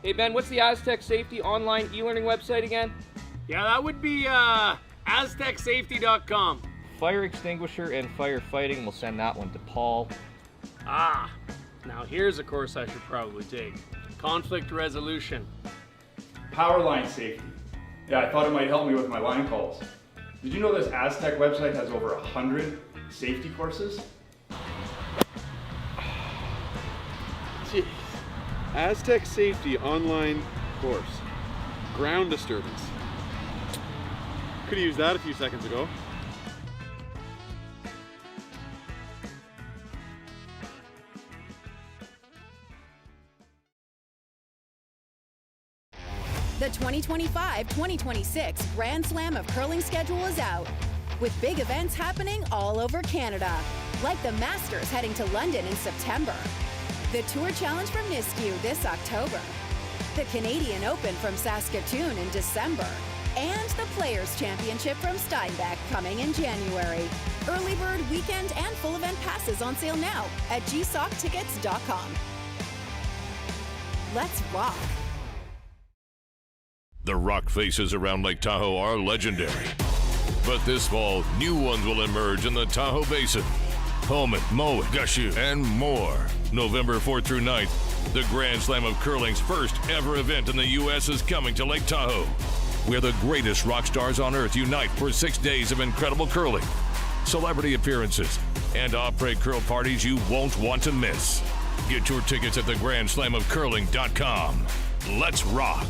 Hey Ben, what's the Aztec Safety online e-learning website again? Yeah, that would be aztecsafety.com. Fire extinguisher and firefighting, we'll send that one to Paul. Ah, now here's a course I should probably take. Conflict resolution. Power line safety. Yeah, I thought it might help me with my line calls. Did you know this Aztec website has over 100 safety courses? Jeez. Aztec Safety online course. Ground disturbance. Could have used that a few seconds ago. The 2025-2026 Grand Slam of Curling schedule is out, with big events happening all over Canada, like the Masters heading to London in September, the Tour Challenge from Nisku this October, the Canadian Open from Saskatoon in December, and the Players' Championship from Steinbach coming in January. Early bird weekend and full event passes on sale now at gsoctickets.com. Let's rock! The rock faces around Lake Tahoe are legendary. But this fall, new ones will emerge in the Tahoe Basin. Pullman, Mowat, Gushu, and more. November 4th through 9th, the Grand Slam of Curling's first ever event in the U.S. is coming to Lake Tahoe, where the greatest rock stars on earth unite for 6 days of incredible curling, celebrity appearances, and après curl parties you won't want to miss. Get your tickets at thegrandslamofcurling.com. Let's rock!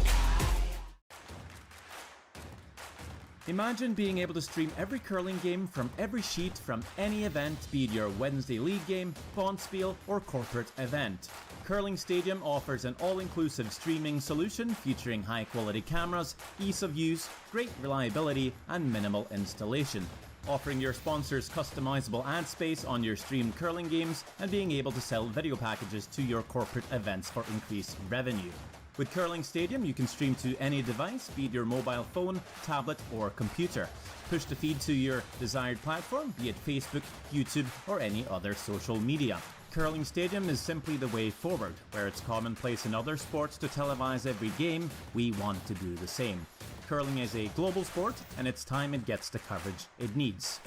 Imagine being able to stream every curling game from every sheet from any event, be it your Wednesday league game, bonspiel, or corporate event. Curling Stadium offers an all-inclusive streaming solution featuring high-quality cameras, ease of use, great reliability, and minimal installation. Offering your sponsors customizable ad space on your streamed curling games and being able to sell video packages to your corporate events for increased revenue. With Curling Stadium, you can stream to any device, be it your mobile phone, tablet, or computer. Push the feed to your desired platform, be it Facebook, YouTube, or any other social media. Curling Stadium is simply the way forward. Where it's commonplace in other sports to televise every game, we want to do the same. Curling is a global sport, and it's time it gets the coverage it needs.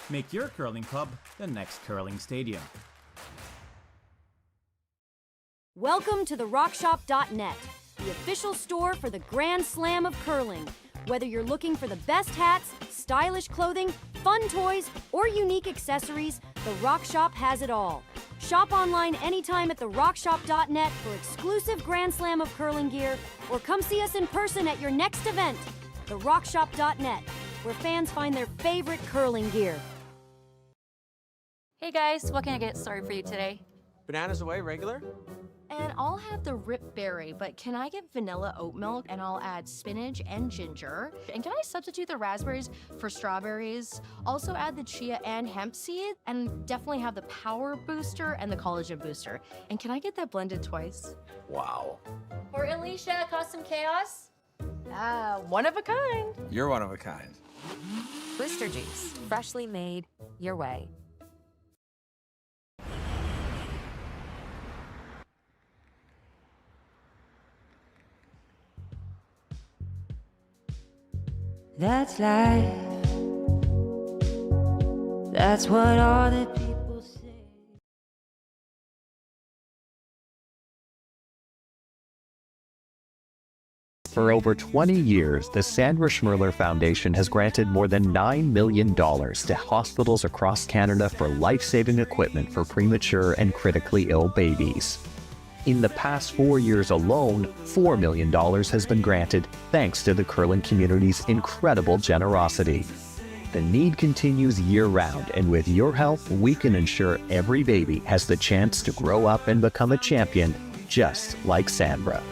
Make your curling club the next Curling Stadium. Welcome to therockshop.net, the official store for the Grand Slam of Curling. Whether you're looking for the best hats, stylish clothing, fun toys, or unique accessories, The Rock Shop has it all. Shop online anytime at therockshop.net for exclusive Grand Slam of Curling gear, or come see us in person at your next event. therockshop.net, where fans find their favorite curling gear. Hey guys, what can I get started for you today? Bananas away, regular? And I'll have the Rip Berry, but can I get vanilla oat milk and I'll add spinach and ginger? And can I substitute the raspberries for strawberries? Also add the chia and hemp seed, and definitely have the power booster and the collagen booster. And can I get that blended twice? Wow. For Alicia, custom chaos? One of a kind. You're one of a kind. Blister Juice, freshly made your way. That's life. That's what all the people say. For over 20 years, the Sandra Schmirler Foundation has granted more than $9 million to hospitals across Canada for life-saving equipment for premature and critically ill babies. In the past 4 years alone, $4 million has been granted thanks to the curling community's incredible generosity. The need continues year-round, and with your help, we can ensure every baby has the chance to grow up and become a champion, just like Sandra.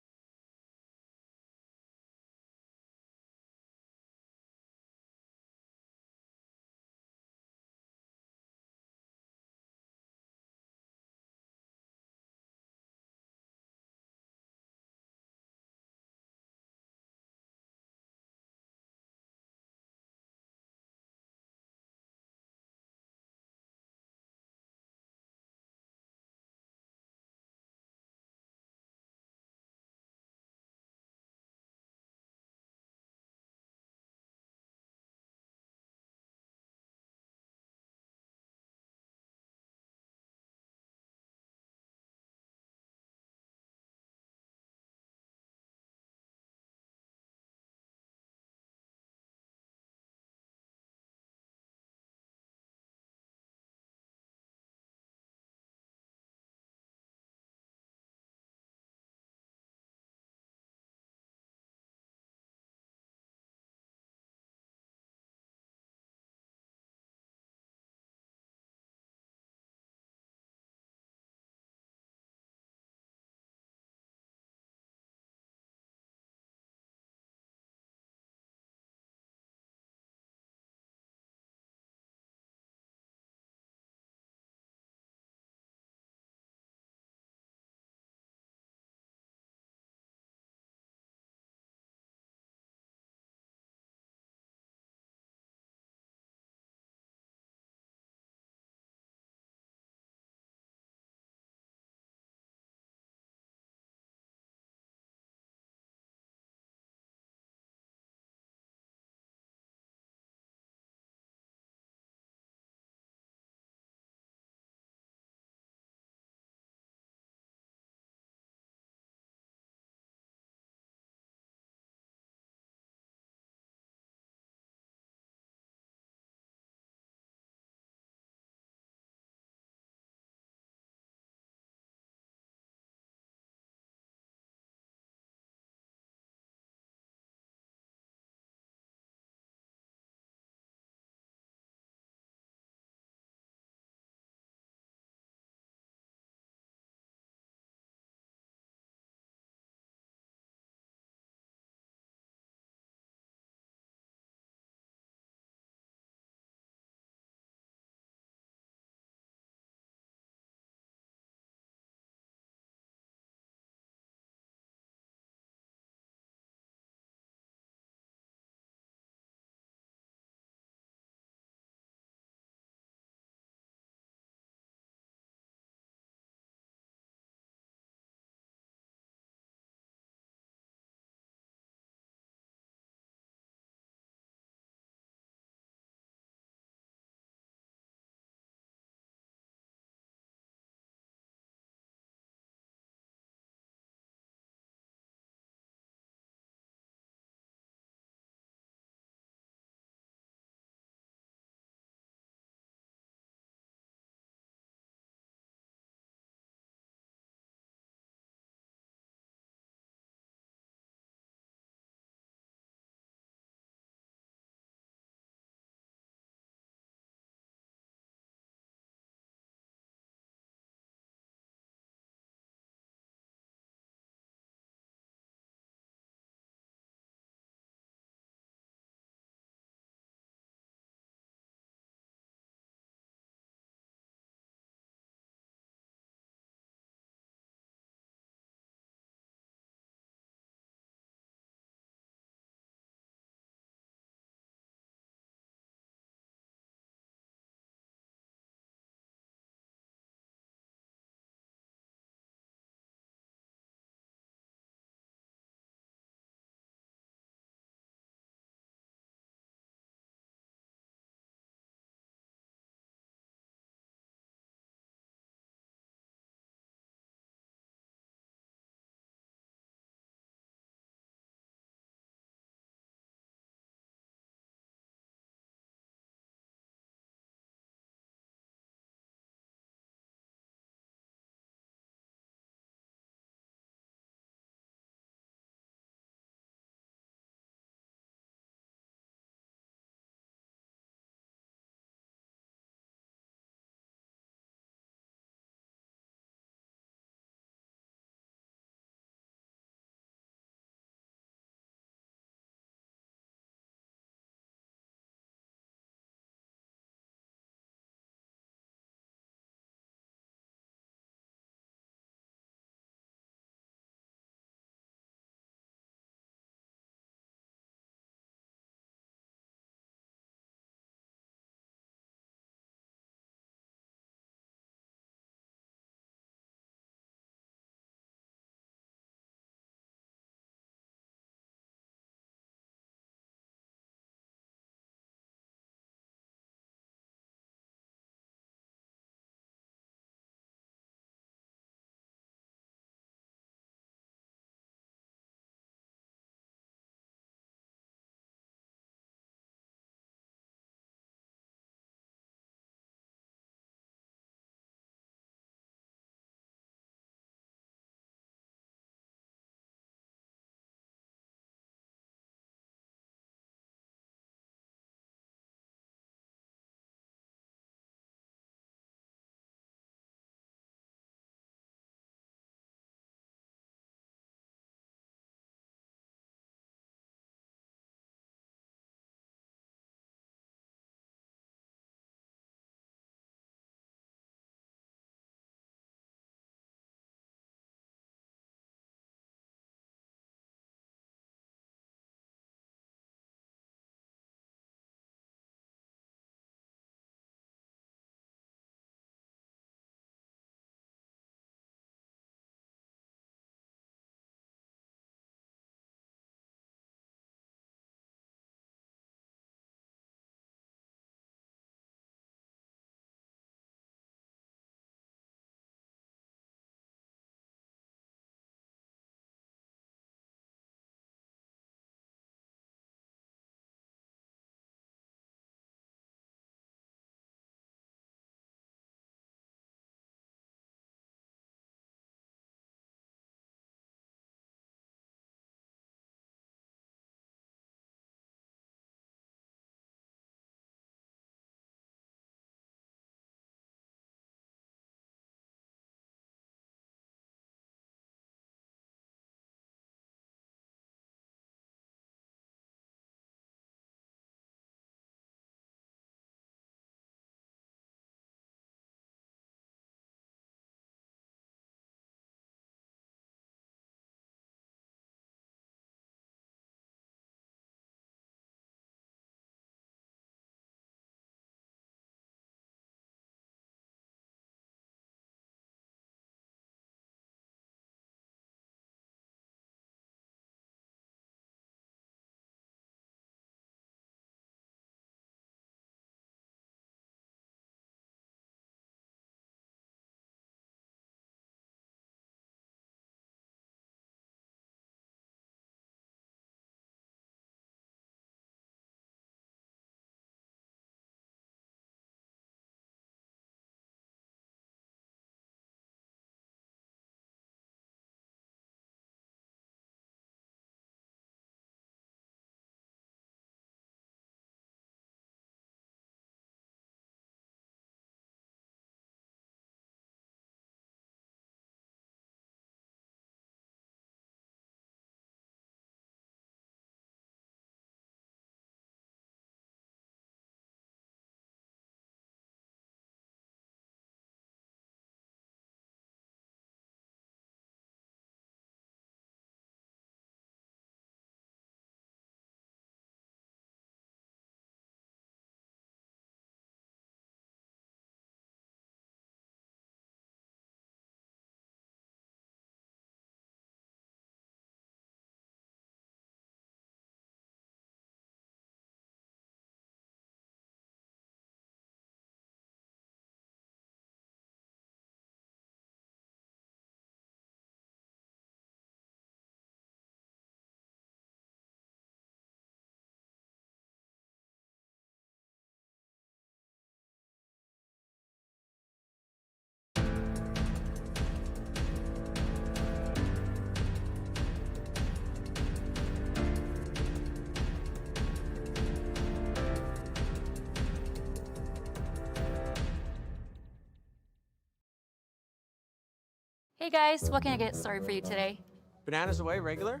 Hey guys, what can I get started for you today? Bananas away, regular?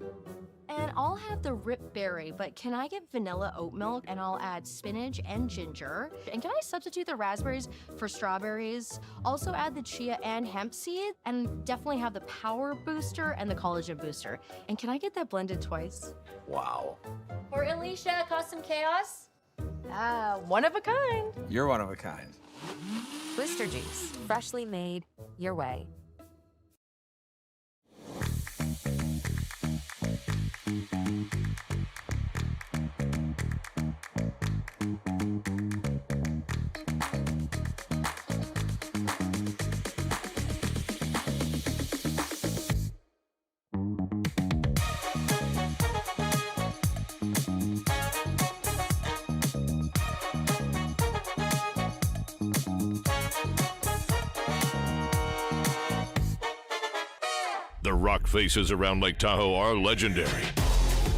And I'll have the rip berry, but can I get vanilla oat milk and I'll add spinach and ginger? And can I substitute the raspberries for strawberries? Also add the chia and hemp seed and definitely have the power booster and the collagen booster. And can I get that blended twice? Wow. For Alicia, custom chaos? One of a kind. You're one of a kind. Blister juice, freshly made, your way. The rock faces around Lake Tahoe are legendary.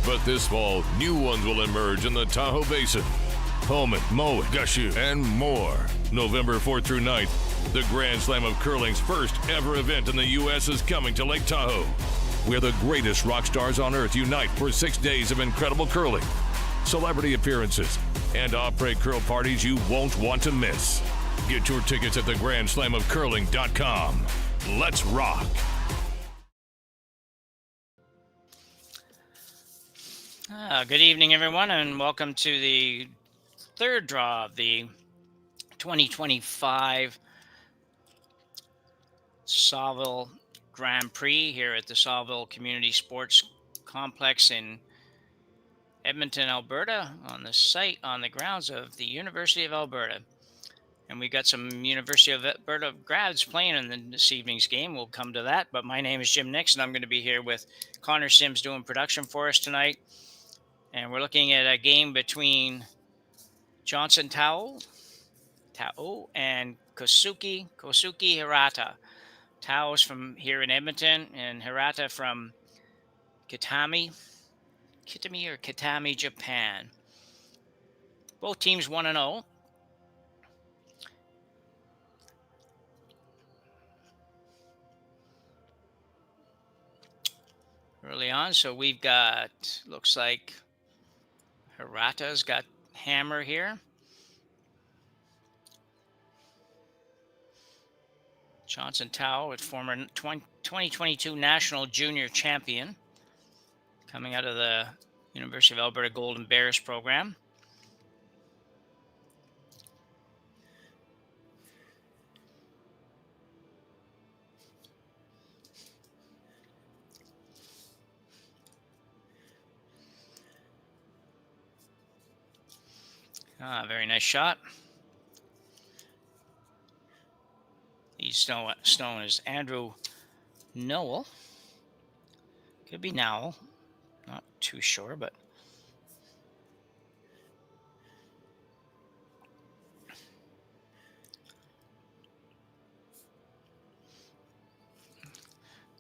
But this fall, new ones will emerge in the Tahoe Basin. Pullman, Moe, Gushu, and more. November 4th through 9th, the Grand Slam of Curling's first ever event in the U.S. is coming to Lake Tahoe, where the greatest rock stars on earth unite for 6 days of incredible curling, celebrity appearances, and après curl parties you won't want to miss. Get your tickets at thegrandslamofcurling.com. Let's rock. Good evening, everyone, and welcome to the third draw of the 2025 Saville Grand Prix here at the Saville Community Sports Complex in Edmonton, Alberta, on the site, on the grounds of the University of Alberta. And we got some University of Alberta grads playing in this evening's game. We'll come to that, but my name is Jim Nix, and I'm going to be here with Connor Sims doing production for us tonight. And we're looking at a game between Johnson Tao and Kohsuke Hirata. Tao's from here in Edmonton, and Hirata from Kitami, Japan. Both teams 1-0. Early on, so we've got, looks like Hirata's got hammer here. Johnson Tao, with former 2022 national junior champion, coming out of the University of Alberta Golden Bears program. Very nice shot. He's stone is Andrew Noel. Could be Nowell. Not too sure, but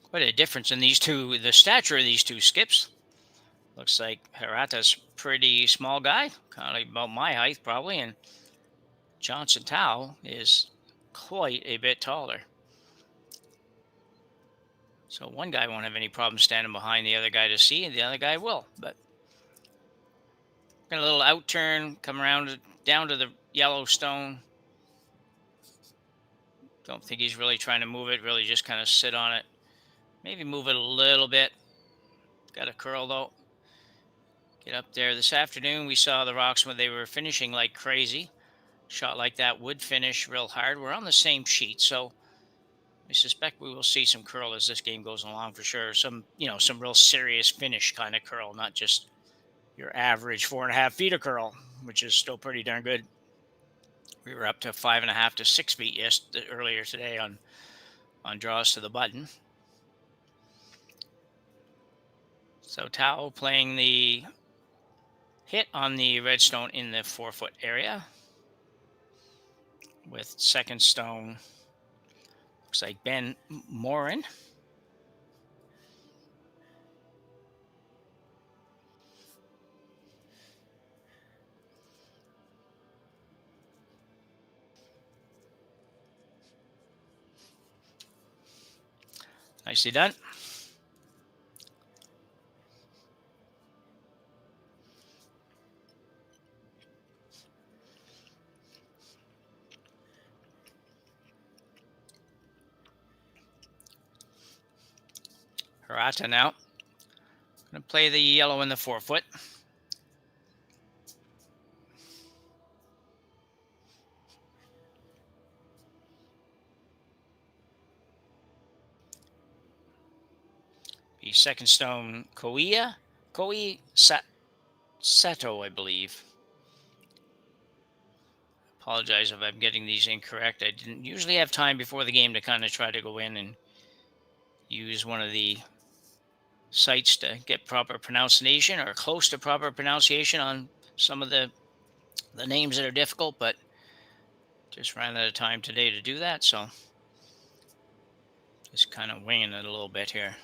quite a difference in these two, the stature of these two skips. Looks like Hirata's pretty small guy, kind of about my height probably, and Johnson Tao is quite a bit taller. So one guy won't have any problem standing behind the other guy to see, and the other guy will. But got a little out turn, come around down to the yellow stone. Don't think he's really trying to move it, really just kind of sit on it. Maybe move it a little bit. Got a curl though. Get up there. This afternoon we saw the rocks when they were finishing like crazy. Shot like that would finish real hard. We're on the same sheet, so I suspect we will see some curl as this game goes along for sure. Some real serious finish kind of curl, not just your average 4.5 feet of curl, which is still pretty darn good. We were up to 5.5 to 6 feet earlier today on draws to the button. So Tao playing the hit on the redstone in the 4-foot area, with second stone, looks like Ben Morin. Nicely done. Hirata now. Going to play the yellow in the forefoot. The second stone, Koi Sato, I believe. Apologize if I'm getting these incorrect. I didn't usually have time before the game to kind of try to go in and use one of the sites to get proper pronunciation or close to proper pronunciation on some of the names that are difficult, but just ran out of time today to do that, so just kind of winging it a little bit here.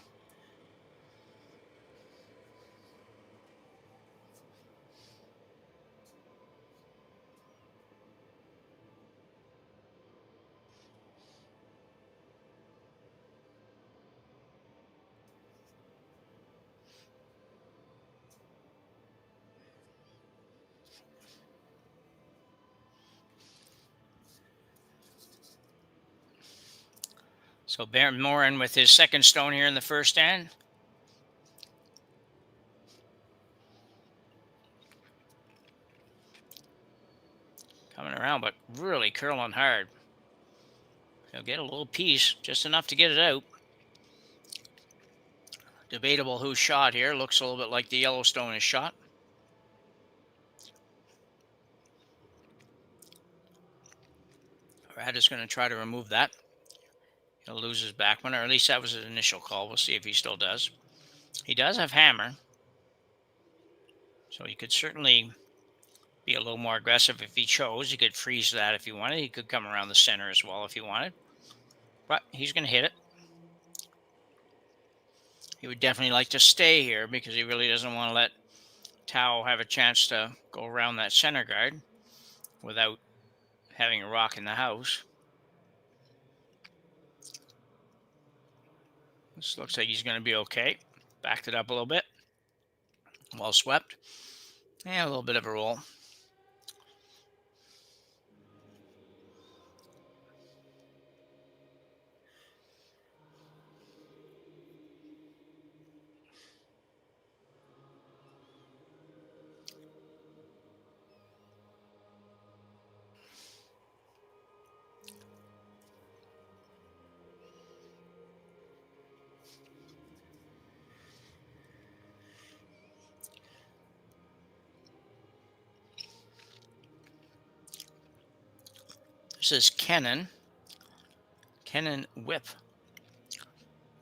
So Baron Morin with his second stone here in the first stand. Coming around, but really curling hard. He'll get a little piece, just enough to get it out. Debatable who shot here. Looks a little bit like the Yellowstone is shot. Rad is going to try to remove that. He'll lose his backman, or at least that was his initial call. We'll see if he still does. He does have hammer, so he could certainly be a little more aggressive if he chose. He could freeze that if he wanted. He could come around the center as well if he wanted. But he's going to hit it. He would definitely like to stay here because he really doesn't want to let Tao have a chance to go around that center guard without having a rock in the house. This looks like he's going to be okay. Backed it up a little bit. Well swept. And a little bit of a roll. This is Kenan Whip.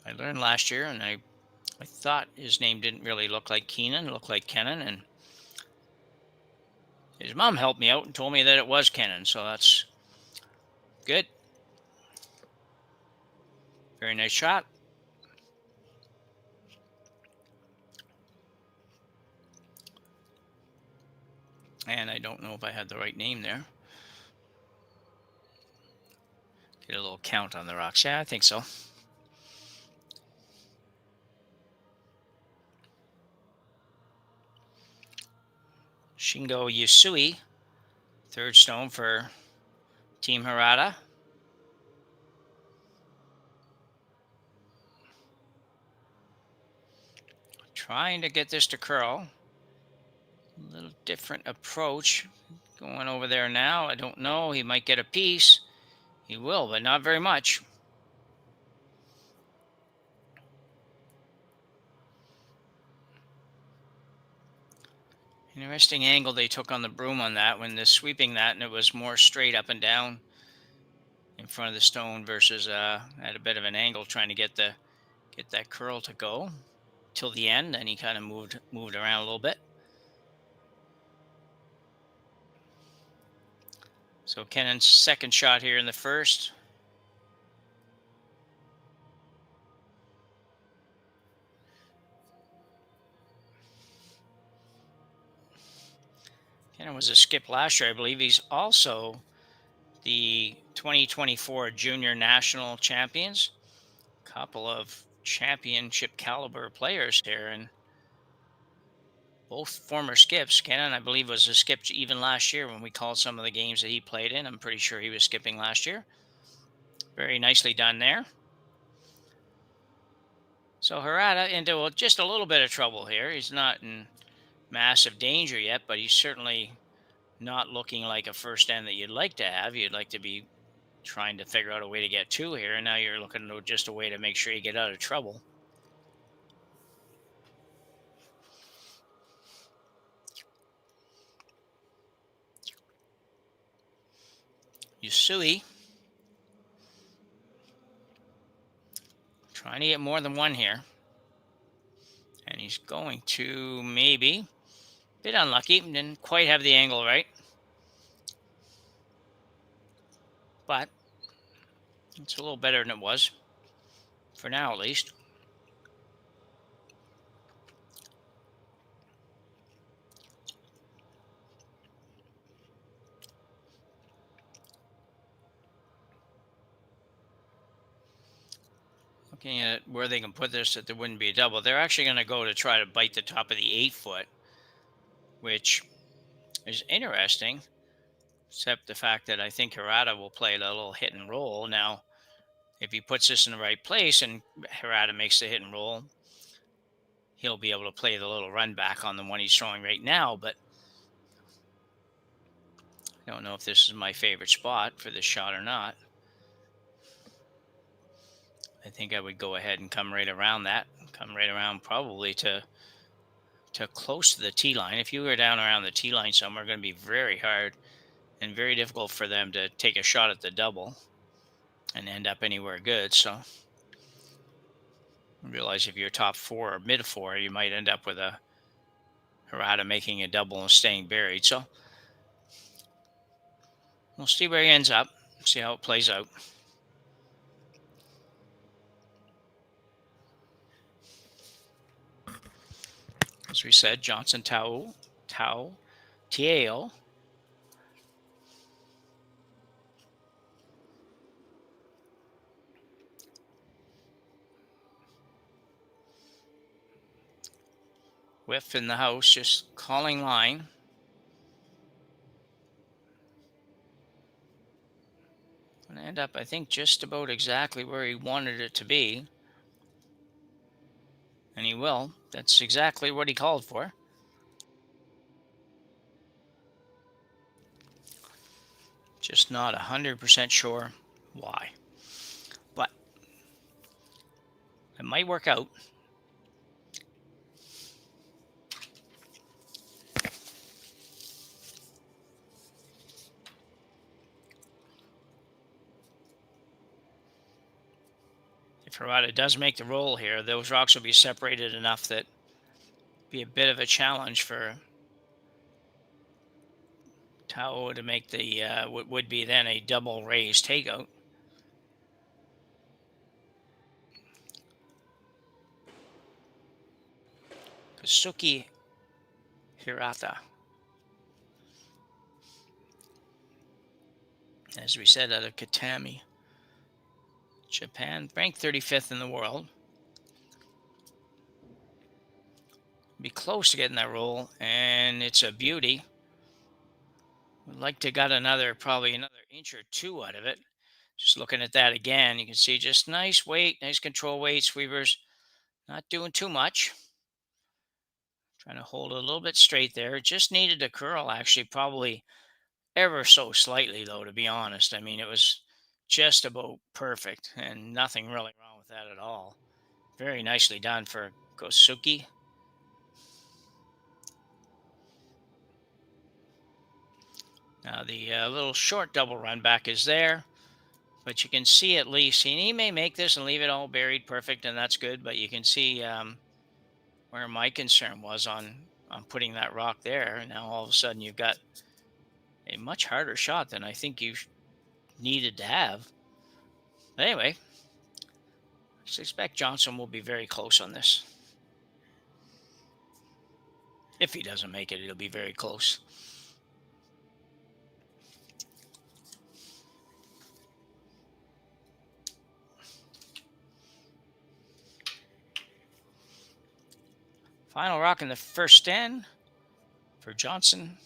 I learned last year, and I thought his name didn't really look like Keenan. It looked like Kenan, and his mom helped me out and told me that it was Kenan, so that's good. Very nice shot. And I don't know if I had the right name there. Get a little count on the rocks. Yeah, I think so. Shingo Yusui, third stone for Team Hirata. Trying to get this to curl. A little different approach. Going over there now. I don't know. He might get a piece. He will, but not very much. Interesting angle they took on the broom on that when they're sweeping that, and it was more straight up and down in front of the stone versus at a bit of an angle trying to get that curl to go till the end, and he kind of moved around a little bit. So Kennan's second shot here in the first. Kennan was a skip last year, I believe. He's also the 2024 Junior National Champions. Couple of championship caliber players here, and both former skips. Kennan, I believe, was a skip even last year when we called some of the games that he played in. I'm pretty sure he was skipping last year. Very nicely done there. So Hirata into just a little bit of trouble here. He's not in massive danger yet, but he's certainly not looking like a first end that you'd like to have. You'd like to be trying to figure out a way to get two here, and now you're looking at just a way to make sure you get out of trouble. Yusui trying to get more than one here. And he's going to maybe, a bit unlucky, didn't quite have the angle right. But it's a little better than it was, for now at least. Looking at where they can put this that there wouldn't be a double. They're actually going to go to try to bite the top of the 8-foot, which is interesting, except the fact that I think Hirata will play a little hit and roll. Now, if he puts this in the right place and Hirata makes the hit and roll, he'll be able to play the little run back on the one he's throwing right now, but I don't know if this is my favorite spot for this shot or not. I think I would go ahead and come right around that. Come right around probably to close to the tee line. If you were down around the tee line somewhere, it's going to be very hard and very difficult for them to take a shot at the double and end up anywhere good. So realize if you're top 4 or mid 4, you might end up with a Hirata making a double and staying buried. So we'll see where he ends up, see how it plays out. As we said, Johnson Tao, Tieo. Whiff in the house, just calling line. Going to end up, I think, just about exactly where he wanted it to be. And he will. That's exactly what he called for. Just not 100% sure why. But it might work out. If Hirata does make the roll here, those rocks will be separated enough that be a bit of a challenge for Tao to make the what would be then a double raise takeout. Kohsuke Hirata. As we said, out of Kitami, Japan, ranked 35th in the world. Be close to getting that roll, and it's a beauty. Would like to got probably another inch or two out of it. Just looking at that again, you can see just nice weight, nice control weight. Sweepers not doing too much. Trying to hold it a little bit straight there. It just needed to curl, actually, probably ever so slightly, though, to be honest. I mean, it was just about perfect, and nothing really wrong with that at all. Very nicely done for Kohsuke. Now the little short double run back is there, but you can see at least, and he may make this and leave it all buried perfect, and that's good, but you can see where my concern was on putting that rock there. Now all of a sudden you've got a much harder shot than I think you needed to have. But anyway, I suspect Johnson will be very close on this. If he doesn't make it, it'll be very close. Final rock in the first stand for Johnson.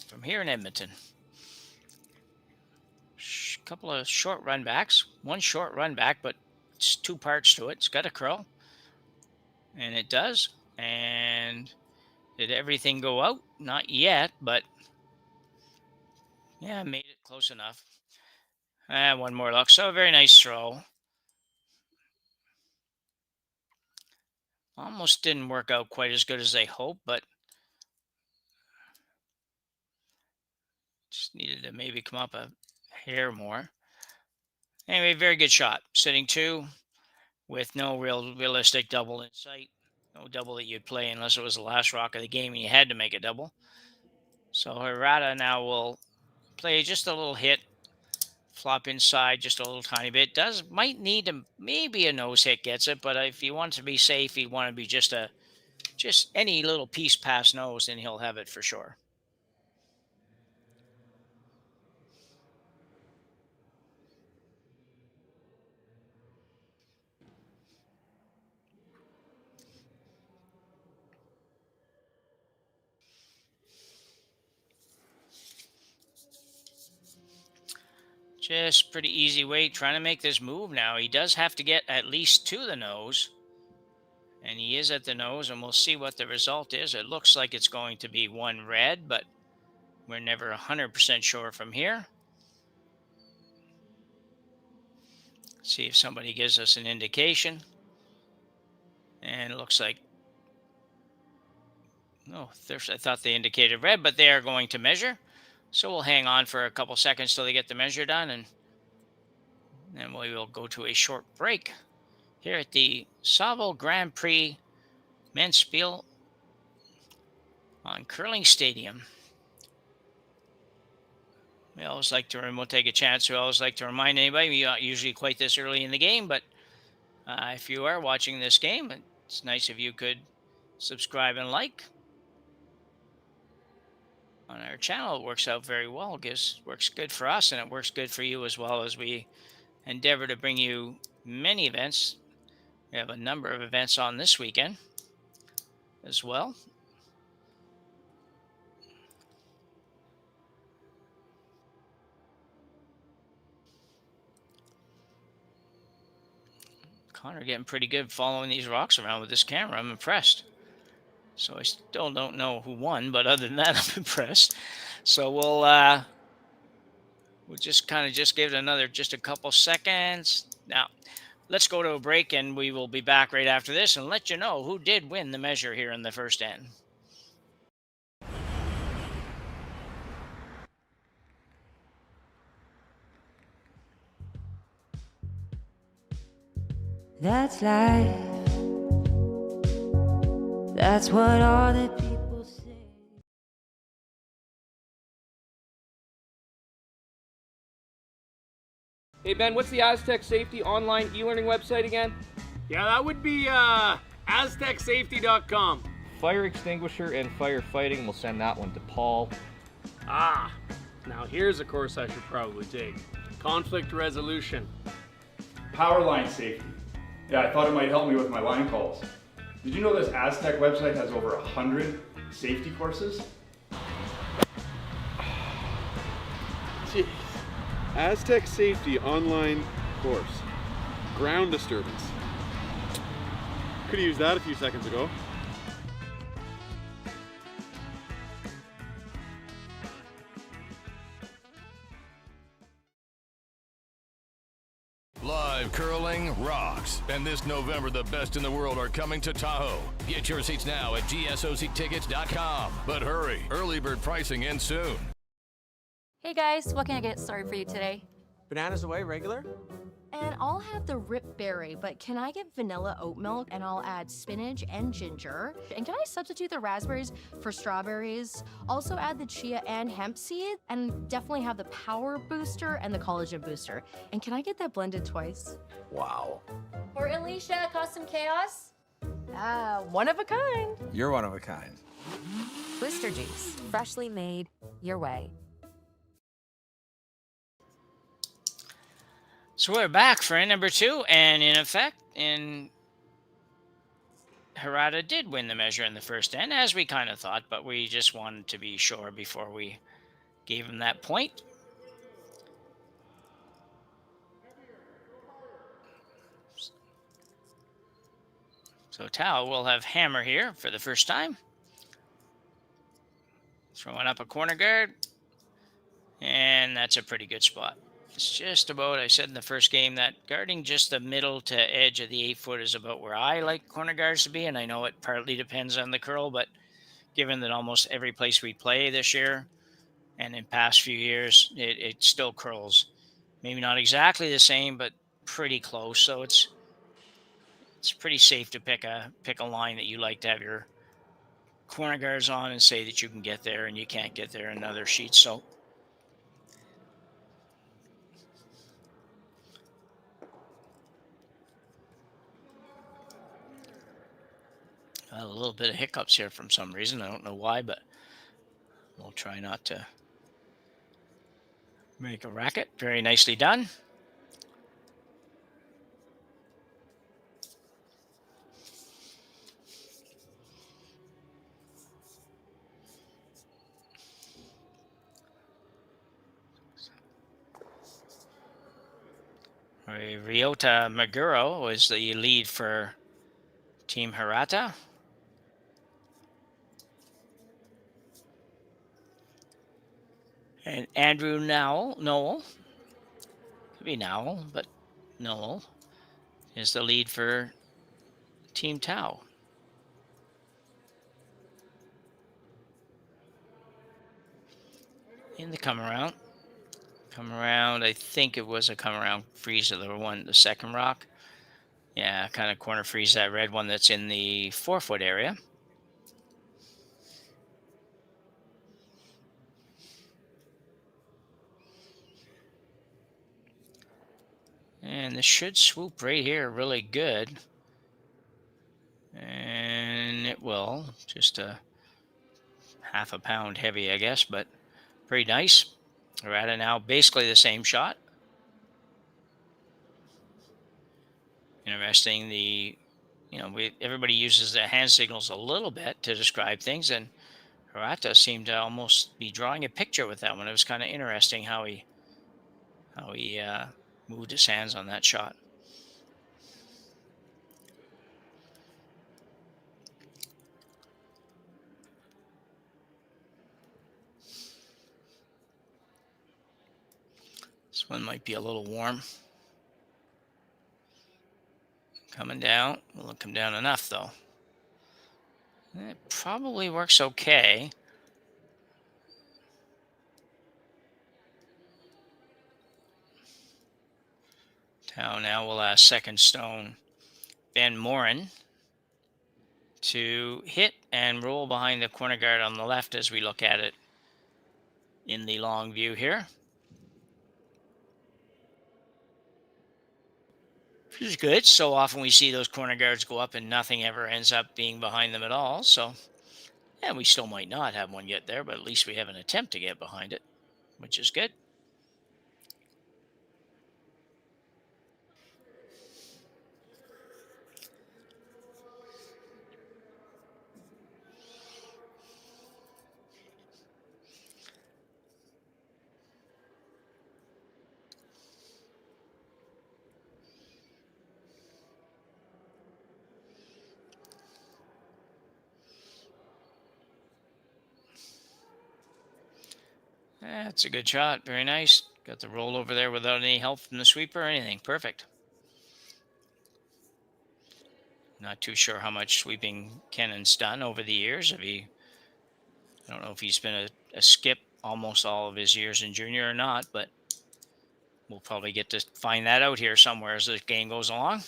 From here in Edmonton. Couple of short run backs. One short run back, but it's two parts to it. It's got a curl. And it does. And did everything go out? Not yet, but yeah, made it close enough. One more luck. So a very nice throw. Almost didn't work out quite as good as they hoped, but just needed to maybe come up a hair more. Anyway, very good shot. Sitting two with no realistic double in sight. No double that you'd play unless it was the last rock of the game and you had to make a double. So Hirata now will play just a little hit. Flop inside just a little tiny bit. Might need to, maybe a nose hit gets it, but if you want to be safe, you want to be just any little piece past nose, and he'll have it for sure. Just pretty easy way trying to make this move now. He does have to get at least to the nose. And he is at the nose, and we'll see what the result is. It looks like it's going to be one red, but we're never 100% sure from here. See if somebody gives us an indication. And it looks like, no, I thought they indicated red, but they are going to measure. So we'll hang on for a couple seconds till they get the measure done, and then we will go to a short break here at the Saville Grand Prix Men's Spiel on Curling Stadium. We always like to, we'll take a chance. We always like to remind anybody, we're not usually quite this early in the game, but if you are watching this game, it's nice if you could subscribe and like on our channel. It works out very well. Works good for us, and it works good for you as well, as we endeavor to bring you many events. We have a number of events on this weekend as well. Connor getting pretty good following these rocks around with this camera. I'm impressed. So I still don't know who won, but other than that, I'm impressed. So we'll just kind of give it just a couple seconds. Now, let's go to a break, and we will be back right after this and let you know who did win the measure here in the first end. That's life. That's what all the people say. Hey Ben, what's the Aztec Safety online e-learning website again? Yeah, that would be aztecsafety.com. Fire extinguisher and firefighting, we'll send that one to Paul. Now here's a course I should probably take. Conflict resolution. Power line safety. Yeah, I thought it might help me with my line calls. Did you know this Aztec website has over 100 safety courses? Jeez. Aztec Safety online course. Ground disturbance. Could have used that a few seconds ago. Live curling rocks. And this November, the best in the world are coming to Tahoe. Get your seats now at gsoctickets.com. But hurry, early bird pricing ends soon. Hey guys, what can I get started for you today? Bananas away, regular? And I'll have the rip berry, but can I get vanilla oat milk? And I'll add spinach and ginger. And can I substitute the raspberries for strawberries? Also add the chia and hemp seed, and definitely have the power booster and the collagen booster. And can I get that blended twice? Wow. For Alicia, Custom Chaos? One of a kind. You're one of a kind. Booster juice, freshly made your way. So we're back for end number 2, and in effect, Hirata did win the measure in the first end, as we kind of thought, but we just wanted to be sure before we gave him that point. So Tao will have hammer here for the first time. Throwing up a corner guard. And that's a pretty good spot. It's just about, I said in the first game, that guarding just the middle to edge of the 8-foot is about where I like corner guards to be. And I know it partly depends on the curl, but given that almost every place we play this year and in past few years, it still curls. Maybe not exactly the same, but pretty close. So it's pretty safe to pick a line that you like to have your corner guards on and say that you can get there, and you can't get there in other sheets. So a little bit of hiccups here from some reason. I don't know why, but we'll try not to make a racket. Very nicely done. Ryota Maguro was the lead for Team Hirata. And Andrew Noel, could be Nowell, but Noel is the lead for Team Tao. In the come around, I think it was a come around freeze of the second rock. Yeah, kind of corner freeze that red one that's in the 4-foot area. And this should swoop right here really good. And it will. Just a half a pound heavy, I guess, but pretty nice. We're at it now, basically the same shot. Interesting, everybody uses their hand signals a little bit to describe things, and Hirata seemed to almost be drawing a picture with that one. It was kind of interesting how he moved his hands on that shot. This one might be a little warm. Coming down. Will it come down enough, though? It probably works okay. Tao now will ask second stone Van Moren to hit and roll behind the corner guard on the left as we look at it in the long view here. Which is good. So often we see those corner guards go up and nothing ever ends up being behind them at all. So, and we still might not have one get there, but at least we have an attempt to get behind it, which is good. That's a good shot. Very nice. Got the roll over there without any help from the sweeper or anything. Perfect. Not too sure how much sweeping Kennan's done over the years. I don't know if he's been a skip almost all of his years in junior or not, but we'll probably get to find that out here somewhere as the game goes along.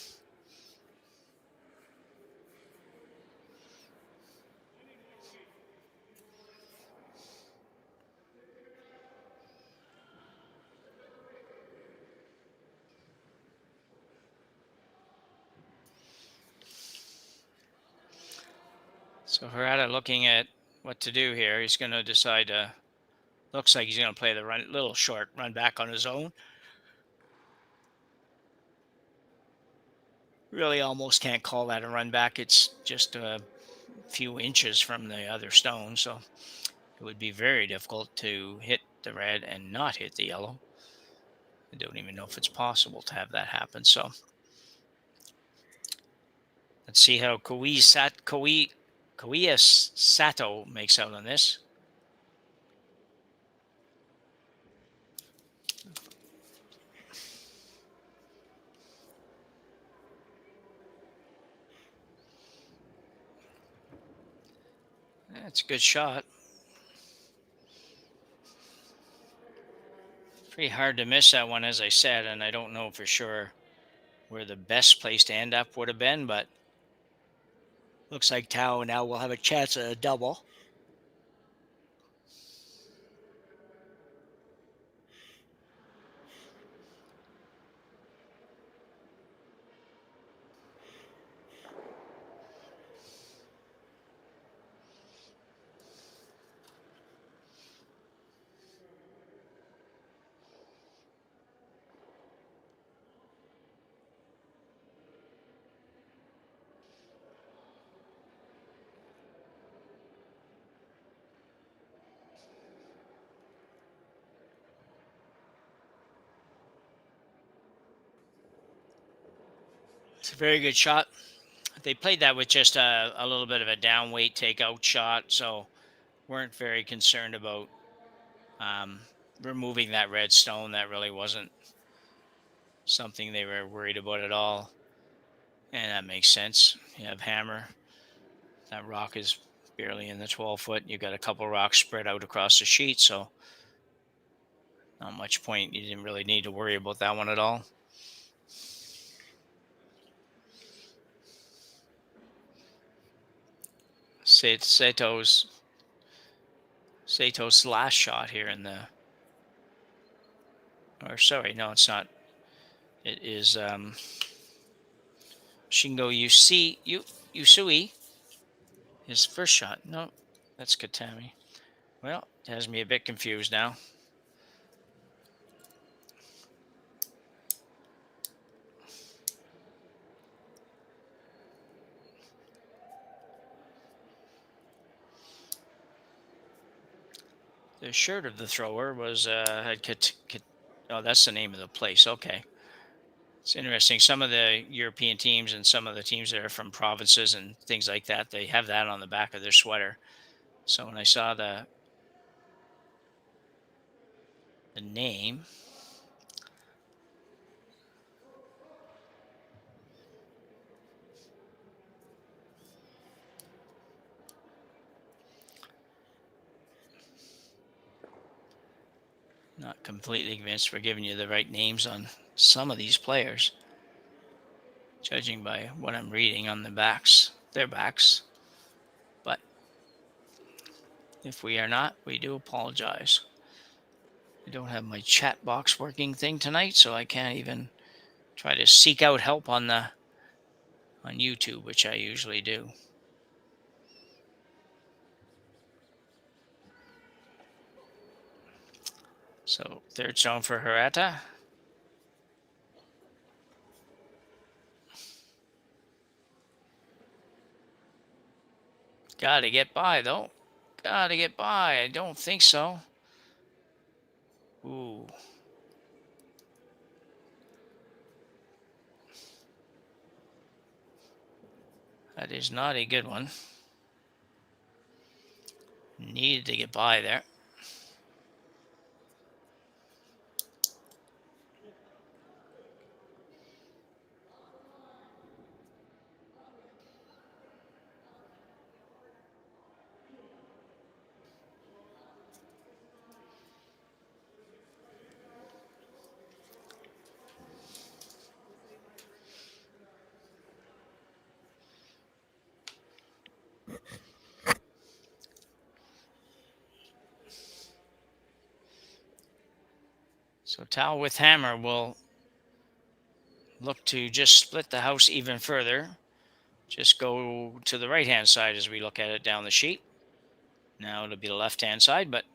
So Hirata looking at what to do here. He's going to decide looks like he's going to play the little short run back on his own. really almost can't call that a run back. It's just a few inches from the other stone, so it would be very difficult to hit the red and not hit the yellow. I don't even know if it's possible to have that happen. So let's see how Koiya Sato makes out on this. That's a good shot. Pretty hard to miss that one, as I said, and I don't know for sure where the best place to end up would have been, but looks like Tao now will have a chance at a double. It's a very good shot. They played that with just a little bit of a down weight takeout shot, so weren't very concerned about removing that red stone. That really wasn't something they were worried about at all. And that makes sense. You have hammer. That rock is barely in the 12 foot. You've got a couple rocks spread out across the sheet, so not much point. You didn't really need to worry about that one at all. Sato's last shot here in the, or sorry, no, it's not. It is Shingo Usui. His first shot. No, that's Kitami. Well, it has me a bit confused now. The shirt of the thrower was oh, that's the name of the place. Okay. It's interesting. Some of the European teams and some of the teams that are from provinces and things like that, they have that on the back of their sweater. So when I saw the name, not completely convinced we're giving you the right names on some of these players, judging by what I'm reading on the backs, their backs. But if we are not, we do apologize. I don't have my chat box working thing tonight, so I can't even try to seek out help on YouTube, which I usually do. So third stone for Hirata. Gotta get by, though. Gotta get by. I don't think so. Ooh. That is not a good one. Needed to get by there. So Tao with hammer will look to just split the house even further. Just go to the right-hand side as we look at it down the sheet. Now it'll be the left-hand side, but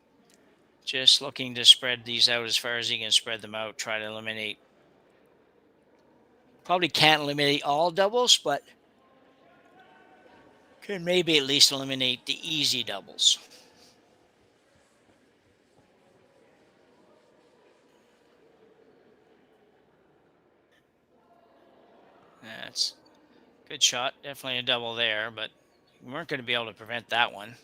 just looking to spread these out as far as he can spread them out, try to eliminate Probably can't eliminate all doubles, but can maybe at least eliminate the easy doubles. That's a good shot. Definitely a double there, but we weren't going to be able to prevent that one.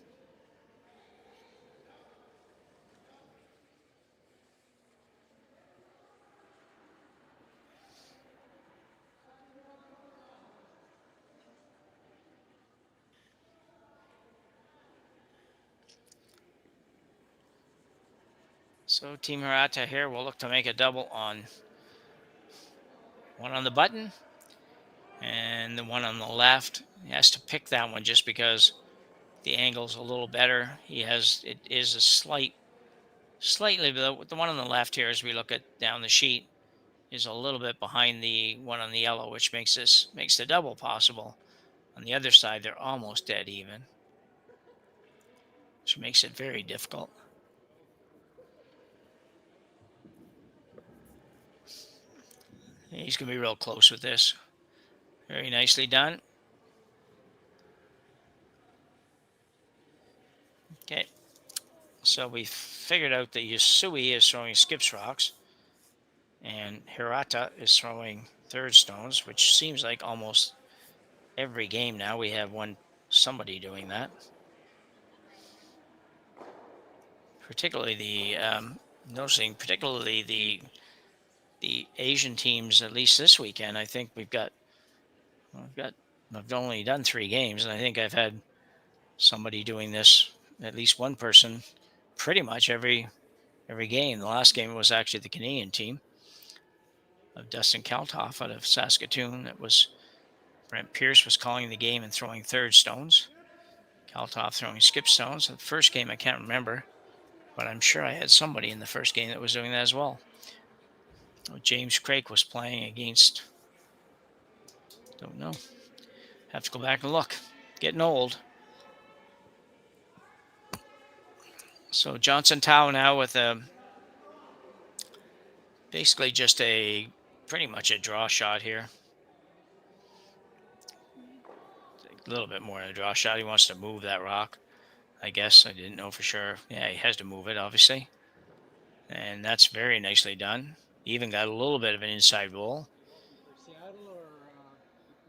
So Team Hirata here will look to make a double on one on the button and the one on the left. He has to pick that one just because the angle's a little better. It is a slightly, but the one on the left here, as we look at down the sheet, is a little bit behind the one on the yellow, which makes the double possible. On the other side, they're almost dead even, which makes it very difficult. He's going to be real close with this. Very nicely done. Okay. So we figured out that Yasui is throwing skips rocks and Hirata is throwing third stones, which seems like almost every game now we have somebody doing that. Particularly noticing the Asian teams, at least this weekend. I think I've only done 3 games, and I think I've had somebody doing this, at least one person, pretty much every game. The last game was actually the Canadian team of Dustin Kaltoff out of Saskatoon. It was Brent Pierce was calling the game and throwing third stones. Kaltoff throwing skip stones. The first game I can't remember, but I'm sure I had somebody in the first game that was doing that as well. James Craik was playing against, don't know. Have to go back and look. Getting old. So Johnson Tao now with basically just pretty much a draw shot here. A little bit more than a draw shot. He wants to move that rock, I guess. I didn't know for sure. Yeah, he has to move it, obviously. And that's very nicely done. He even got a little bit of an inside roll.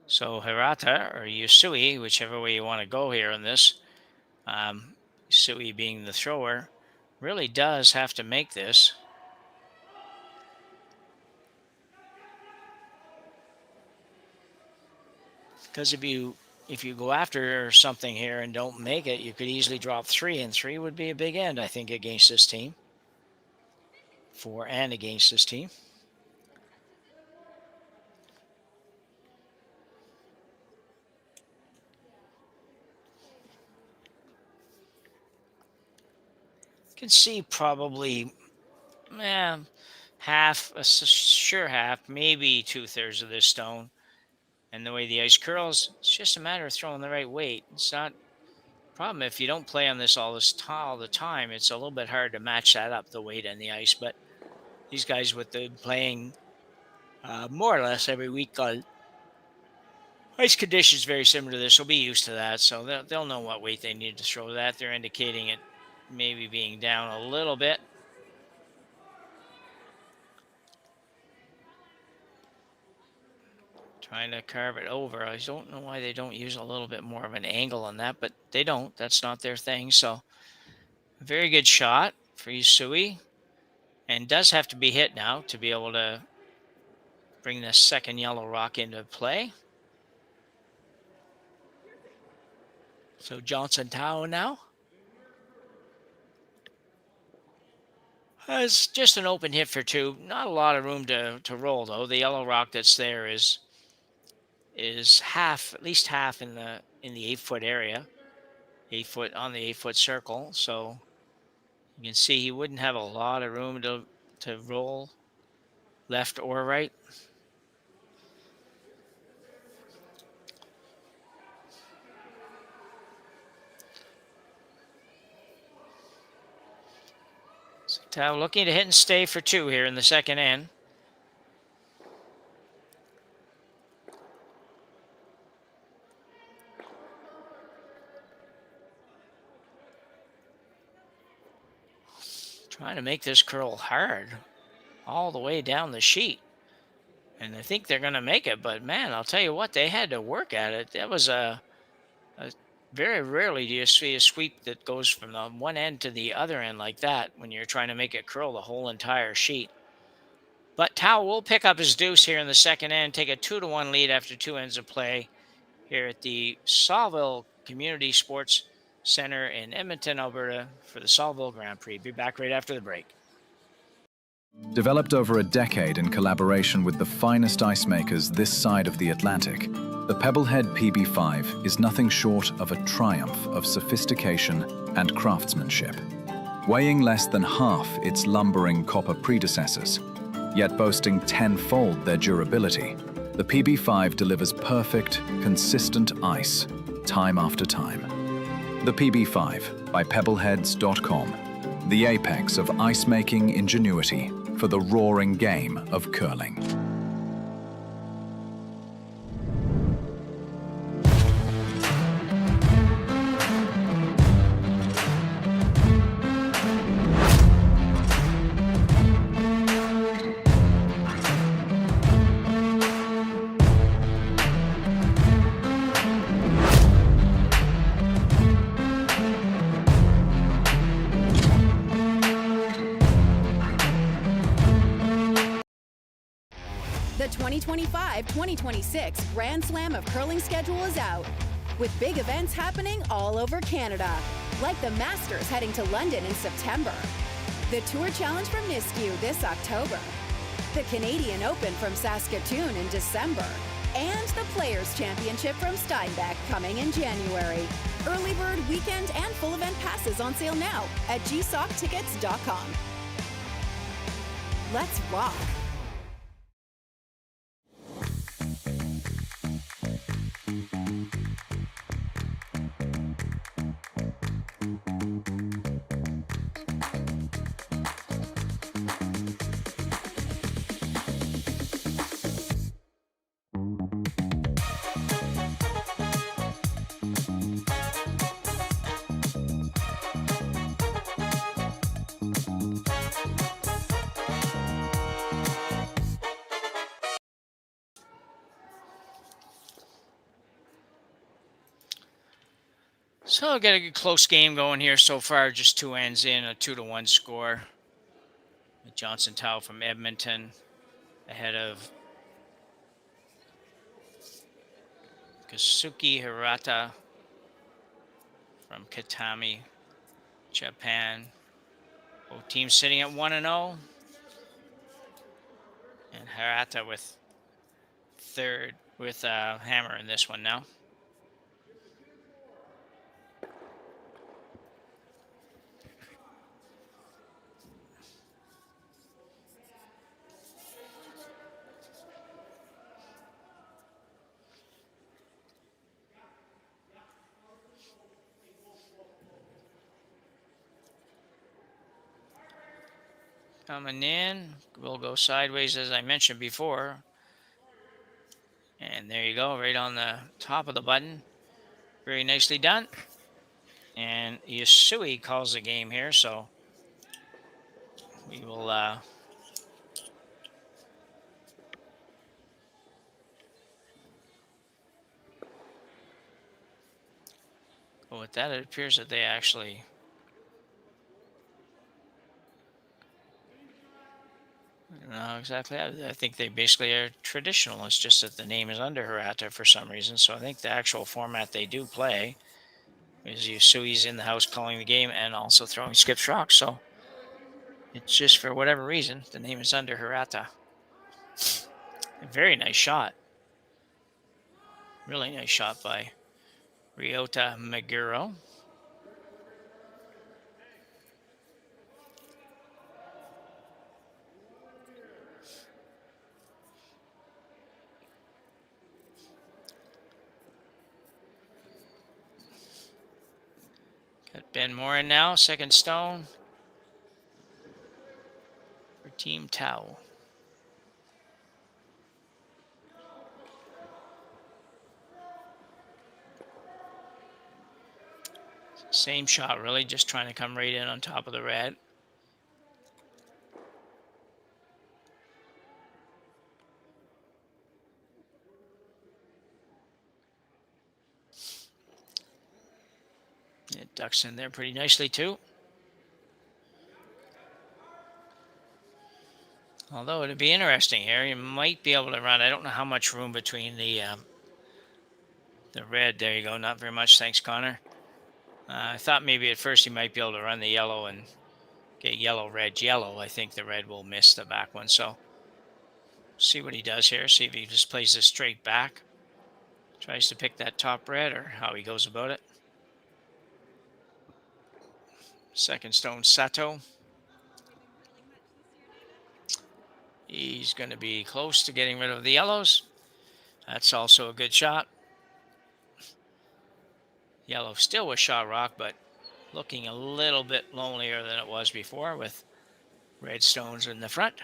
So Hirata or Yasui, whichever way you want to go here on this, Yasui being the thrower, really does have to make this. Because if you go after something here and don't make it, you could easily drop 3, and 3 would be a big end, I think, against this team. For and against this team. Can see probably half, a sure half, maybe 2/3 of this stone. And the way the ice curls, it's just a matter of throwing the right weight. It's not a problem if you don't play on this all the time. It's a little bit hard to match that up, the weight and the ice. But these guys with the playing more or less every week on ice conditions very similar to this will be used to that. So they'll know what weight they need to throw that. They're indicating it maybe being down a little bit. Trying to carve it over. I don't know why they don't use a little bit more of an angle on that, but they don't. That's not their thing. So very good shot for Yasui. And does have to be hit now to be able to bring this second yellow rock into play. So Johnson Tao now has just an open hit for 2. Not a lot of room to roll, though. The yellow rock that's there is half, at least half in the 8-foot area, 8 foot on the 8-foot circle. So you can see he wouldn't have a lot of room to roll left or right. So Tao looking to hit and stay for 2 here in the second end. trying to make this curl hard all the way down the sheet. And I think they're going to make it, but man, I'll tell you what, they had to work at it. That was a very rarely do you see a sweep that goes from the one end to the other end like that when you're trying to make it curl the whole entire sheet. But Tao will pick up his deuce here in the second end, take a 2-1 lead after 2 ends of play here at the Saville Community Sports Center in Edmonton, Alberta for the Saville Grand Prix. Be back right after the break. Developed over a decade in collaboration with the finest ice makers this side of the Atlantic, the Pebblehead PB5 is nothing short of a triumph of sophistication and craftsmanship. Weighing less than half its lumbering copper predecessors, yet boasting tenfold their durability, the PB5 delivers perfect, consistent ice, time after time. The PB5 by Pebbleheads.com, the apex of ice-making ingenuity for the roaring game of curling. The 2025-2026 Grand Slam of Curling schedule is out, with big events happening all over Canada, like the Masters heading to London in September, the Tour Challenge from Nisku this October, the Canadian Open from Saskatoon in December, and the Players' Championship from Steinbeck coming in January. Early bird weekend and full event passes on sale now at gsoctickets.com. Let's rock! So got a good close game going here so far. Just 2 ends in, a 2-1 score. Johnson Tao from Edmonton ahead of Kohsuke Hirata from Kitami, Japan. Both teams sitting at 1-0. And Hirata with third with a hammer in this one now. Coming in, we'll go sideways as I mentioned before. And there you go, right on the top of the button. Very nicely done. And Yasui calls the game here, so we will go with that. It appears that they actually no, exactly. I think they basically are traditional. It's just that the name is under Hirata for some reason. So I think the actual format they do play is Yusui's in the house calling the game and also throwing skips rocks. So it's just for whatever reason, the name is under Hirata. A very nice shot. Really nice shot by Ryota Meguro. Got Ben Morin now, second stone for Team Tau. Same shot, really, just trying to come right in on top of the red. It ducks in there pretty nicely too. Although it'd be interesting here, you might be able to run. I don't know how much room between the red. There you go. Not very much. Thanks, Connor. I thought maybe at first he might be able to run the yellow and get yellow, red, yellow. I think the red will miss the back one. So see what he does here. See if he just plays this straight back. Tries to pick that top red or how he goes about it. Second stone, Sato. He's going to be close to getting rid of the yellows. That's also a good shot. Yellow still with shot rock, but looking a little bit lonelier than it was before with red stones in the front.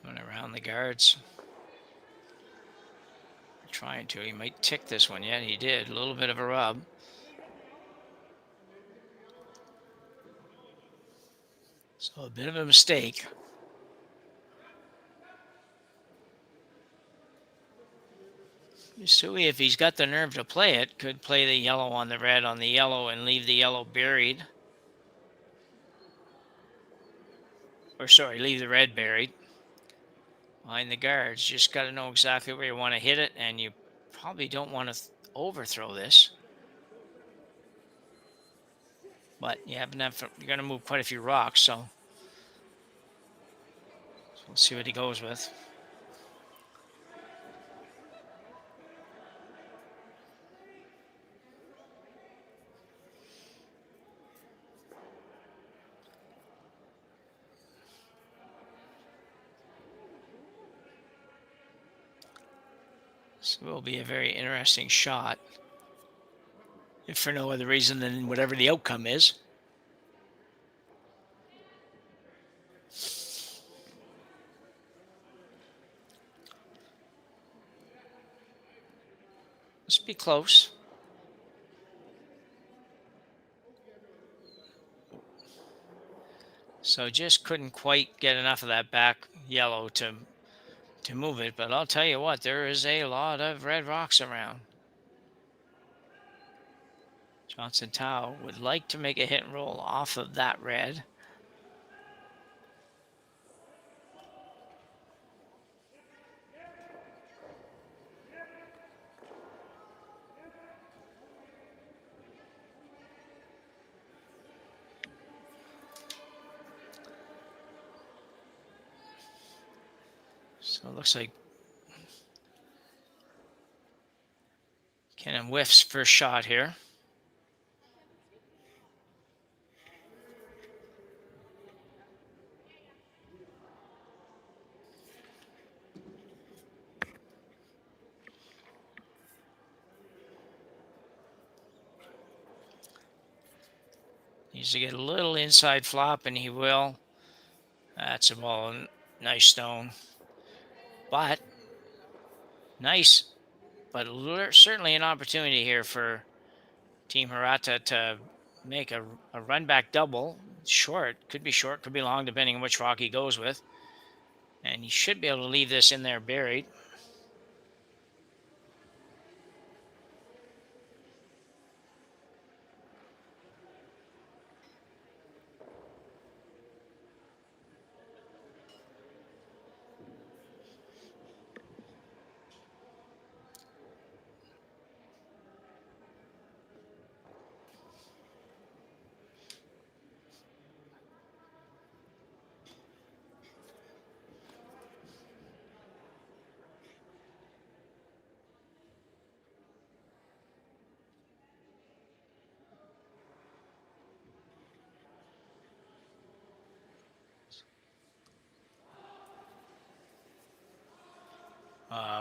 Going around the guards. Trying to. He might tick this one. Yeah, he did. A little bit of a rub. So a bit of a mistake. Sui, if he's got the nerve to play it, could play the yellow on the red on the yellow and leave the yellow buried. Or sorry, leave the red buried. Behind the guards, just got to know exactly where you want to hit it, and you probably don't want to overthrow this. But you have enough, you're going to move quite a few rocks, so we'll see what he goes with. This will be a very interesting shot, if for no other reason than whatever the outcome is. Must be close. So just couldn't quite get enough of that back yellow to move it, but I'll tell you what, there is a lot of red rocks around. Johnson Tao would like to make a hit and roll off of that red. So it looks like Cannon whiffs first shot here. Needs to get a little inside flop, and he will. That's a ball. Nice stone. But nice, but certainly an opportunity here for Team Hirata to make a run back double. Short, could be long, depending on which rock he goes with. And he should be able to leave this in there buried.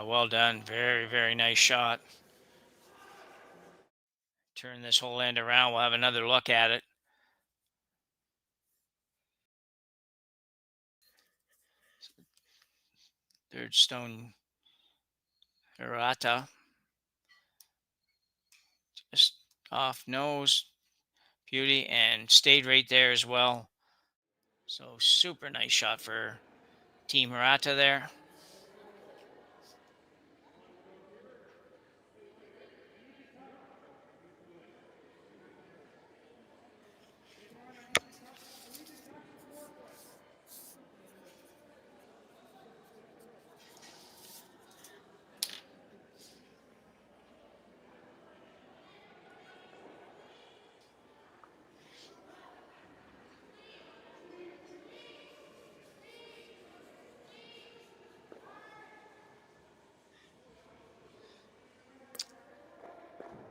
Well done. Very, very nice shot. turn this whole end around. We'll have another look at it. Third stone, Hirata. Just off nose, beauty, and stayed right there as well. So super nice shot for Team Hirata there.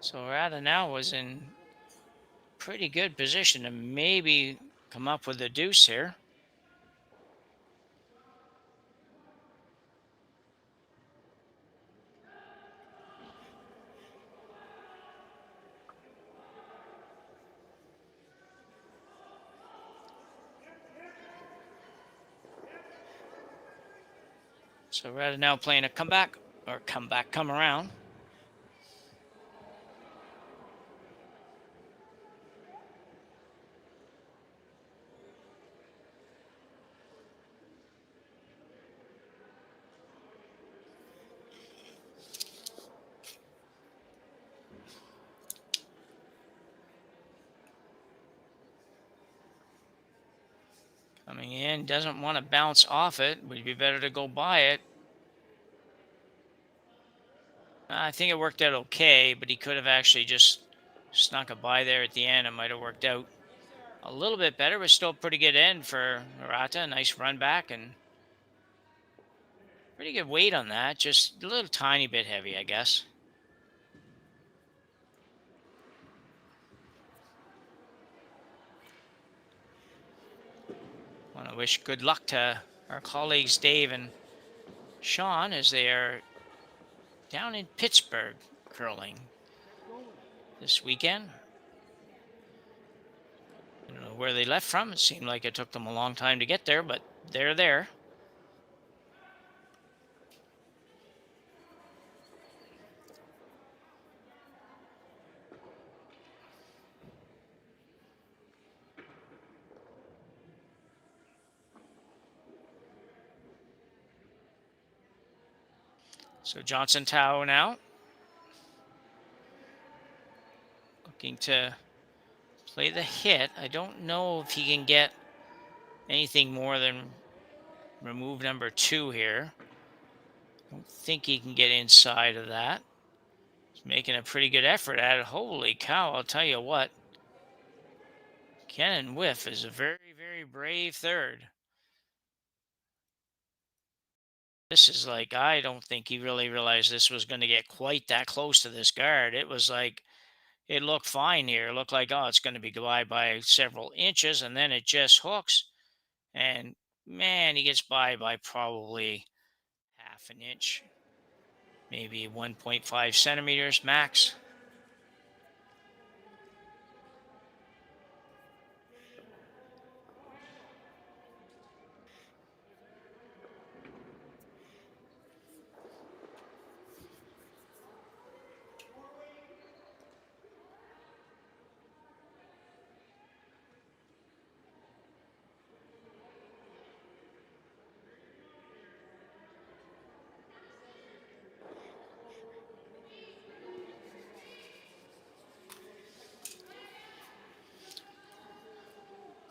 So Hirata now was in pretty good position to maybe come up with a deuce here. So Hirata now playing a comeback, or come around. Coming in, doesn't want to bounce off it. Would be better to go by it. I think it worked out okay, but he could have actually just snuck a by there at the end. It might have worked out a little bit better, but still pretty good end for Hirata. Nice run back and pretty good weight on that. Just a little tiny bit heavy, I guess. Want to wish good luck to our colleagues Dave and Sean as they are down in Pittsburgh curling this weekend. I don't know where they left from. It seemed like it took them a long time to get there, but they're there. So Johnson Tao now looking to play the hit. I don't know if he can get anything more than remove number 2 here. I don't think he can get inside of that. He's making a pretty good effort at it. Holy cow, I'll tell you what. Kenan Whiff is a very, very brave third. This is like, I don't think he really realized this was going to get quite that close to this guard. It was like, it looked fine here. It looked like, oh, it's going to be by several inches, and then it just hooks. And man, he gets by probably half an inch, maybe 1.5 centimeters max.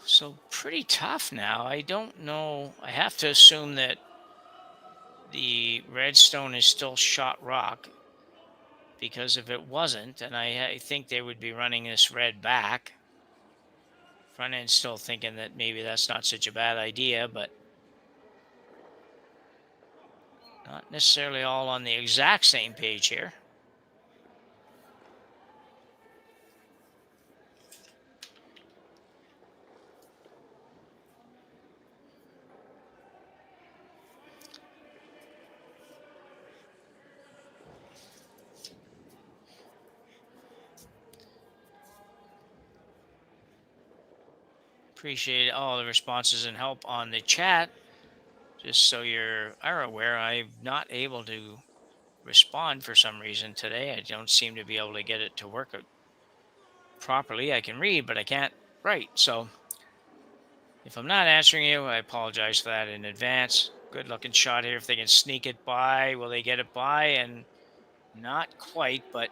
So pretty tough now. I don't know. I have to assume that the redstone is still shot rock, because if it wasn't, and I think they would be running this red back. Front end still thinking that maybe that's not such a bad idea, but not necessarily all on the exact same page here. appreciate all the responses and help on the chat. Just so you are aware, I'm not able to respond for some reason today. I don't seem to be able to get it to work properly. I can read, but I can't write. So if I'm not answering you, I apologize for that in advance. Good looking shot here. If they can sneak it by, will they get it by? And not quite, but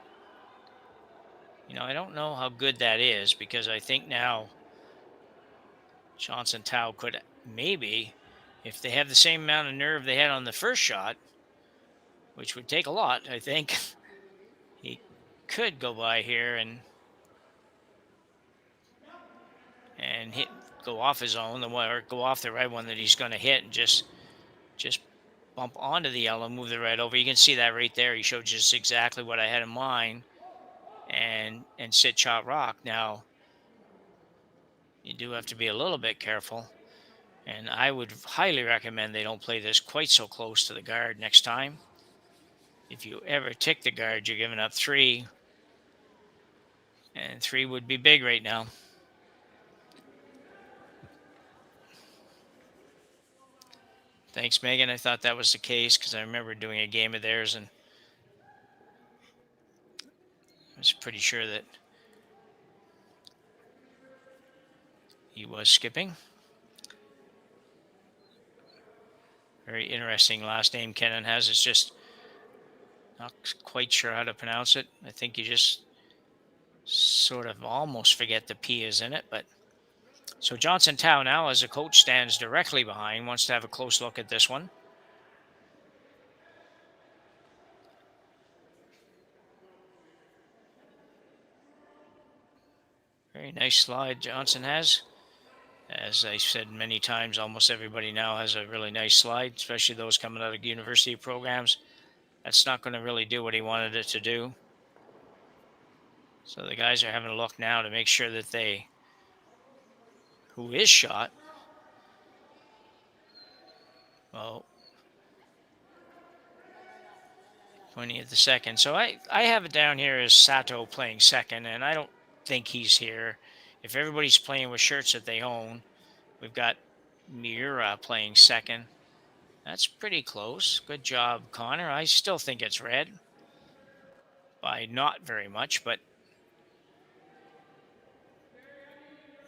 you know, I don't know how good that is, because I think now Johnson Tao could maybe, if they have the same amount of nerve they had on the first shot, which would take a lot, I think, he could go by here and hit, go off his own, or go off the red one that he's going to hit, and just bump onto the yellow, move the red over. You can see that right there. He showed just exactly what I had in mind, and sit shot rock. Now, you do have to be a little bit careful, and I would highly recommend they don't play this quite so close to the guard next time. If you ever tick the guard, you're giving up 3, and 3 would be big right now. Thanks, Megan. I thought that was the case because I remember doing a game of theirs, and I was pretty sure that he was skipping. Very interesting last name Kenan has. It's just not quite sure how to pronounce it. I think you just sort of almost forget the P is in it, but so Johnson Tao now, as a coach, stands directly behind, wants to have a close look at this one. Very nice slide Johnson has. As I said many times, almost everybody now has a really nice slide, especially those coming out of university programs. That's not going to really do what he wanted it to do. So the guys are having a look now to make sure that they, who is shot, well, 20 at the second. So I have it down here as Sato playing second, and I don't think he's here. If everybody's playing with shirts that they own, we've got Miura playing second. That's pretty close. Good job, Connor. I still think it's red by not very much, but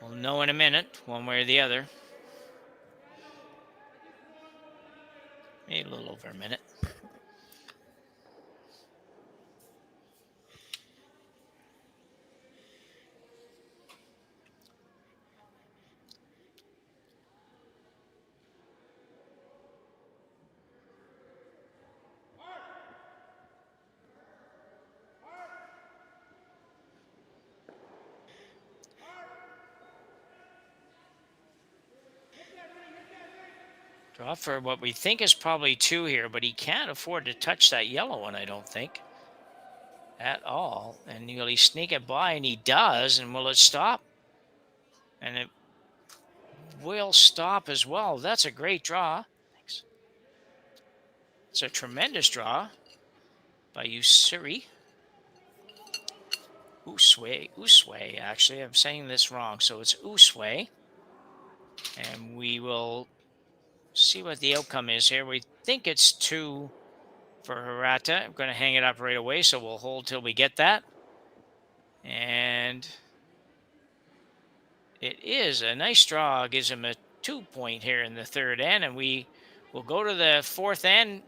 we'll know in a minute, one way or the other. Maybe a little over a minute. Draw for what we think is probably 2 here, but he can't afford to touch that yellow one, I don't think, at all. And will he sneak it by? And he does. And will it stop? And it will stop as well. That's a great draw. Thanks. It's a tremendous draw by Usui. Usui, actually. I'm saying this wrong. So it's Usui. And we will see what the outcome is here. We think it's 2 for Hirata. I'm going to hang it up right away, so we'll hold till we get that. And it is a nice draw. Gives him a 2-point here in the third end, and we will go to the fourth end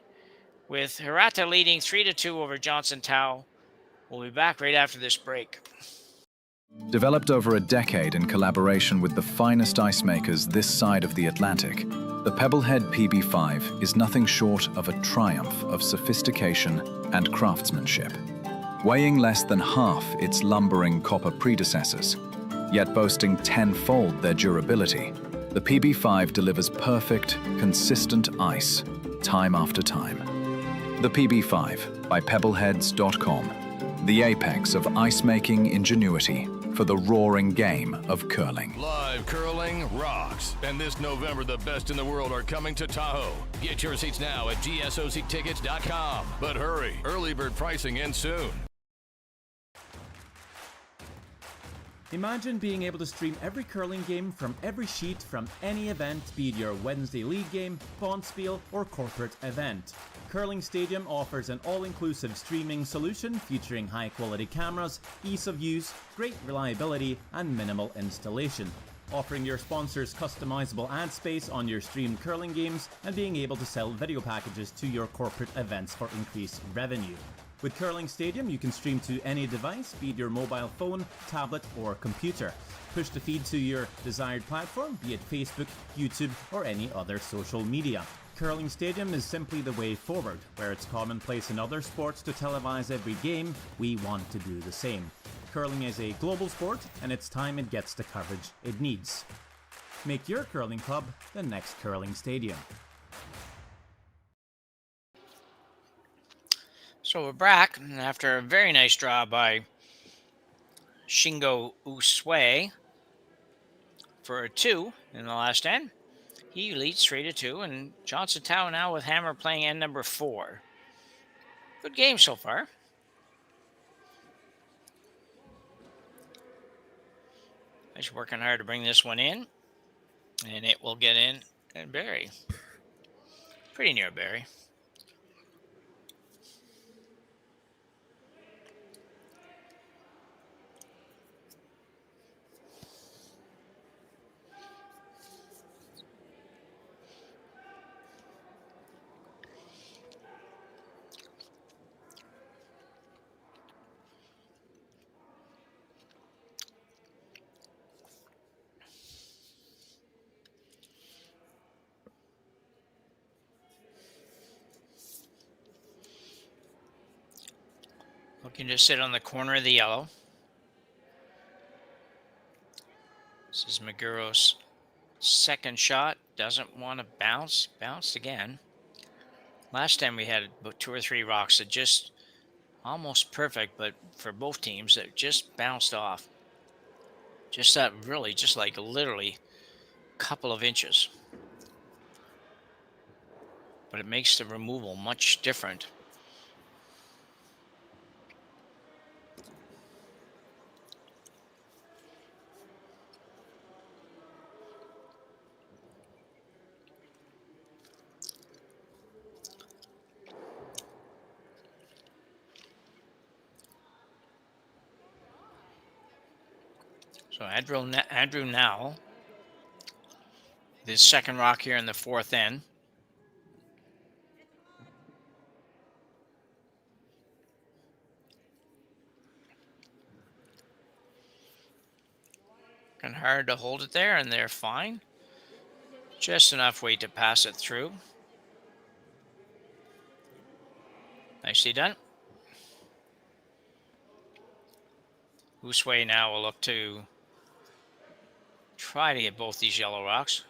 with Hirata leading 3-2 over Johnson Tao. We'll be back right after this break. Developed over a decade in collaboration with the finest ice makers this side of the Atlantic, the Pebblehead PB5 is nothing short of a triumph of sophistication and craftsmanship. Weighing less than half its lumbering copper predecessors, yet boasting 10-fold their durability, the PB5 delivers perfect, consistent ice, time after time. The PB5 by Pebbleheads.com, the apex of ice-making ingenuity for the roaring game of curling. Live curling rocks. And this November, the best in the world are coming to Tahoe. Get your seats now at gsoctickets.com. But hurry, early bird pricing ends soon. Imagine being able to stream every curling game from every sheet from any event, be it your Wednesday league game, bonspiel, or corporate event. Curling Stadium offers an all-inclusive streaming solution featuring high-quality cameras, ease of use, great reliability, and minimal installation. Offering your sponsors customizable ad space on your streamed curling games and being able to sell video packages to your corporate events for increased revenue. With Curling Stadium, you can stream to any device, be it your mobile phone, tablet, or computer. Push the feed to your desired platform, be it Facebook, YouTube, or any other social media. Curling Stadium is simply the way forward. Where it's commonplace in other sports to televise every game, we want to do the same. Curling is a global sport, and it's time it gets the coverage it needs. Make your curling club the next Curling Stadium. So we're back after a very nice draw by Shingo Usui for a 2 in the last end. He leads 3-2, and Johnstown now with Hammer playing end number 4. Good game so far. He's working hard to bring this one in, and it will get in and Barry. Pretty near Barry. Looking to sit on the corner of the yellow. This is Maguro's second shot. Doesn't want to bounce. Bounced again. Last time we had about 2 or 3 rocks that just almost perfect, but for both teams, that just bounced off. Just that really, just like literally a couple of inches. But it makes the removal much different. So Andrew now, this second rock here in the 4th end. Working hard to hold it there, and they're fine. Just enough weight to pass it through. Nicely done. Usui now will look to try to get both these yellow rocks.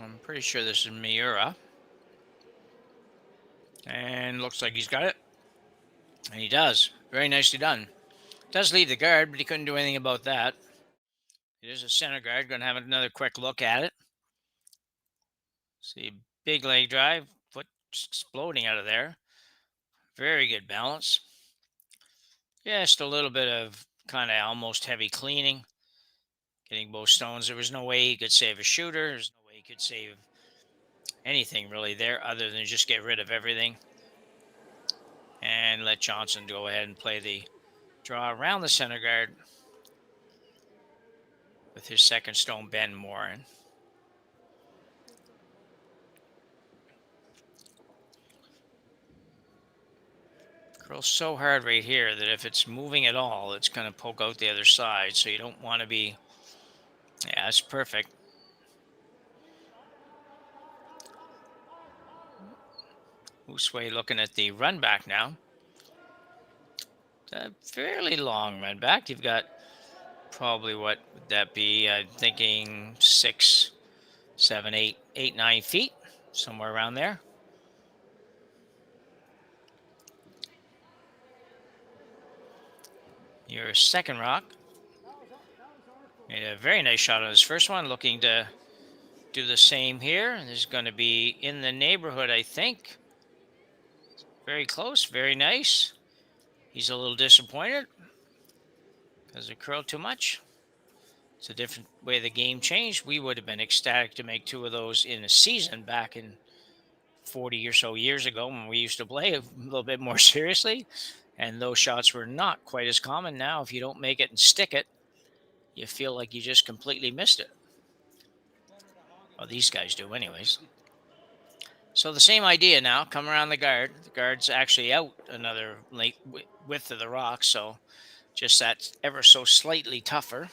I'm pretty sure this is Miura. And looks like he's got it. And he does. Very nicely done. Does leave the guard, but he couldn't do anything about that. It is a center guard. Going to have another quick look at it. See, big leg drive. Foot exploding out of there. Very good balance. Just a little bit of kind of almost heavy cleaning. Getting both stones. There was no way he could save a shooter. There's no way he could save anything really there other than just get rid of everything. And let Johnson go ahead and play the draw around the center guard with his second stone, Ben Morin. Curls so hard right here that if it's moving at all, it's going to poke out the other side. So you don't want to be... Yeah, that's perfect. Usui looking at the run back now. It's a fairly long run back. You've got probably, what would that be? I'm thinking 6, 7, 8, 9 feet, somewhere around there. Your second rock. Made a very nice shot on his first one, looking to do the same here. This is going to be in the neighborhood, I think. Very close, very nice. He's a little disappointed because it curled too much. It's a different way the game changed. We would have been ecstatic to make 2 of those in a season back in 40 or so years ago when we used to play a little bit more seriously. And those shots were not quite as common. Now, if you don't make it and stick it, you feel like you just completely missed it. Well, these guys do anyways. So the same idea now, come around the guard. The guard's actually out another width of the rock, so just that ever so slightly tougher.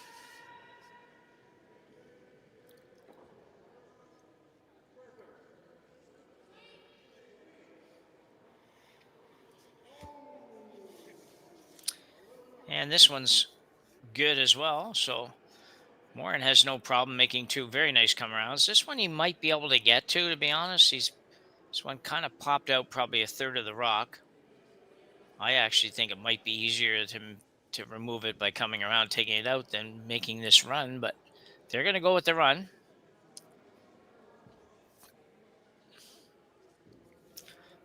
And this one's good as well, so Morin has no problem making 2 very nice come-arounds. This one he might be able to get to be honest. This one kind of popped out probably a third of the rock. I actually think it might be easier to remove it by coming around, taking it out, than making this run, but they're going to go with the run.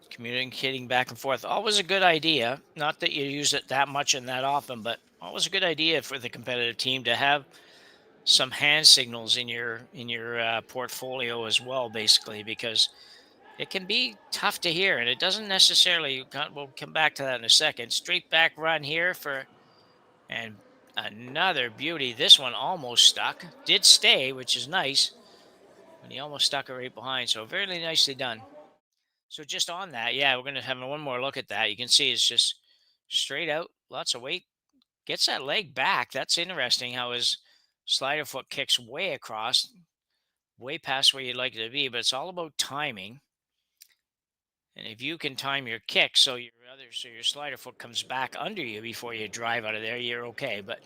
Communicating back and forth. Always a good idea. Not that you use it that much and that often, but always a good idea for the competitive team to have some hand signals in your portfolio as well, basically, because it can be tough to hear, and it doesn't necessarily. We'll come back to that in a second. Straight back run here and another beauty. This one almost stuck. Did stay, which is nice, but he almost stuck it right behind. So very nicely done. So just on that, yeah, we're going to have one more look at that. You can see it's just straight out, lots of weight. Gets that leg back. That's interesting how his slider foot kicks way across, way past where you'd like it to be, but it's all about timing. And if you can time your kick so your slider foot comes back under you before you drive out of there, you're okay. But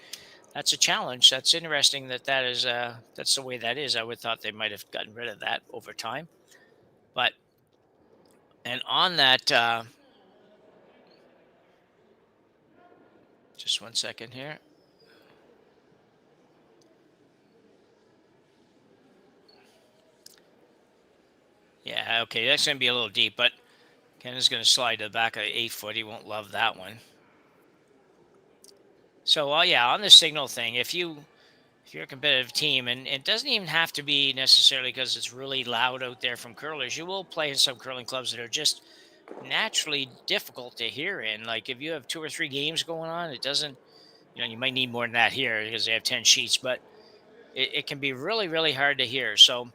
that's a challenge. That's interesting that's the way that is. I would have thought they might have gotten rid of that over time. But and on that, just 1 second here. Yeah, okay, that's going to be a little deep, but Ken is going to slide to the back of the 8-foot. He won't love that one. So, yeah, on the signal thing, if you're a competitive team, and it doesn't even have to be necessarily because it's really loud out there from curlers. You will play in some curling clubs that are just naturally difficult to hear in. Like if you have 2 or 3 games going on, it doesn't, you might need more than that here because they have 10 sheets, but it can be really, really hard to hear. So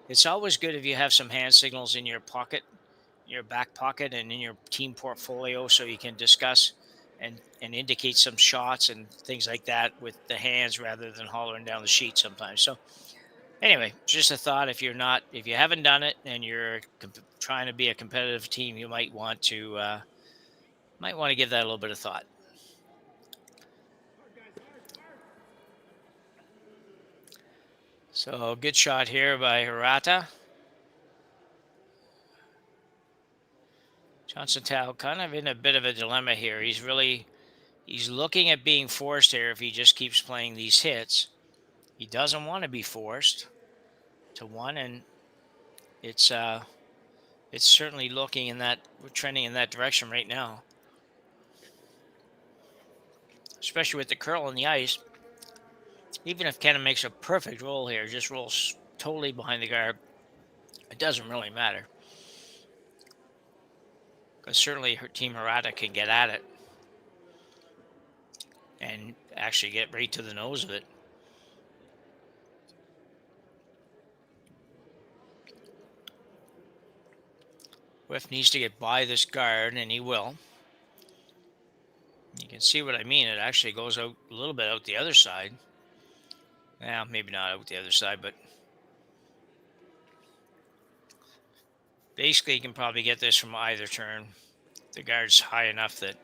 it's always good if you have some hand signals in your pocket, your back pocket, and in your team portfolio so you can discuss and indicate some shots and things like that with the hands rather than hollering down the sheet sometimes. So anyway, just a thought. If you haven't done it and you're trying to be a competitive team, you might want to give that a little bit of thought. So good shot here by Hirata. Johnson Tao kind of in a bit of a dilemma here. He's looking at being forced here if he just keeps playing these hits. He doesn't want to be forced to one, and it's certainly we're trending in that direction right now. Especially with the curl on the ice. Even if Kenna makes a perfect roll here, just rolls totally behind the guard, it doesn't really matter. Because certainly her team Hirata can get at it and actually get right to the nose of it. Whiff needs to get by this guard, and he will. You can see what I mean. It actually goes out a little bit out the other side. Well, maybe not out the other side, but basically you can probably get this from either turn. The guard's high enough that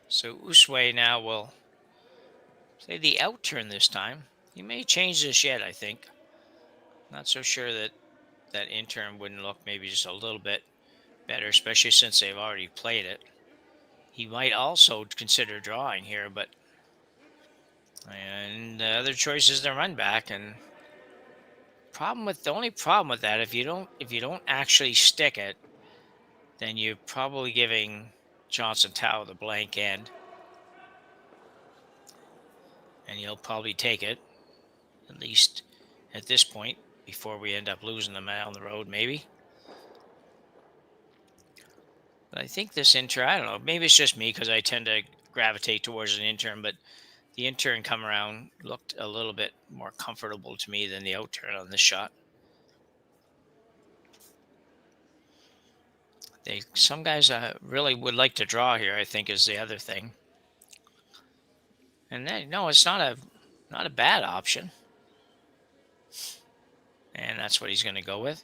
so Usue now will say the out turn this time. He may change this yet, I think. Not so sure that that intern wouldn't look maybe just a little bit better, especially since they've already played it. He might also consider drawing here, but and the other choice is the run back. And the only problem with that, if you don't actually stick it, then you're probably giving Johnson Tao the blank end, and he'll probably take it, at least at this point, before we end up losing them down the road, maybe. But I think this intern, I don't know, maybe it's just me because I tend to gravitate towards an intern, but the intern come around looked a little bit more comfortable to me than the out turn on this shot. Some guys really would like to draw here, I think, is the other thing. And then, no, it's not a bad option. And that's what he's going to go with.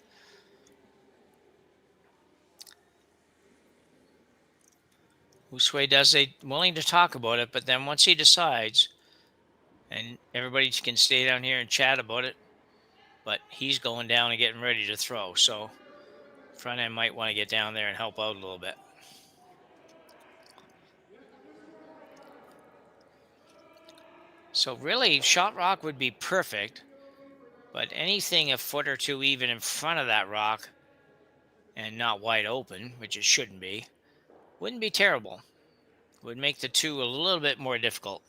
Usui does willing to talk about it, but then once he decides, and everybody can stay down here and chat about it, but he's going down and getting ready to throw. So front end might want to get down there and help out a little bit. So really, shot rock would be perfect, but anything a foot or two even in front of that rock and not wide open, which it shouldn't be, wouldn't be terrible. Would make the two a little bit more difficult.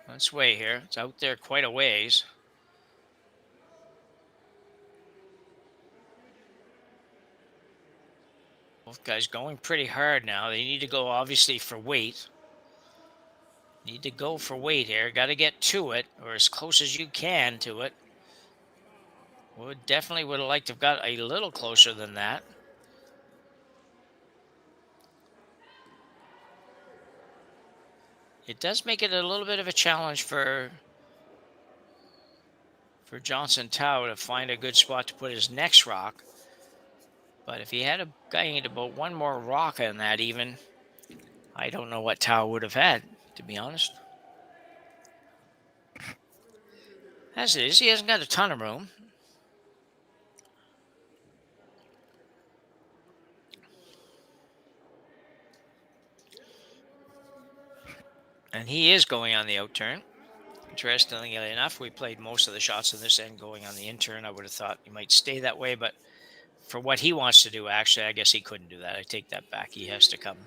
Let's weigh here. It's out there quite a ways. Both guys going pretty hard now. They need to go, obviously, for weight. Need to go for weight here. Got to get to it, or as close as you can to it. Definitely would have liked to have got a little closer than that. It does make it a little bit of a challenge for Johnson Tao to find a good spot to put his next rock. But if he had gained about one more rock in that even, I don't know what Tao would have had, to be honest. As it is, he hasn't got a ton of room. And he is going on the out turn. Interestingly enough, we played most of the shots of this end going on the in turn. I would have thought he might stay that way, but for what he wants to do, actually, I guess he couldn't do that. I take that back. He has to come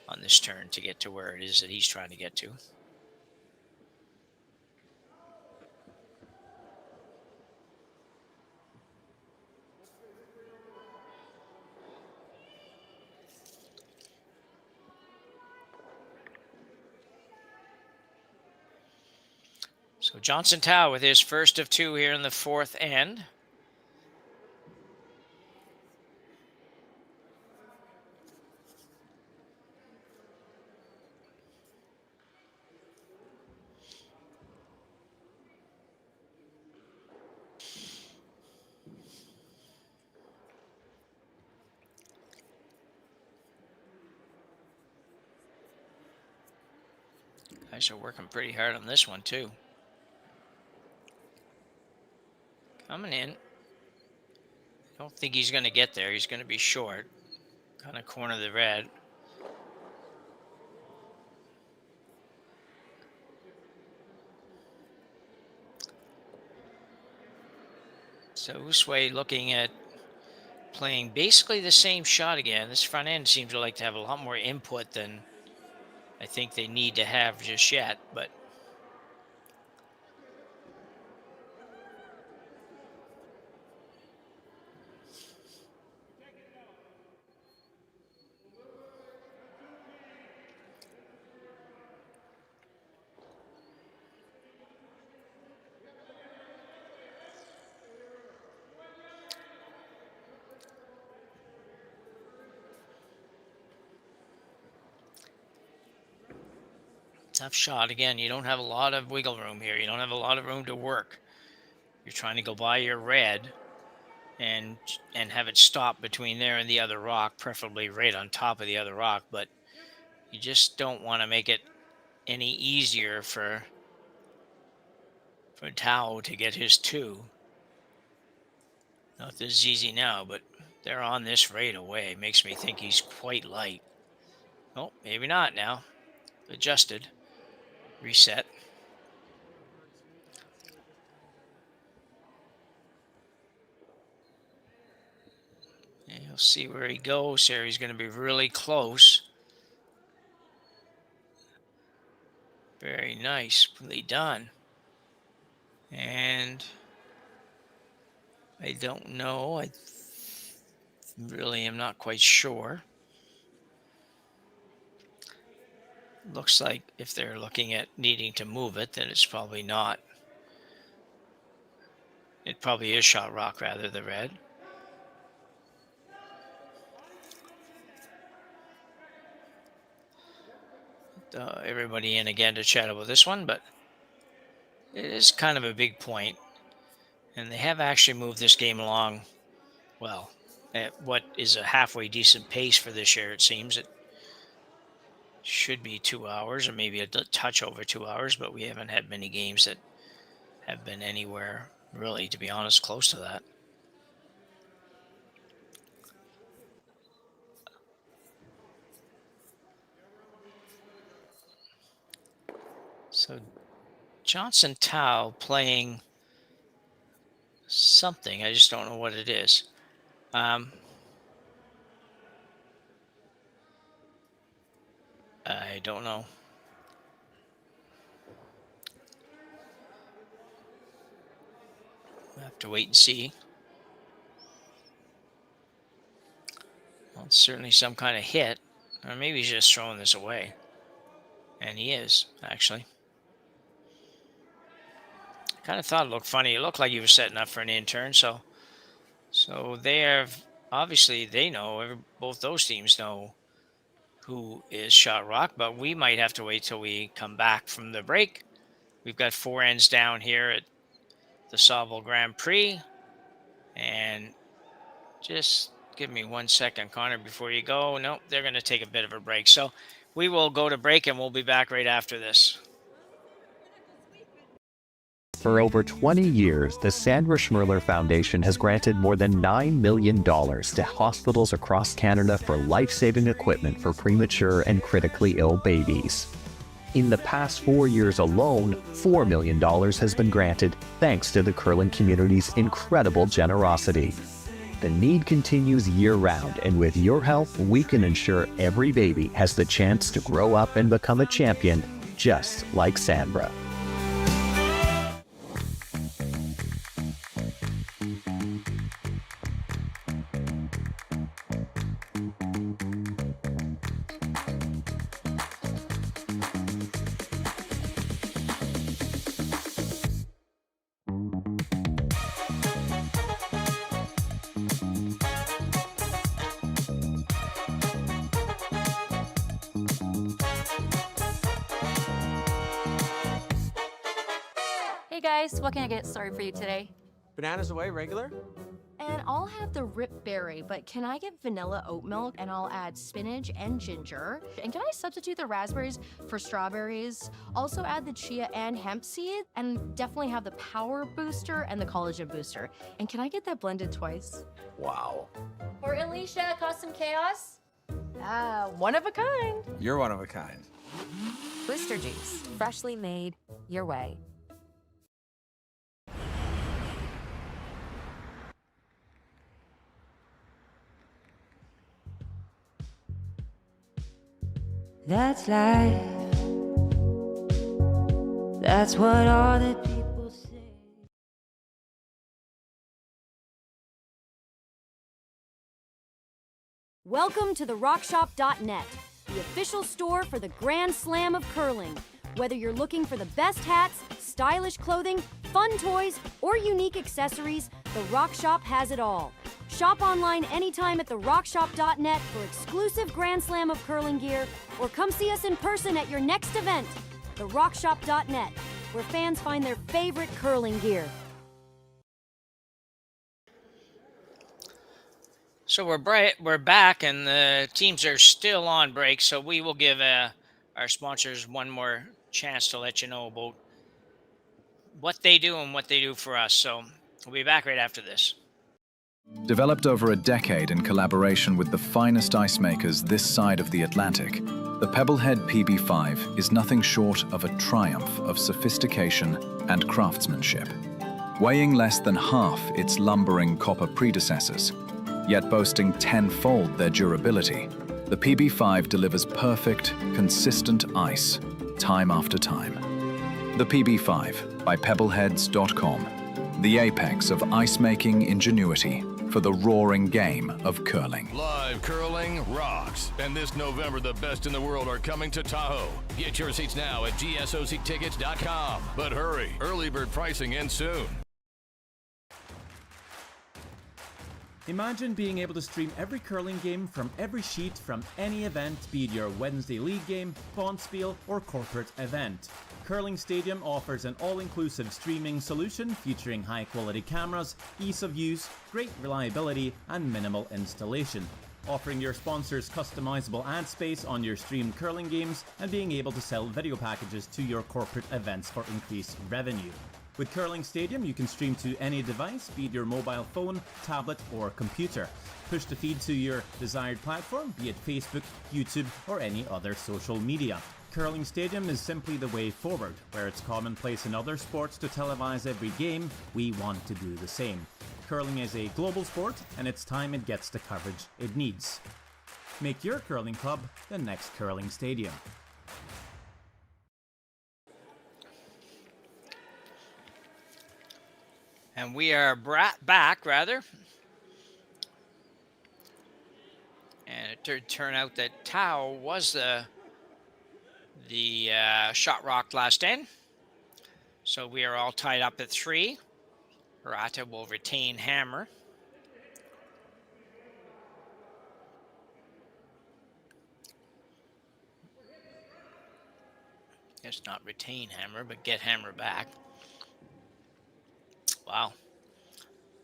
on this turn to get to where it is that he's trying to get to. So Johnson Tao with his first of two here in the fourth end. Guys are working pretty hard on this one too. Coming in. Don't think he's going to get there. He's going to be short. Kind of corner the red. So Usui looking at playing basically the same shot again. This front end seems to like to have a lot more input than I think they need to have just yet, but tough shot. Again, you don't have a lot of wiggle room here. You don't have a lot of room to work. You're trying to go by your red. and have it stop between there and the other rock, preferably right on top of the other rock. But you just don't want to make it any easier for Tao to get his 2. Not this is easy now, but they're on this right away. Makes me think he's quite light. Oh, maybe not now. Adjusted. Reset. And you'll see where he goes here. He's going to be really close. Very nicely done. And I don't know. I really am not quite sure. Looks like if they're looking at needing to move it, then it's probably not. It probably is shot rock rather than red. Everybody in again to chat about this one, but it is kind of a big point. And they have actually moved this game along, well, at what is a halfway decent pace for this year, it seems. It should be 2 hours or maybe a touch over 2 hours, but we haven't had many games that have been anywhere, really, to be honest, close to that. So Johnson Tao playing something. I just don't know what it is. I don't know. We'll have to wait and see. Well, it's certainly some kind of hit. Or maybe he's just throwing this away. And he is, actually. Kind of thought it looked funny. It looked like he was setting up for an intern. So they have, obviously they know, both those teams know who is shot rock, but we might have to wait till we come back from the break. We've got 4 ends down here at the Saville Grand Prix. And just give me 1 second, Connor, before you go. Nope, they're going to take a bit of a break. So we will go to break and we'll be back right after this. For over 20 years, the Sandra Schmirler Foundation has granted more than $9 million to hospitals across Canada for life-saving equipment for premature and critically ill babies. In the past 4 years alone, $4 million has been granted thanks to the curling community's incredible generosity. The need continues year-round, and with your help, we can ensure every baby has the chance to grow up and become a champion, just like Sandra. Hey guys, what can I get started for you today? Bananas away, regular? And I'll have the rip berry, but can I get vanilla oat milk and I'll add spinach and ginger? And can I substitute the raspberries for strawberries? Also add the chia and hemp seed, and definitely have the power booster and the collagen booster. And can I get that blended twice? Wow. For Alicia, custom chaos? One of a kind. You're one of a kind. Blister juice, freshly made, your way. That's life. That's what all the people say. Welcome to the RockShop.net, the official store for the Grand Slam of curling. Whether you're looking for the best hats, stylish clothing, fun toys, or unique accessories, the Rock Shop has it all. Shop online anytime at therockshop.net for exclusive Grand Slam of curling gear, or come see us in person at your next event. Therockshop.net, where fans find their favorite curling gear. So we're back, and the teams are still on break. So we will give our sponsors one more chance to let you know about what they do and what they do for us. So we'll be back right after this. Developed over a decade in collaboration with the finest ice makers this side of the Atlantic, the Pebblehead PB5 is nothing short of a triumph of sophistication and craftsmanship. Weighing less than half its lumbering copper predecessors, yet boasting tenfold their durability, the PB5 delivers perfect, consistent ice, time after time. The PB5 by Pebbleheads.com, the apex of ice-making ingenuity for the roaring game of curling. Live curling rocks. And this November, the best in the world are coming to Tahoe. Get your seats now at gsoctickets.com. But hurry, early bird pricing ends soon. Imagine being able to stream every curling game from every sheet from any event, be it your Wednesday league game, bonspiel, or corporate event. Curling Stadium offers an all-inclusive streaming solution featuring high-quality cameras, ease of use, great reliability, and minimal installation. Offering your sponsors customizable ad space on your streamed curling games and being able to sell video packages to your corporate events for increased revenue. With Curling Stadium, you can stream to any device, be it your mobile phone, tablet, or computer. Push the feed to your desired platform, be it Facebook, YouTube, or any other social media. Curling Stadium is simply the way forward. Where it's commonplace in other sports to televise every game, we want to do the same. Curling is a global sport, and it's time it gets the coverage it needs. Make your curling club the next Curling Stadium. And we are back, rather. And it did turn out that Tao was the shot rocked last end. So we are all tied up at 3. Hirata will retain hammer. Guess not retain hammer, but get hammer back. Wow.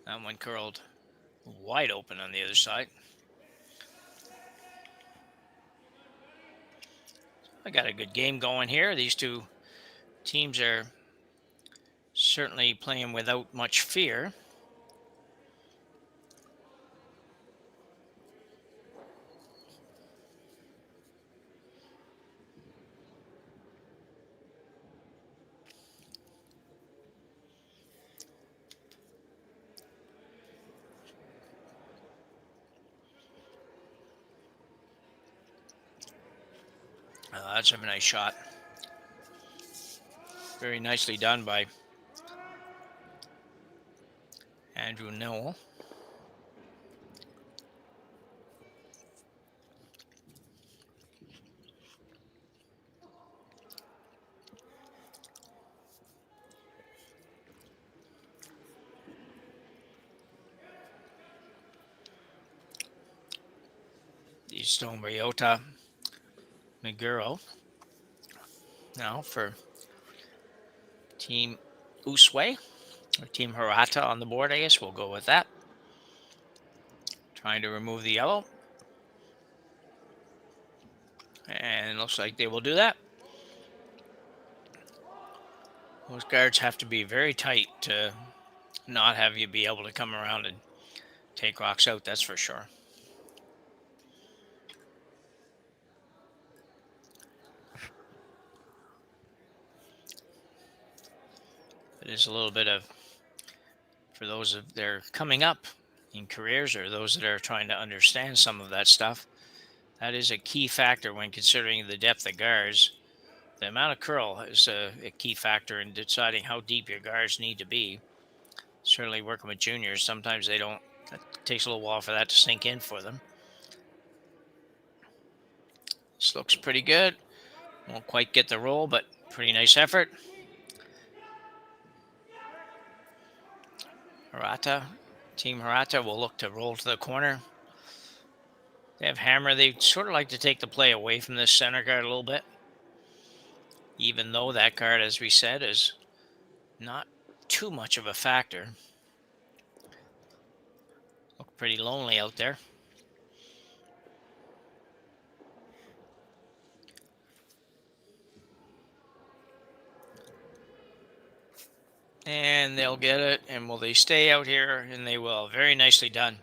That one curled wide open on the other side. I got a good game going here. These two teams are certainly playing without much fear. That's a nice shot. Very nicely done by Andrew Newell. The Stone Ryota Meguro now for Team Usue, or Team Hirata on the board, I guess we'll go with that. Trying to remove the yellow. And looks like they will do that. Those guards have to be very tight to not have you be able to come around and take rocks out, that's for sure. It is a little bit of, for those that are coming up in careers or those that are trying to understand some of that stuff, that is a key factor when considering the depth of guards. The amount of curl is a key factor in deciding how deep your guards need to be. Certainly working with juniors, sometimes they don't, it takes a little while for that to sink in for them. This looks pretty good. Won't quite get the roll, but pretty nice effort. Hirata, Team Hirata will look to roll to the corner. They have hammer. They sort of like to take the play away from this center guard a little bit. Even though that guard, as we said, is not too much of a factor. Look pretty lonely out there. And they'll get it. And will they stay out here? And they will. Very nicely done.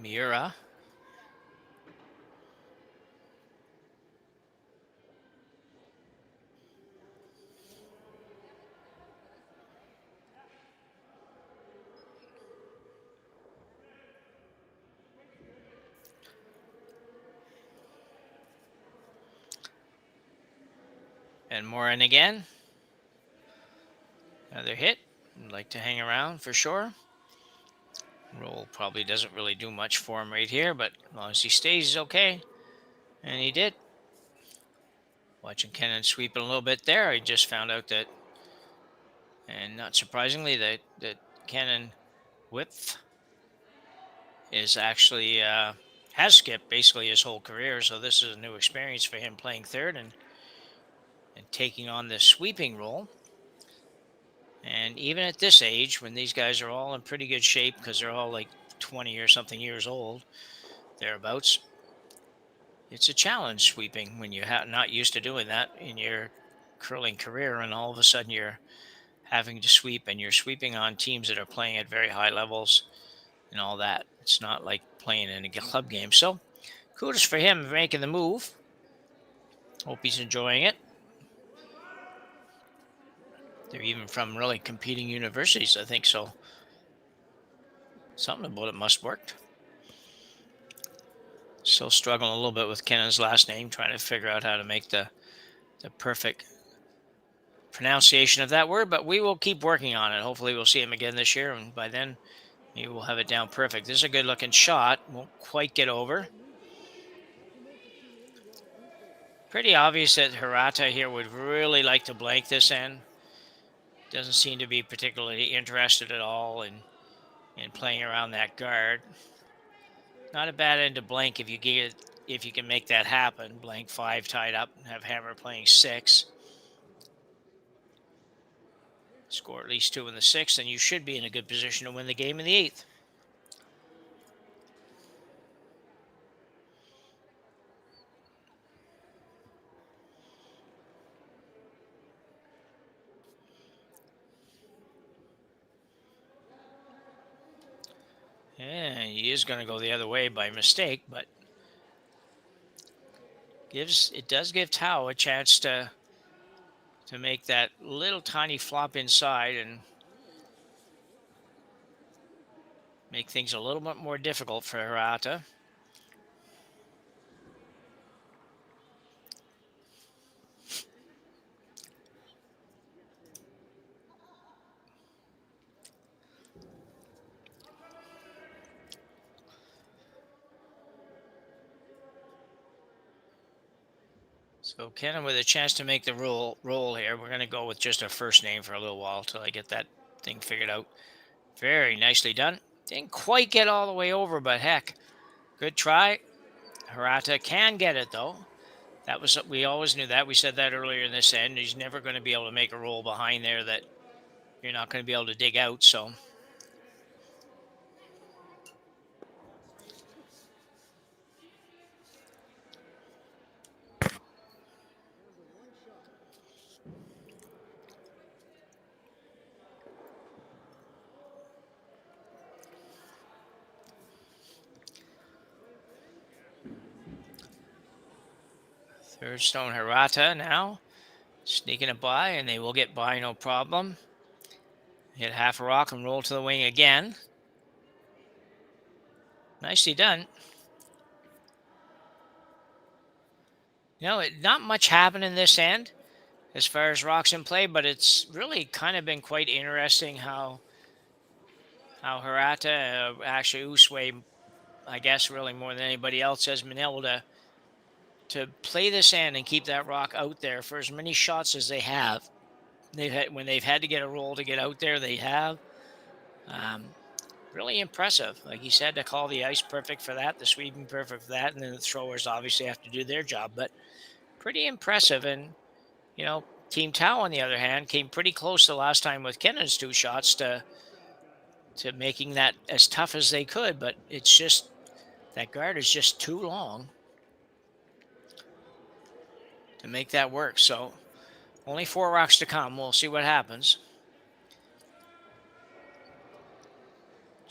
Miura. And Morin again. Another hit. I'd like to hang around for sure. Roll probably doesn't really do much for him right here, but as long as he stays, he's okay. And he did. Watching Kenan sweeping a little bit there, I just found out that, and not surprisingly, that Kenan Whipf is actually has skipped basically his whole career, so this is a new experience for him playing third and taking on this sweeping role. And even at this age, when these guys are all in pretty good shape because they're all like 20 or something years old, thereabouts, it's a challenge sweeping when you're not used to doing that in your curling career, and all of a sudden you're having to sweep, and you're sweeping on teams that are playing at very high levels and all that. It's not like playing in a club game. So kudos for him for making the move. Hope he's enjoying it. They're even from really competing universities, I think, so something about it must work. Still struggling a little bit with Kenan's last name, trying to figure out how to make the perfect pronunciation of that word, but we will keep working on it. Hopefully we'll see him again this year, and by then maybe we'll have it down perfect. This is a good looking shot. Won't quite get over. Pretty obvious that Hirata here would really like to blank this end. Doesn't seem to be particularly interested at all in playing around that guard. Not a bad end to blank if you can make that happen. Blank 5 tied up and have Hammer playing 6. Score at least 2 in the 6th, and you should be in a good position to win the game in the 8th. And he is going to go the other way by mistake, but it does give Tao a chance to make that little tiny flop inside and make things a little bit more difficult for Hirata. So Kenan with a chance to make the roll here. We're going to go with just a first name for a little while till I get that thing figured out. Very nicely done. Didn't quite get all the way over, but heck, good try. Hirata can get it though. We always knew that. We said that earlier in this end. He's never going to be able to make a roll behind there that you're not going to be able to dig out. So third stone Hirata now. Sneaking it by, and they will get by no problem. Hit half a rock and roll to the wing again. Nicely done. Not much happened in this end as far as rocks in play, but it's really kind of been quite interesting how Hirata, actually Uswe, I guess really more than anybody else, has been able to play this end and keep that rock out there for as many shots as they have. When they've had to get a roll to get out there, they have. Really impressive. Like he said, to call the ice perfect for that, the sweeping perfect for that, and then the throwers obviously have to do their job. But pretty impressive. And, Team Tao, on the other hand, came pretty close the last time with Kenan's 2 shots to making that as tough as they could. But it's just, that guard is just too long. to make that work. So only 4 rocks to come. We'll see what happens.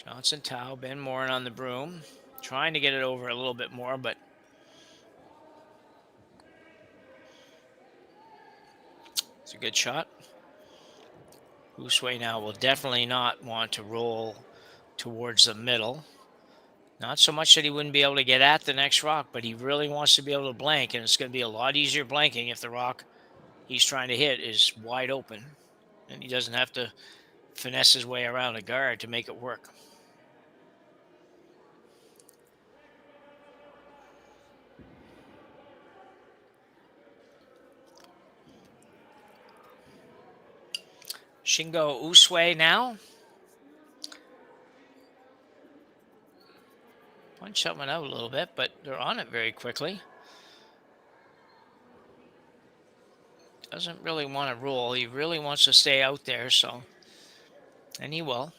Johnson, Tao, Ben Morin on the broom, trying to get it over a little bit more, but it's a good shot. Usui now will definitely not want to roll towards the middle. Not so much that he wouldn't be able to get at the next rock, but he really wants to be able to blank, and it's going to be a lot easier blanking if the rock he's trying to hit is wide open, and he doesn't have to finesse his way around a guard to make it work. Shingo Usui now. Punch that one out a little bit, but they're on it very quickly. Doesn't really want to roll. He really wants to stay out there, so, and he will.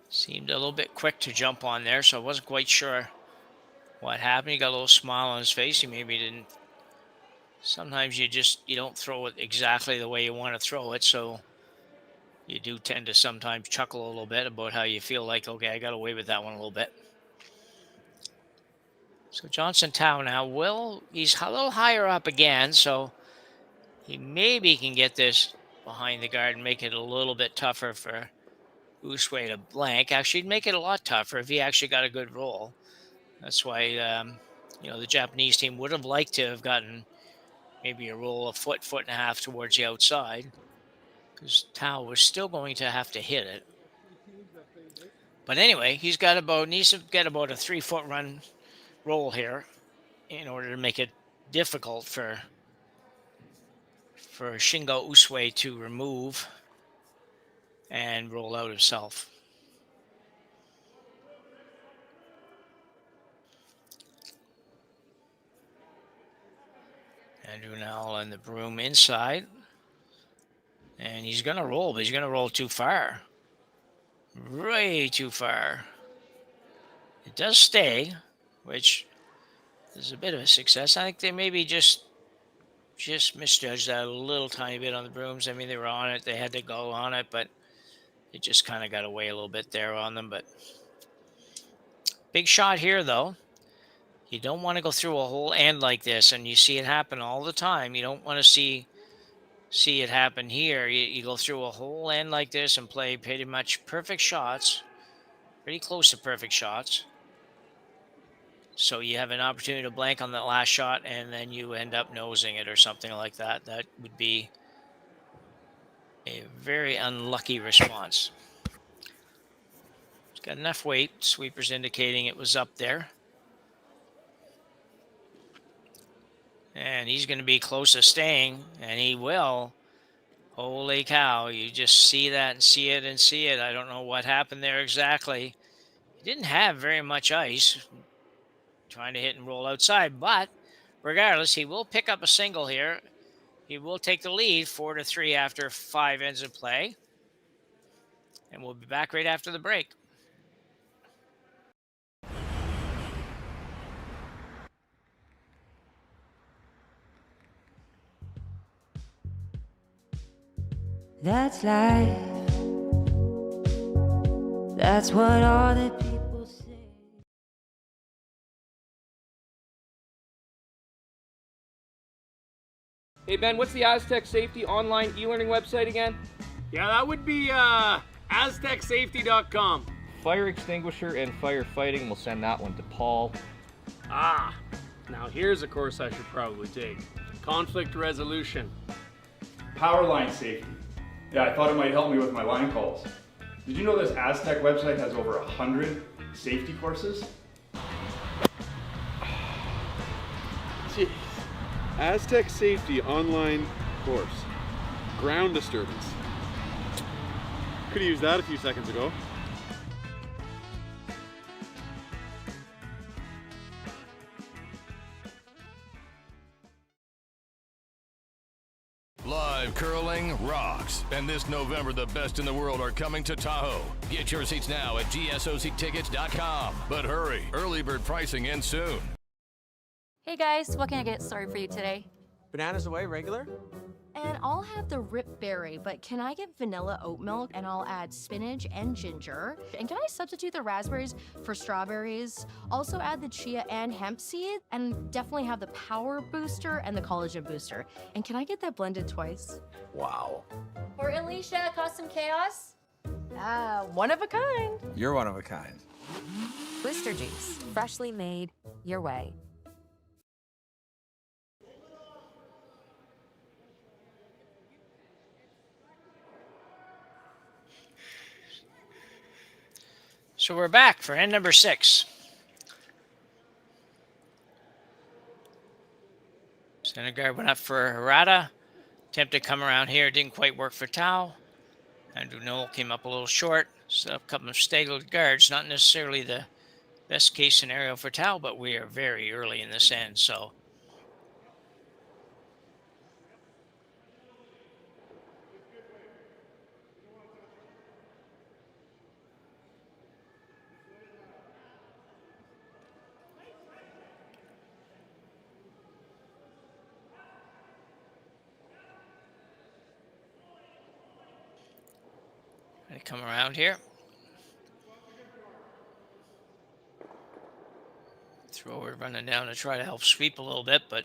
Seemed a little bit quick to jump on there, so I wasn't quite sure what happened. He got a little smile on his face. He maybe didn't. Sometimes you don't throw it exactly the way you want to throw it, so you do tend to sometimes chuckle a little bit about how you feel like, okay, I got away with that one a little bit. So Johnson Tao now he's a little higher up again, so he maybe can get this behind the guard and make it a little bit tougher for Usui to blank. Actually, it'd make it a lot tougher if he actually got a good roll. That's why, the Japanese team would have liked to have gotten maybe a roll a foot and a half towards the outside, because Tao was still going to have to hit it. But anyway, needs to get about a 3-foot run roll here in order to make it difficult for Shingo Usui to remove and roll out himself. Andrew now on the broom inside. And he's going to roll, but he's going to roll too far. Way too far. It does stay, which is a bit of a success. I think they maybe just misjudged that a little tiny bit on the brooms. I mean, they were on it. They had to go on it, but it just kind of got away a little bit there on them. But big shot here, though. You don't want to go through a whole end like this, and you see it happen all the time. You don't want to see it happen here. You go through a whole end like this and play pretty much perfect shots, pretty close to perfect shots. So you have an opportunity to blank on that last shot, and then you end up nosing it or something like that. That would be a very unlucky response. It's got enough weight. Sweeper's indicating it was up there. And he's going to be close to staying, and he will. Holy cow, you just see that and see it and see it. I don't know what happened there exactly. He didn't have very much ice, trying to hit and roll outside, but regardless, he will pick up a single here. He will take the lead 4-3 after 5 ends of play. And we'll be back right after the break. That's life. That's what all the people say. Hey Ben, what's the Aztec Safety online e-learning website again? Yeah, that would be aztecsafety.com. Fire extinguisher and firefighting, we'll send that one to Paul. Ah, now here's a course I should probably take. Conflict resolution. Power line safety. Yeah, I thought it might help me with my line calls. Did you know this Aztec website has over 100 safety courses? Jeez. Aztec Safety online course. Ground disturbance. Could have used that a few seconds ago. Live curling rocks. And this November, the best in the world are coming to Tahoe. Get your seats now at gsoctickets.com. But hurry, early bird pricing ends soon. Hey guys, what can I get started for you today? Bananas away, regular? And I'll have the rip berry, but can I get vanilla oat milk and I'll add spinach and ginger? And can I substitute the raspberries for strawberries? Also add the chia and hemp seed, and definitely have the power booster and the collagen booster. And can I get that blended twice? Wow. For Alicia, Custom Chaos. One of a kind. You're one of a kind. Blister juice, freshly made, your way. So we're back for end number 6. Center guard went up for Hirata. Attempted to come around here. Didn't quite work for Tao. Andrew Knoll came up a little short. Set up a couple of staggered guards. Not necessarily the best case scenario for Tao, but we are very early in this end. So they come around here. Thrower running down to try to help sweep a little bit, but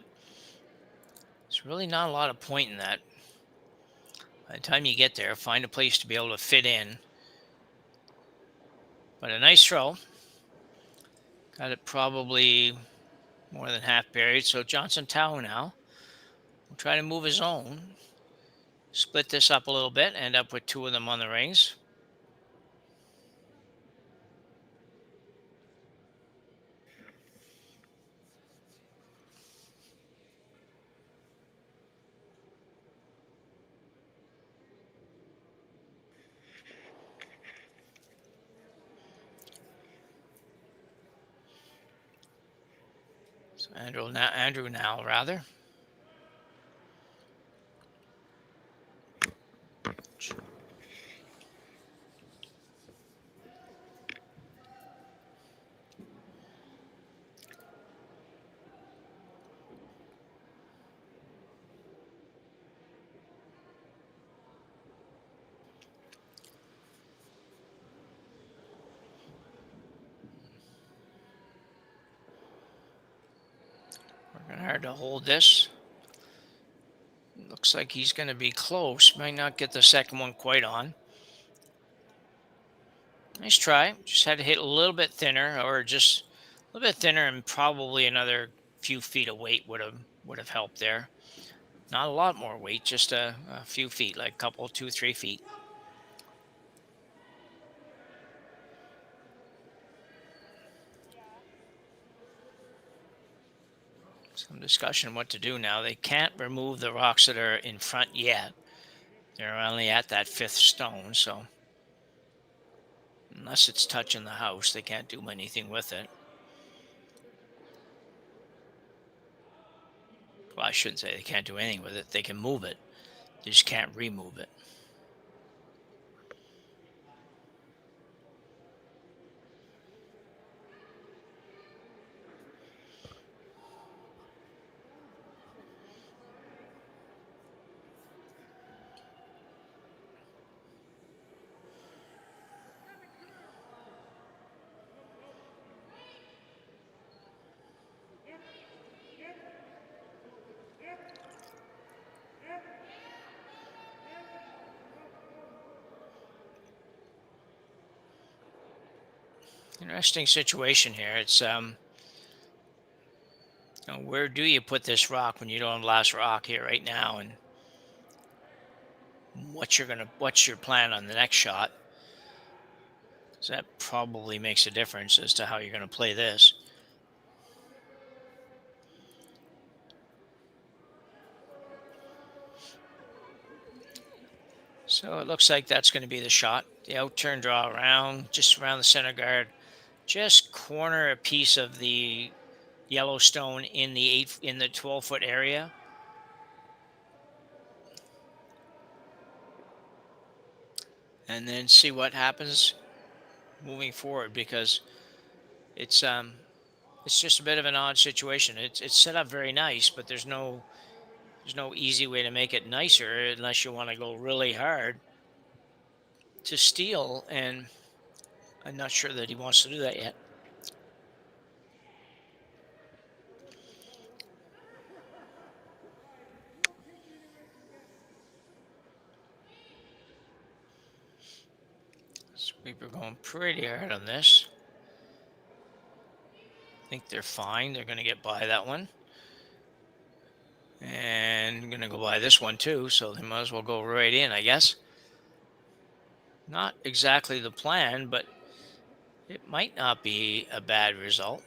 there's really not a lot of point in that. By the time you get there, find a place to be able to fit in. But a nice throw. Got it probably more than half buried. So Johnson Tao now will try to move his own. Split this up a little bit. End up with 2 of them on the rings. So Andrew now rather. Working hard to hold this. Looks like he's going to be close. Might not get the second one quite on. Nice try. Just had to hit a little bit thinner, or just a little bit thinner, and probably another few feet of weight would have helped there. Not a lot more weight, just a few feet, like a couple, 2-3 feet. Some discussion what to do now. They can't remove the rocks that are in front yet. They're only at that 5th stone, so unless it's touching the house, they can't do anything with it. Well, I shouldn't say they can't do anything with it. They can move it. They just can't remove it. Interesting situation here. It's where do you put this rock when you don't have last rock here right now, and what's your plan on the next shot? So that probably makes a difference as to how you're going to play this. So it looks like that's going to be the shot. The out turn draw around, just around the center guard. Just corner a piece of the yellow stone in the 12-foot area. And then see what happens moving forward, because it's it's just a bit of an odd situation. It's set up very nice, but there's no easy way to make it nicer unless you want to go really hard to steal, and I'm not sure that he wants to do that yet. Sweeper going pretty hard on this. I think they're fine. They're going to get by that one. And going to go by this one too, so they might as well go right in, I guess. Not exactly the plan, but it might not be a bad result.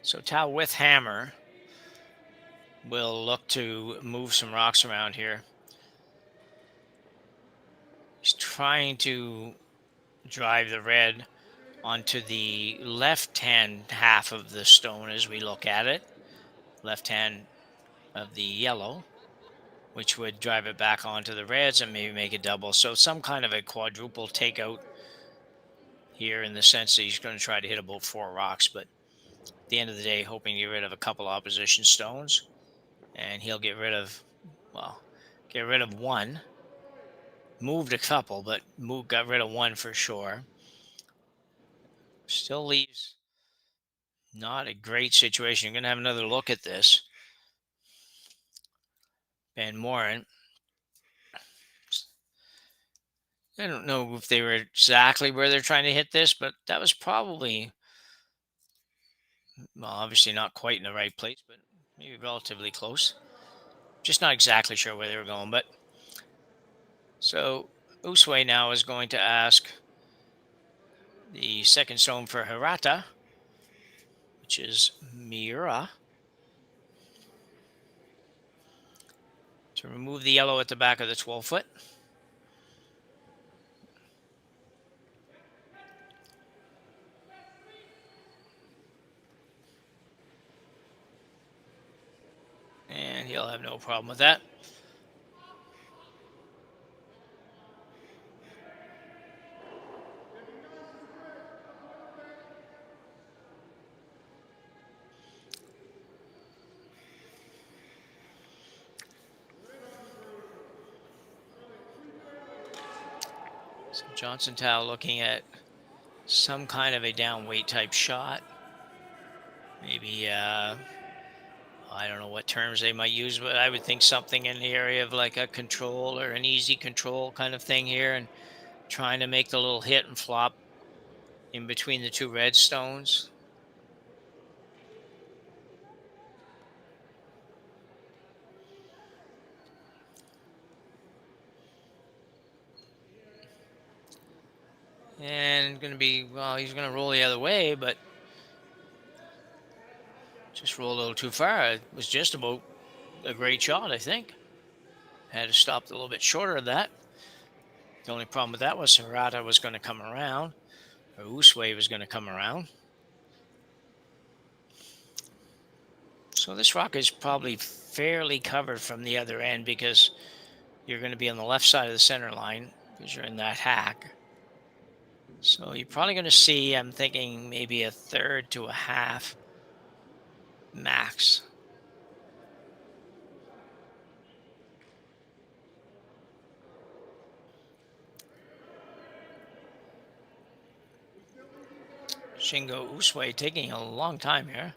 So Tao with hammer will look to move some rocks around here. He's trying to drive the red onto the left-hand half of the stone as we look at it. Left hand of the yellow, which would drive it back onto the reds and maybe make a double. So some kind of a quadruple takeout here, in the sense that he's going to try to hit about 4 rocks, but at the end of the day, hoping to get rid of a couple opposition stones. And he'll get rid of, well, get rid of one. Moved a couple, but got rid of one for sure. Still leaves not a great situation. You're going to have another look at this. Van Moren. I don't know if they were exactly where they're trying to hit this, but that was probably, well, obviously not quite in the right place, but maybe relatively close. Just not exactly sure where they were going, but so Usue now is going to ask the second stone for Hirata, which is Miura, to remove the yellow at the back of the 12-foot. And he'll have no problem with that. So Johnson Tao looking at some kind of a down weight type shot. Maybe, I don't know what terms they might use, but I would think something in the area of like a control or an easy control kind of thing here, and trying to make the little hit and flop in between the 2 red stones. And going to be, well, he's going to roll the other way, but just rolled a little too far. It was just about a great shot, I think. Had to stop a little bit shorter of that. The only problem with that was Hirata was going to come around, or Usue was going to come around. So this rock is probably fairly covered from the other end, because you're going to be on the left side of the center line because you're in that hack. So you're probably going to see, I'm thinking, maybe a third to a half max. Shingo Usue taking a long time here.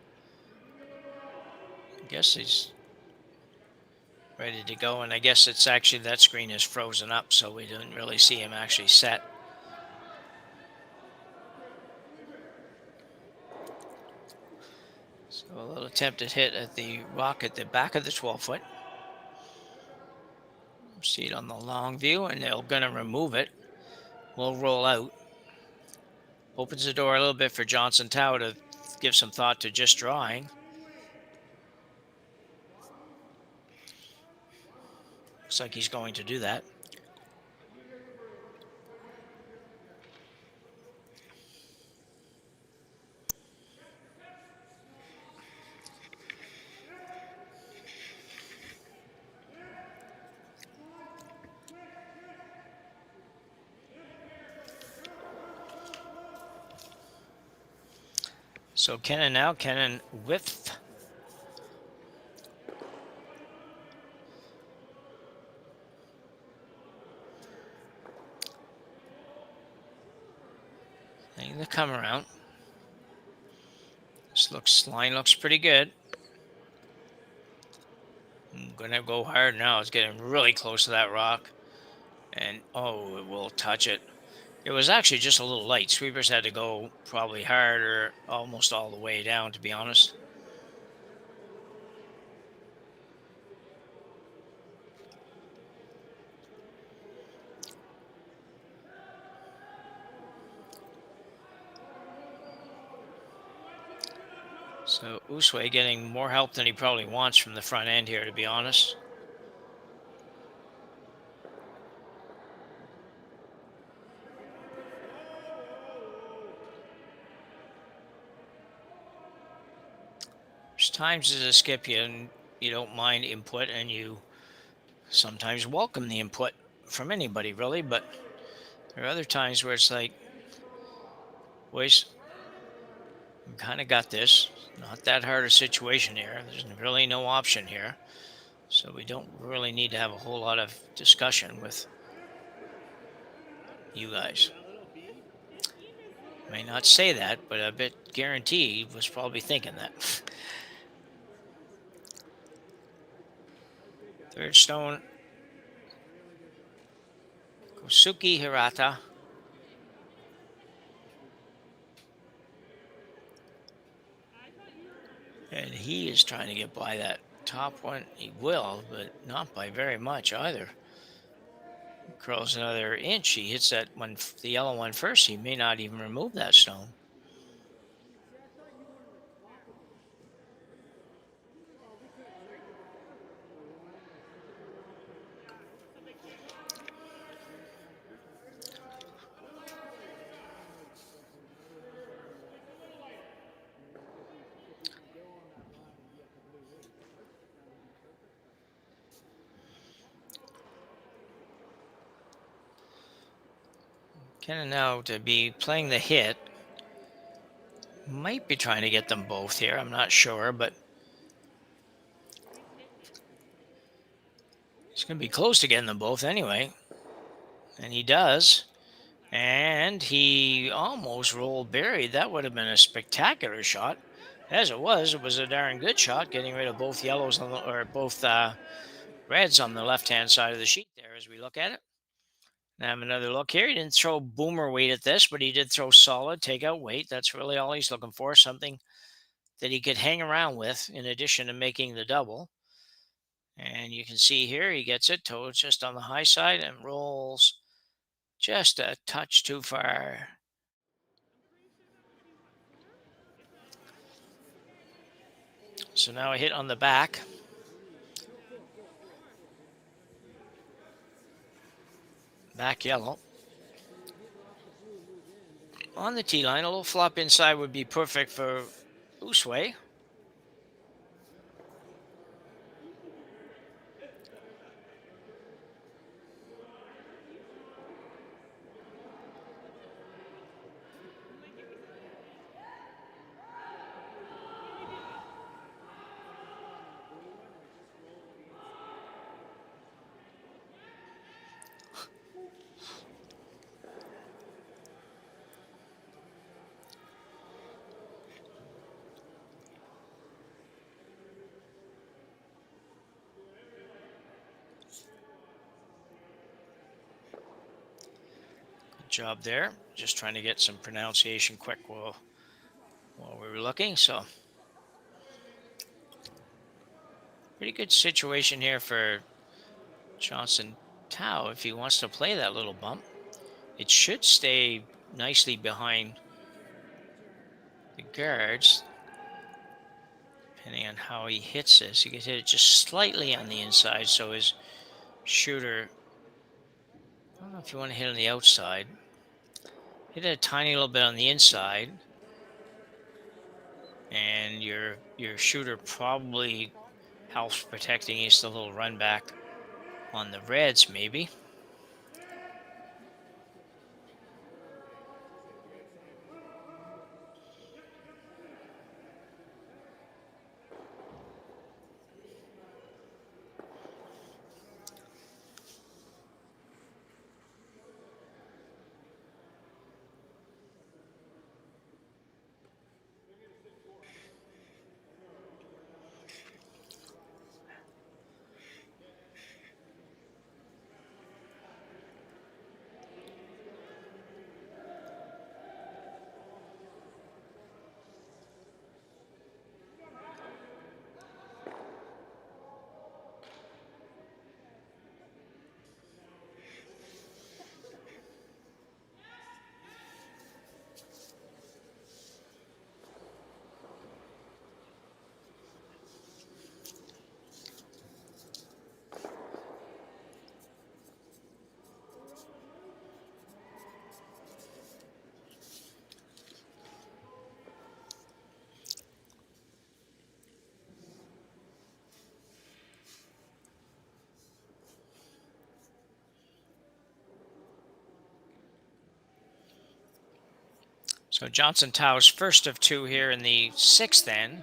I guess he's ready to go, and I guess it's actually, that screen is frozen up, so we didn't really see him actually set. So a little attempted hit at the rock at the back of the 12-foot. See it on the long view, and they're going to remove it. We'll roll out. Opens the door a little bit for Johnson Tao to give some thought to just drawing. Looks like he's going to do that. So Kennan now, Kennan with getting the come around. This line looks pretty good. I'm gonna go hard now. It's getting really close to that rock. And oh, it will touch it. It was actually just a little light. Sweepers had to go probably harder, almost all the way down, to be honest. So Uswe getting more help than he probably wants from the front end here, to be honest. There's times as a skip you don't mind input, and you sometimes welcome the input from anybody, really, but there are other times where it's like, boys, we kind of got this. Not that hard a situation here. There's really no option here. So we don't really need to have a whole lot of discussion with you guys. May not say that, but I bet guarantee he was probably thinking that. Third stone. Kohsuke Hirata. And he is trying to get by that top one. He will, but not by very much either. Curls another inch. He hits that one, the yellow one first. He may not even remove that stone. Kennan now to be playing the hit. Might be trying to get them both here. I'm not sure, but he's going to be close to getting them both anyway. And he does. And he almost rolled buried. That would have been a spectacular shot. As it was a darn good shot, getting rid of both yellows on the, or both reds on the left-hand side of the sheet there as we look at it. Now have another look here. He didn't throw boomer weight at this, but he did throw solid takeout weight. That's really all he's looking for, something that he could hang around with in addition to making the double. And you can see here he gets it toes just on the high side and rolls just a touch too far. So now a hit on the back. Back yellow. On the tee line, a little flop inside would be perfect for Uswe. Job there. Just trying to get some pronunciation quick while we were looking. So pretty good situation here for Johnson Tao if he wants to play that little bump. It should stay nicely behind the guards, depending on how he hits this. He could hit it just slightly on the inside, so his shooter, I don't know if you want to hit on the outside. Hit it a tiny little bit on the inside, and your shooter probably helps protecting you. A little run back on the reds, maybe. So Johnson Tao's first of 2 here in the 6th end.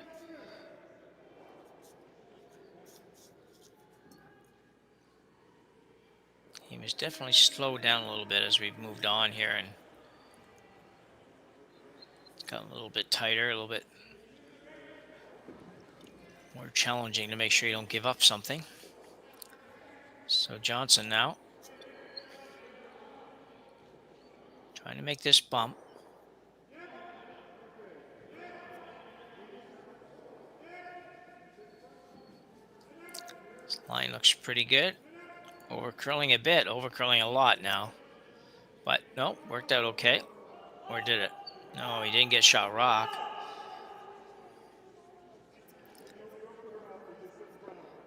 He was definitely slowed down a little bit as we've moved on here and got a little bit tighter, a little bit more challenging to make sure you don't give up something. So Johnson now trying to make this bump. This line looks pretty good. Over curling a bit, over curling a lot now. But no, worked out okay. Or did it? No, he didn't get shot rock.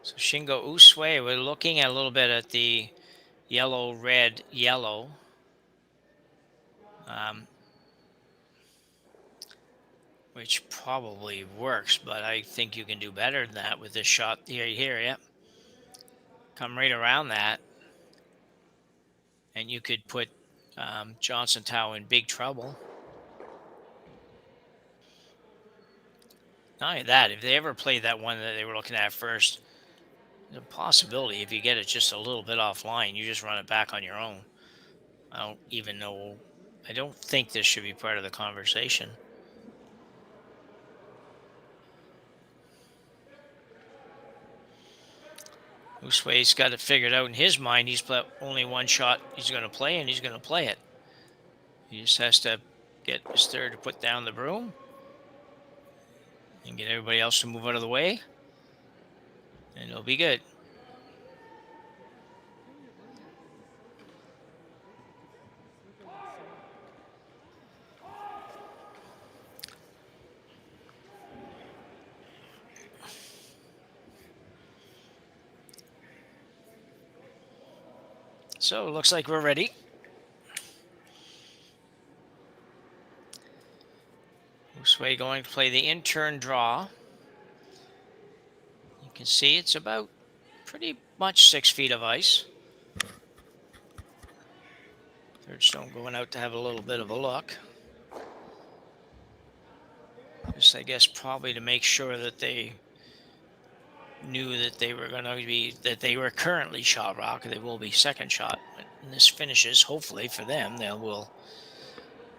So Shingo Usui, we're looking at a little bit at the yellow, red, yellow. Which probably works, but I think you can do better than that with this shot here, yep. Come right around that. And you could put Johnson Tao in big trouble. Not only that, if they ever played that one that they were looking at first, there's a possibility if you get it just a little bit offline, you just run it back on your own. I don't even know. I don't think this should be part of the conversation. Usui's got it figured out in his mind. He's got only one shot he's going to play, and he's going to play it. He just has to get his third to put down the broom and get everybody else to move out of the way, and it'll be good. So it looks like we're ready. Usui going to play the in-turn draw. You can see it's about pretty much 6 feet of ice. Third stone going out to have a little bit of a look. Just, I guess, probably to make sure that they knew that they were going to be, that they were currently shot rock. They will be second shot. When this finishes, hopefully for them, they will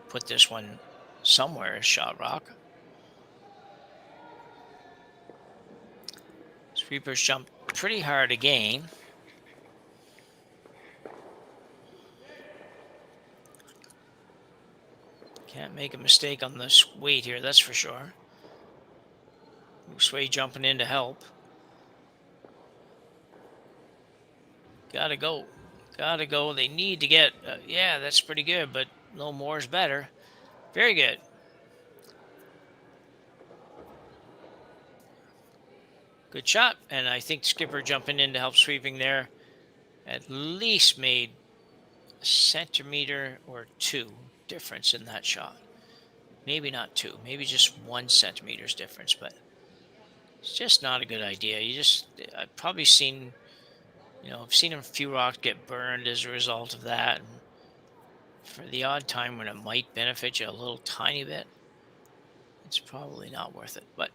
put this one somewhere as shot rock. Sweepers jump pretty hard again. Can't make a mistake on this weight here, that's for sure. Usui jumping in to help. Gotta go. Gotta go. They need to get... yeah, that's pretty good, but a little more is better. Very good. Good shot. And I think skipper jumping in to help sweeping there at least made a centimeter or 2 difference in that shot. Maybe not 2. Maybe just 1 centimeter's difference, but it's just not a good idea. I've probably seen... I've seen a few rocks get burned as a result of that. And for the odd time when it might benefit you a little tiny bit, it's probably not worth it. But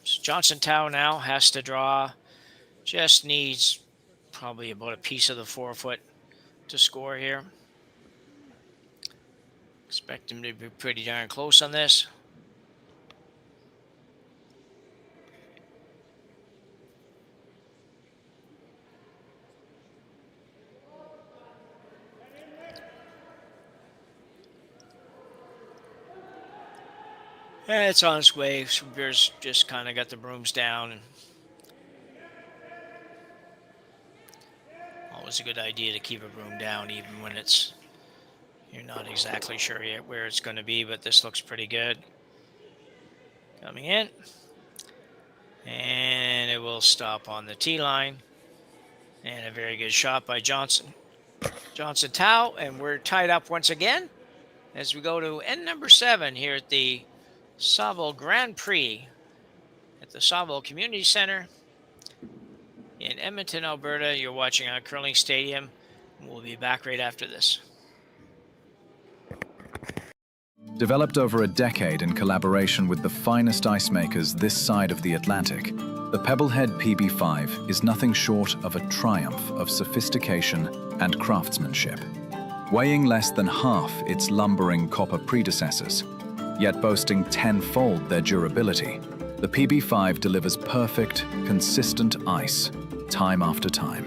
so Johnson Tao now has to draw. Just needs probably about a piece of the 4-foot to score here. Expect him to be pretty darn close on this. And it's on its way. Bears just kind of got the brooms down. And always a good idea to keep a broom down even when you're not exactly sure yet where it's going to be, but this looks pretty good. Coming in. And it will stop on the tee line. And a very good shot by Johnson Tao. And we're tied up once again as we go to end number 7 here at the Saville Grand Prix at the Saville Community Center in Edmonton, Alberta. You're watching on Curling Stadium. We'll be back right after this. Developed over a decade in collaboration with the finest ice makers this side of the Atlantic, the Pebblehead PB5 is nothing short of a triumph of sophistication and craftsmanship. Weighing less than half its lumbering copper predecessors, yet boasting tenfold their durability, the PB5 delivers perfect, consistent ice, time after time.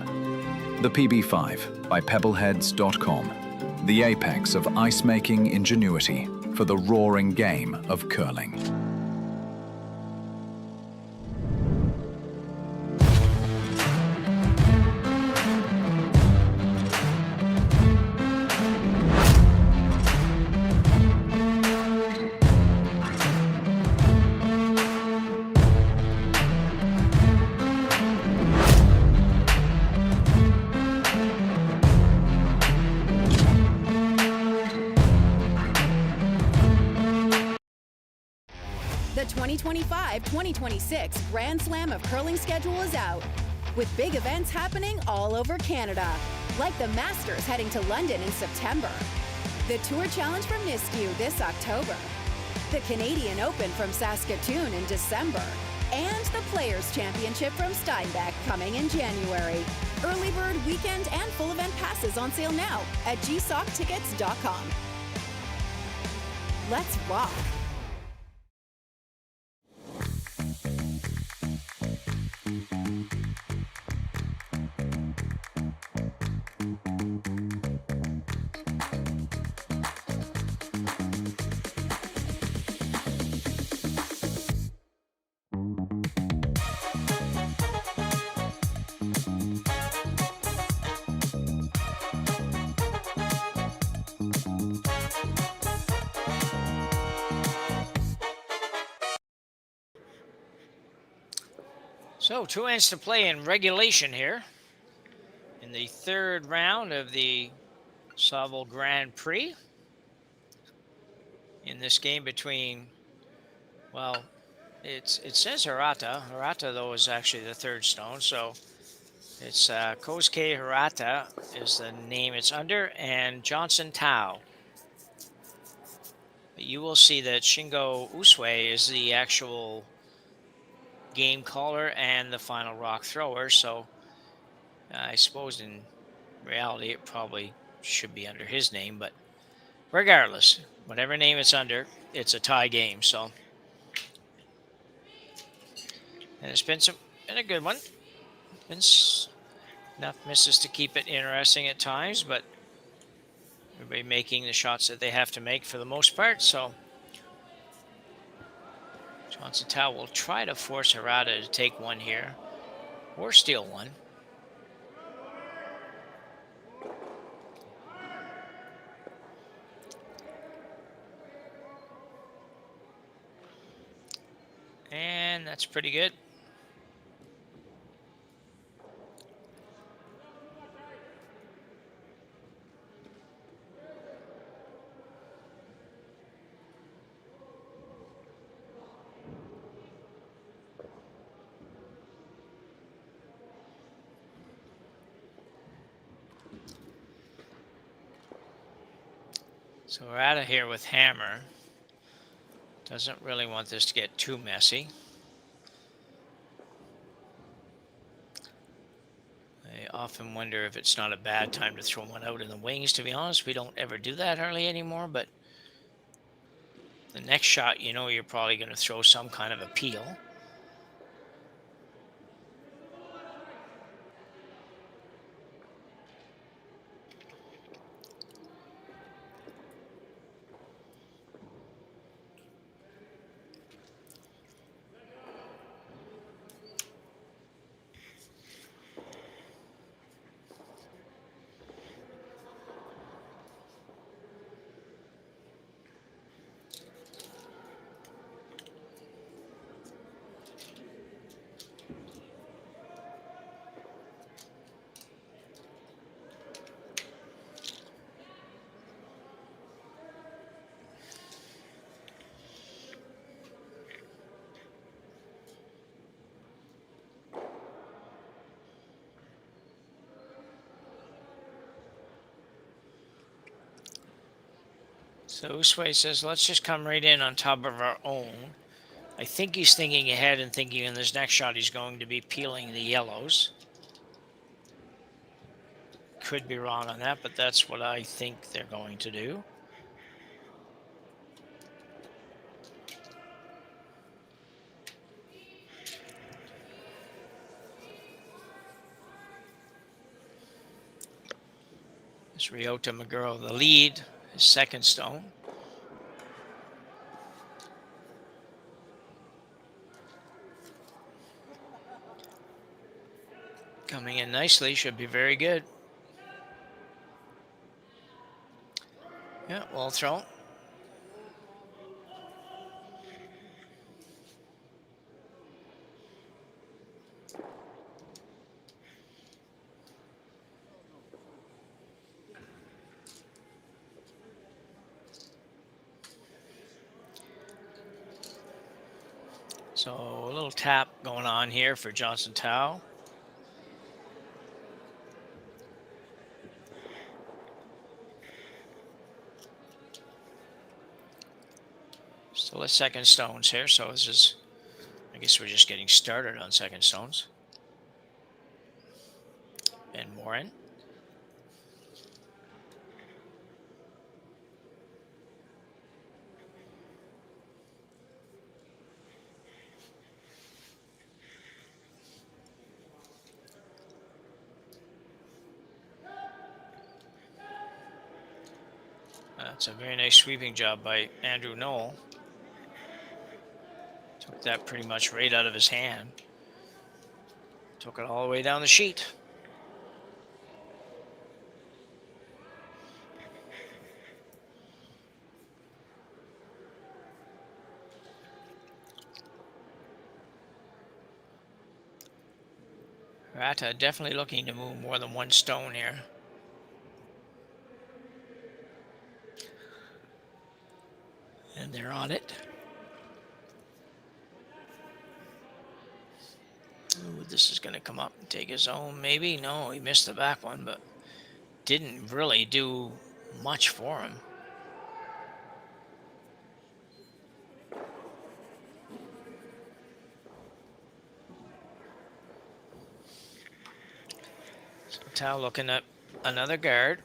The PB5 by Pebbleheads.com, the apex of ice-making ingenuity for the roaring game of curling. The 2025-2026 Grand Slam of Curling schedule is out, with big events happening all over Canada, like the Masters heading to London in September, the Tour Challenge from Nisku this October, the Canadian Open from Saskatoon in December, and the Players' Championship from Steinbeck coming in January. Early bird weekend and full event passes on sale now at gsoctickets.com. Let's rock! So 2 ends to play in regulation here in the third round of the Saville Grand Prix. In this game between, well, it says Hirata. Hirata, though, is actually the third stone. So it's Kohsuke Hirata is the name it's under, and Johnson Tao. But you will see that Shingo Usue is the actual game caller and the final rock thrower. So I suppose in reality it probably should be under his name, but regardless, whatever name it's under, it's a tie game. So, and it's been a good one. Been enough misses to keep it interesting at times, but everybody making the shots that they have to make for the most part. So Johnson Tao will try to force Hirata to take one here or steal one. And that's pretty good. So we're out of here with hammer. Doesn't really want this to get too messy. I often wonder if it's not a bad time to throw one out in the wings, to be honest. We don't ever do that hardly anymore, but the next shot, you know, you're probably going to throw some kind of a peel. So Usway says, let's just come right in on top of our own. I think he's thinking ahead and thinking in this next shot he's going to be peeling the yellows. Could be wrong on that, but that's what I think they're going to do. It's Ryota Maguro, the lead, his second stone. Coming in nicely, should be very good. Yeah, well thrown. So a little tap going on here for Johnson Tao. Still at second stones here, so this is, I guess we're just getting started on second stones. And more in. That's a very nice sweeping job by Andrew Knoll. Took that pretty much right out of his hand. Took it all the way down the sheet. Hirata definitely looking to move more than one stone here. And they're on it. Ooh, this is going to come up and take his own, maybe. No, he missed the back one, but didn't really do much for him. So Tao looking at another guard.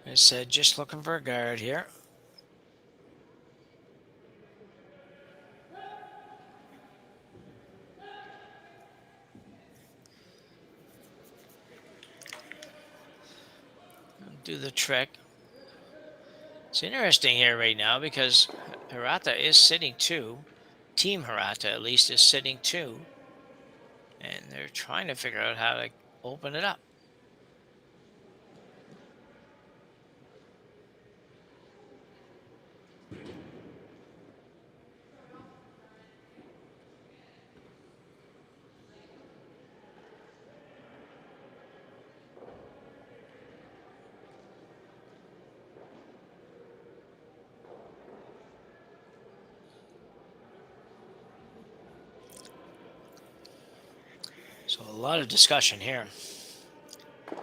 I said, just looking for a guard here. Do the trick. It's interesting here right now because Hirata is sitting two. Team Hirata, at least, is sitting two. And they're trying to figure out how to open it up. So a lot of discussion here. Like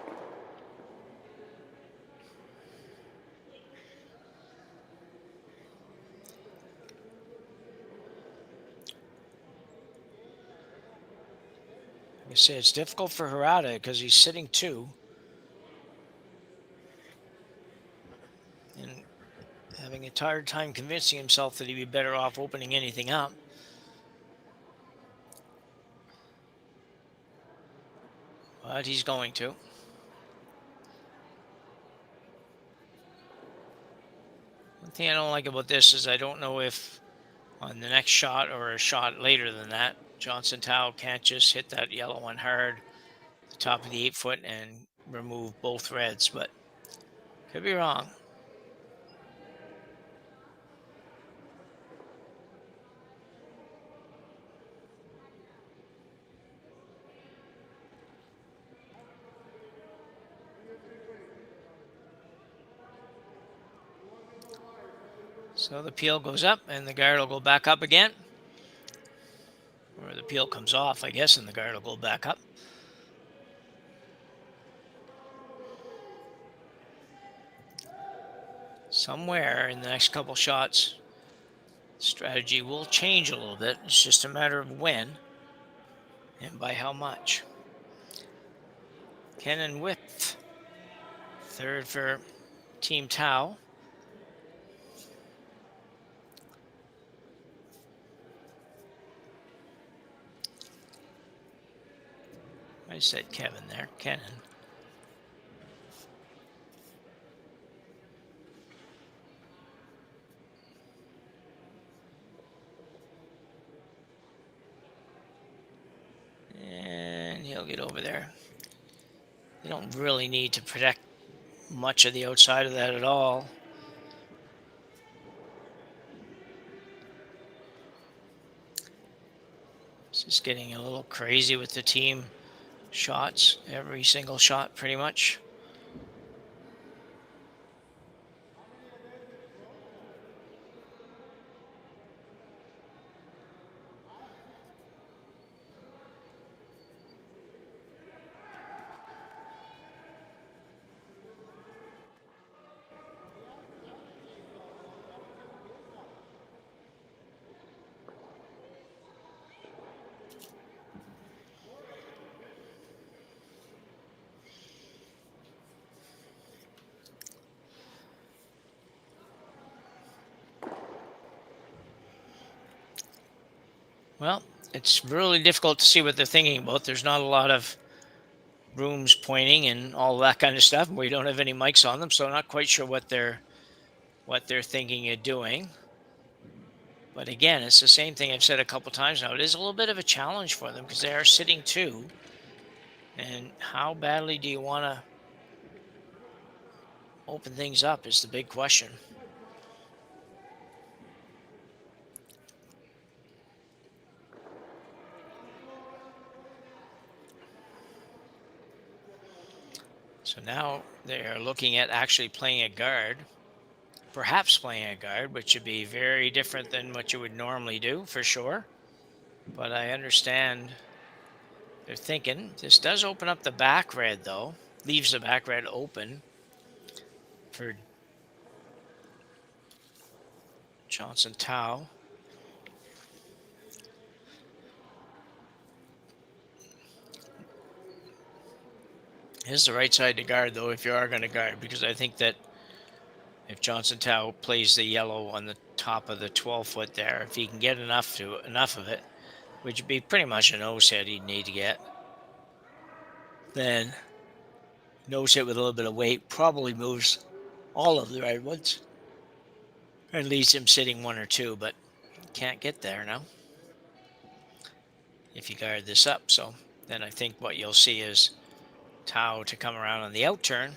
I say, it's difficult for Hirata because he's sitting two. And having a hard time convincing himself that he'd be better off opening anything up. But he's going to. One thing I don't like about this is I don't know if on the next shot or a shot later than that, Johnson Tao can't just hit that yellow one hard at the top of the 8 foot and remove both reds, but could be wrong. So the peel goes up and the guard will go back up again. Or the peel comes off, I guess, and the guard will go back up. Somewhere in the next couple shots, strategy will change a little bit. It's just a matter of when and by how much. Kenan with third for Team Tau. I said Kevin there, Kenan. And he'll get over there. You don't really need to protect much of the outside of that at all. It's just getting a little crazy with the team shots. Every single shot, pretty much. Well, it's really difficult to see what they're thinking about. There's not a lot of rooms pointing and all that kind of stuff. We don't have any mics on them, so I'm not quite sure what they're thinking of doing. But again, it's the same thing I've said a couple times now. It is a little bit of a challenge for them because they are sitting two. And how badly do you want to open things up is the big question. So now they are looking at actually playing a guard, perhaps playing a guard, which would be very different than what you would normally do, for sure. But I understand they're thinking. This does open up the back red, though. Leaves the back red open for Johnson Tau. Here's the right side to guard, though, if you are going to guard, because I think that if Johnson Tau plays the yellow on the top of the 12-foot there, if he can get enough of it, which would be pretty much a nose hit he'd need to get, then nose hit with a little bit of weight probably moves all of the red ones and leaves him sitting one or two, but can't get there now if you guard this up. So then I think what you'll see is Tau to come around on the out turn.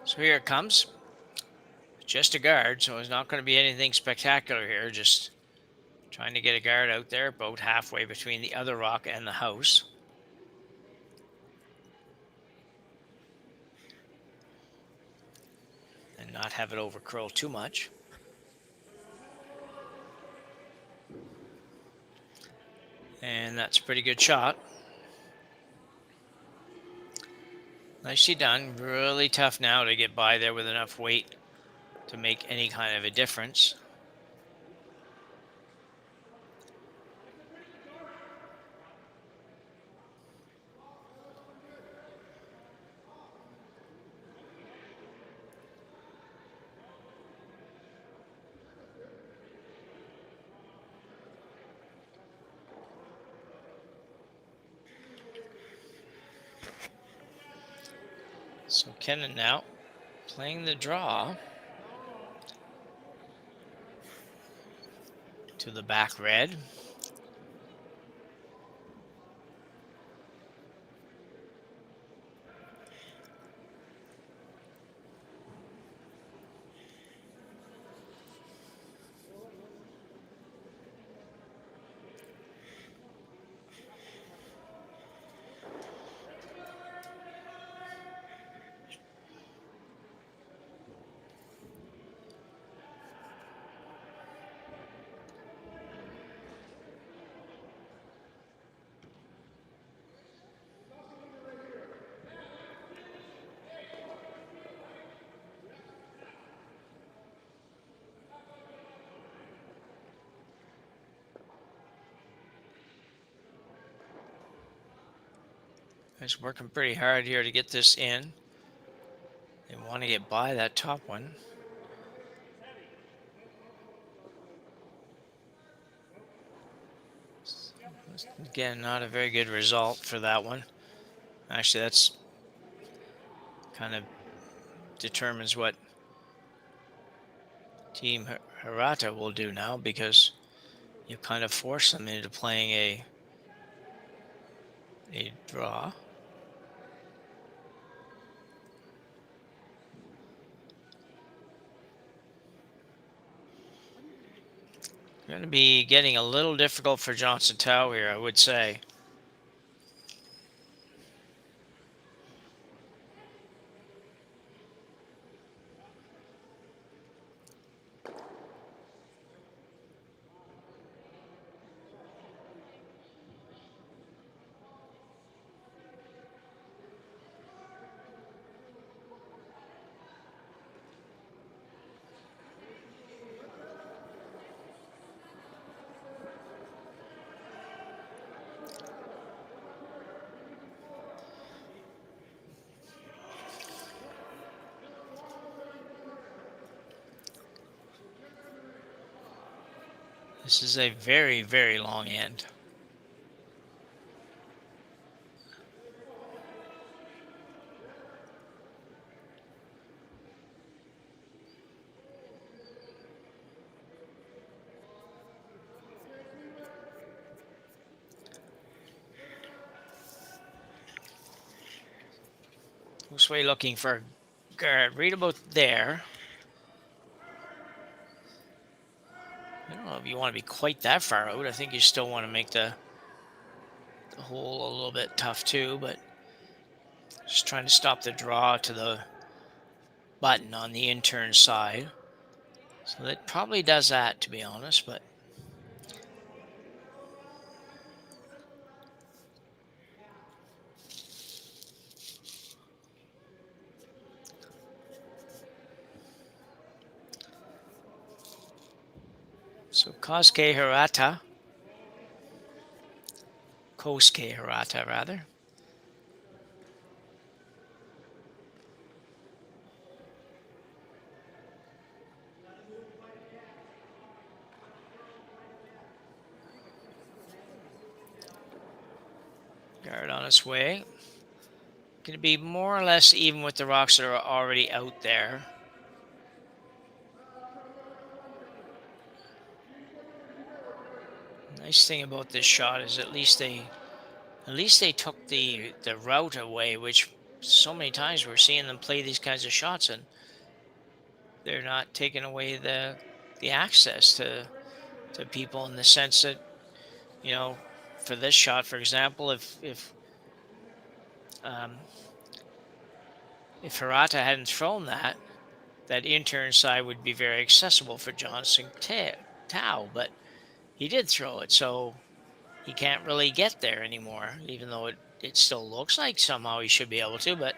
So here it comes. Just a guard, so it's not going to be anything spectacular here. Just trying to get a guard out there about halfway between the other rock and the house. And not have it over curl too much. And that's a pretty good shot. Nicely done. Really tough now to get by there with enough weight to make any kind of a difference. So Kenan now playing the draw to the back red. He's working pretty hard here to get this in. They want to get by that top one. Again, not a very good result for that one. Actually, that's kind of determines what Team Hirata will do now, because you kind of force them into playing a draw. Going to be getting a little difficult for Johnson Tao here, I would say. This is a very, very long end. This way looking for guard right about there. I don't know if you want to be quite that far out. I think you still want to make the hole a little bit tough too, but just trying to stop the draw to the button on the intern side. So that probably does that, to be honest, but so Kohsuke Hirata rather. Guard on its way. Going to be more or less even with the rocks that are already out there. Nice thing about this shot is at least they took the route away, which so many times we're seeing them play these kinds of shots and they're not taking away the access to people, in the sense that, you know, for this shot, for example, if Hirata hadn't thrown that intern side would be very accessible for Johnson Tao, but he did throw it, so he can't really get there anymore, even though it still looks like somehow he should be able to, but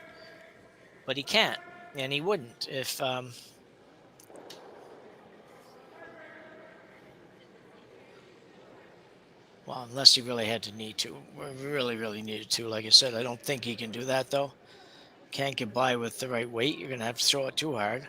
he can't, and he wouldn't if well, unless he really had to need to. Really needed to. Like I said, I don't think he can do that, though. Can't get by with the right weight. You're going to have to throw it too hard.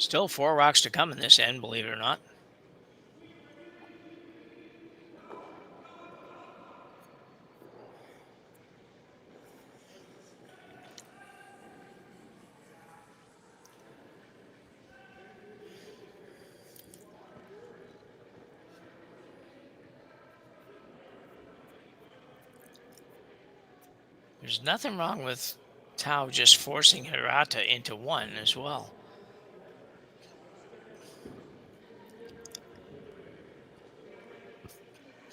Still 4 rocks to come in this end, believe it or not. There's nothing wrong with Tao just forcing Hirata into one as well.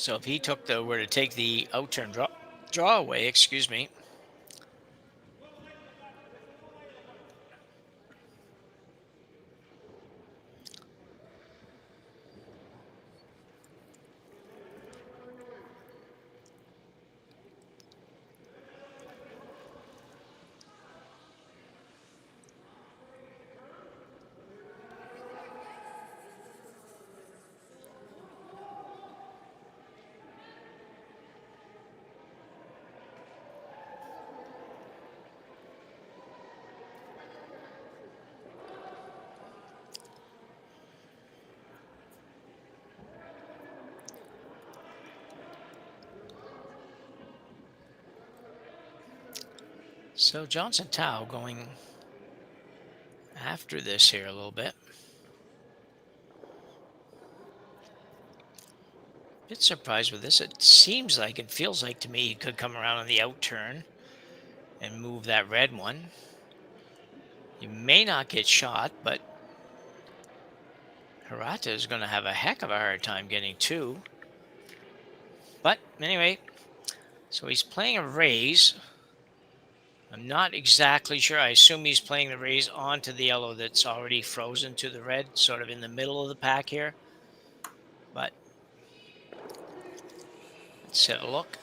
So if he were to take the out-turn draw away, excuse me. So Johnson Tao going after this here a little bit. Bit surprised with this. It feels like to me he could come around on the out turn and move that red one. You may not get shot, but Hirata is going to have a heck of a hard time getting two. But anyway, so he's playing a raise. I'm not exactly sure. I assume he's playing the raise onto the yellow that's already frozen to the red, sort of in the middle of the pack here. But let's have a look.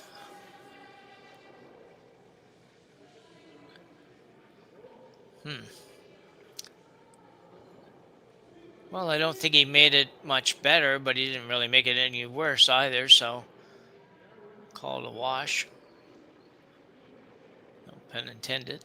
Well, I don't think he made it much better, but he didn't really make it any worse either, so call it a wash. No pun intended.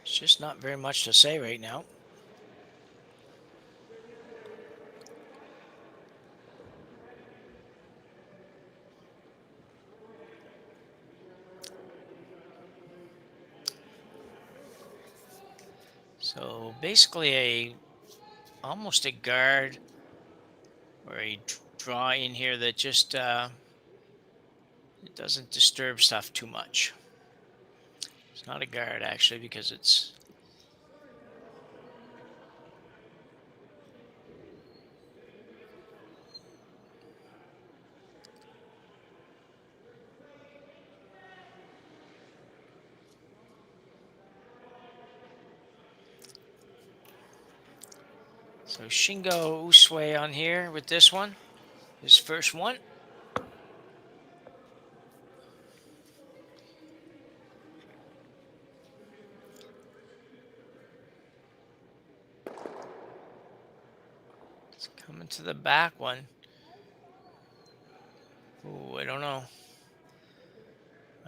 Just not very much to say right now. So basically almost a guard or a draw in here that just it doesn't disturb stuff too much. It's not a guard actually because it's so Shingo Usui on here with this one, his first one. It's coming to the back one. Ooh, I don't know.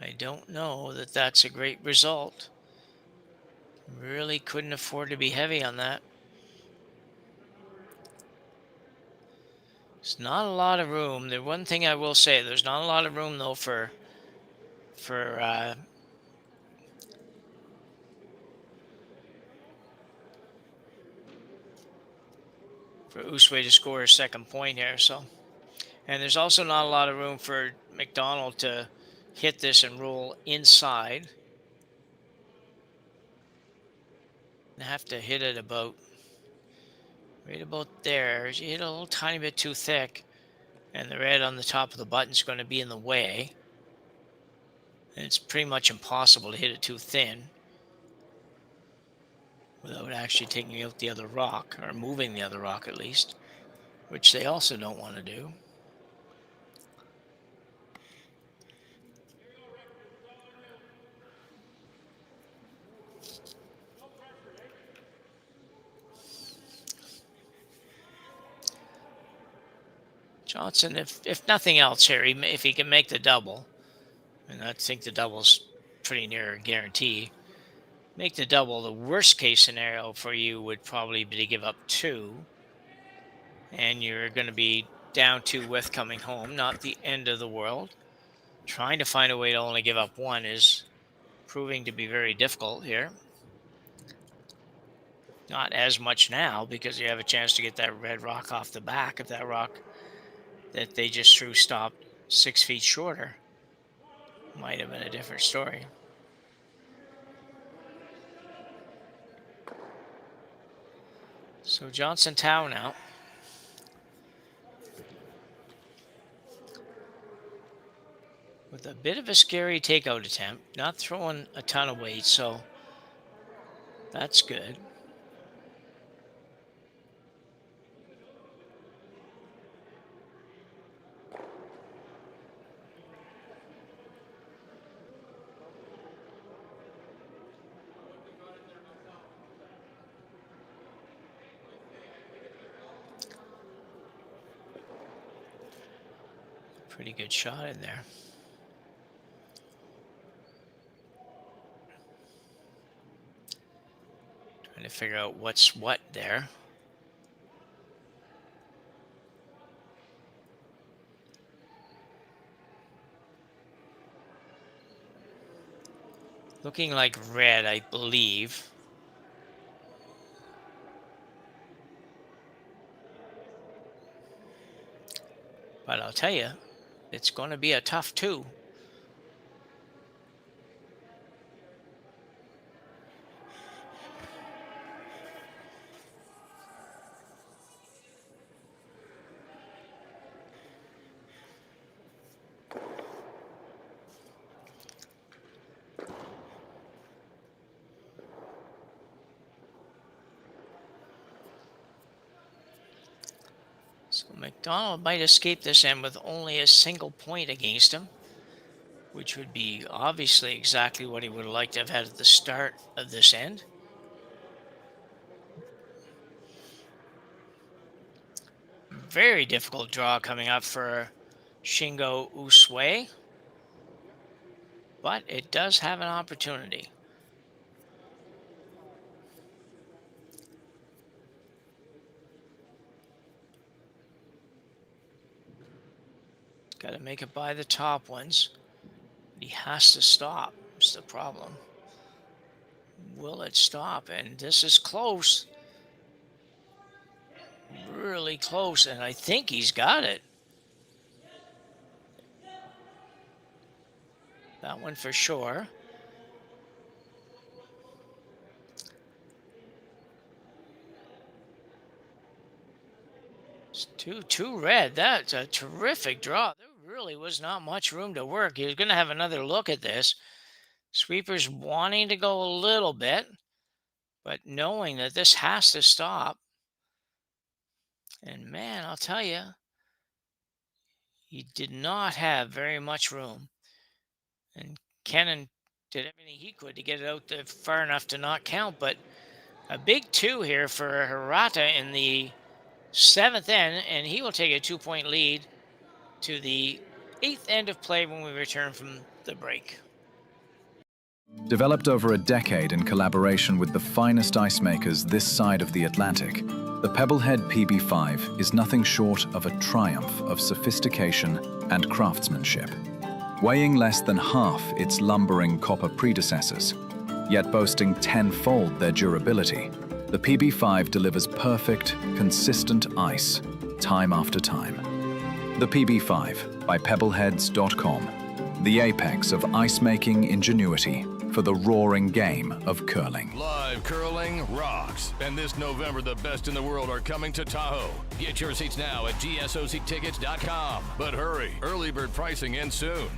I don't know that that's a great result. Really couldn't afford to be heavy on that. There's not a lot of room. The one thing I will say, there's not a lot of room though for Usui to score his second point here. So, and there's also not a lot of room for McDonald to hit this and roll inside. I have to hit it about right about there. You hit a little tiny bit too thick, and the red on the top of the button is going to be in the way. And it's pretty much impossible to hit it too thin without actually taking out the other rock, or moving the other rock at least, which they also don't want to do. Johnson, if nothing else here, if he can make the double, and I think the double's pretty near a guarantee, make the double, the worst case scenario for you would probably be to give up 2. And you're going to be down 2 with coming home. Not the end of the world. Trying to find a way to only give up 1 is proving to be very difficult here. Not as much now because you have a chance to get that red rock off the back. If that rock that they just threw stopped 6 feet shorter, might have been a different story. So Johnson Tao now. With a bit of a scary takeout attempt, not throwing a ton of weight, so that's good. Pretty good shot in there. Trying to figure out what's what there. Looking like red, I believe. But I'll tell you, it's going to be a tough 2. So McDonald might escape this end with only a single point against him, which would be obviously exactly what he would have liked to have had at the start of this end. Very difficult draw coming up for Shingo Usui, but it does have an opportunity. Got to make it by the top ones. He has to stop. That's the problem. Will it stop? And this is close. Really close. And I think he's got it. That one for sure. It's two red. That's a terrific draw. There really was not much room to work. He was going to have another look at this. Sweeper's wanting to go a little bit, but knowing that this has to stop. And man, I'll tell you, he did not have very much room. And Kennan did everything he could to get it out there far enough to not count, but a big 2 here for Hirata in the 7th end, and he will take a 2-point lead to the 8th end of play when we return from the break. Developed over a decade in collaboration with the finest ice makers this side of the Atlantic, the Pebblehead PB5 is nothing short of a triumph of sophistication and craftsmanship. Weighing less than half its lumbering copper predecessors, yet boasting 10-fold their durability, the PB5 delivers perfect, consistent ice, time after time. The PB5 by Pebbleheads.com, the apex of ice-making ingenuity for the roaring game of curling. Live curling rocks. And this November, the best in the world are coming to Tahoe. Get your seats now at gsoctickets.com. But hurry, early bird pricing ends soon.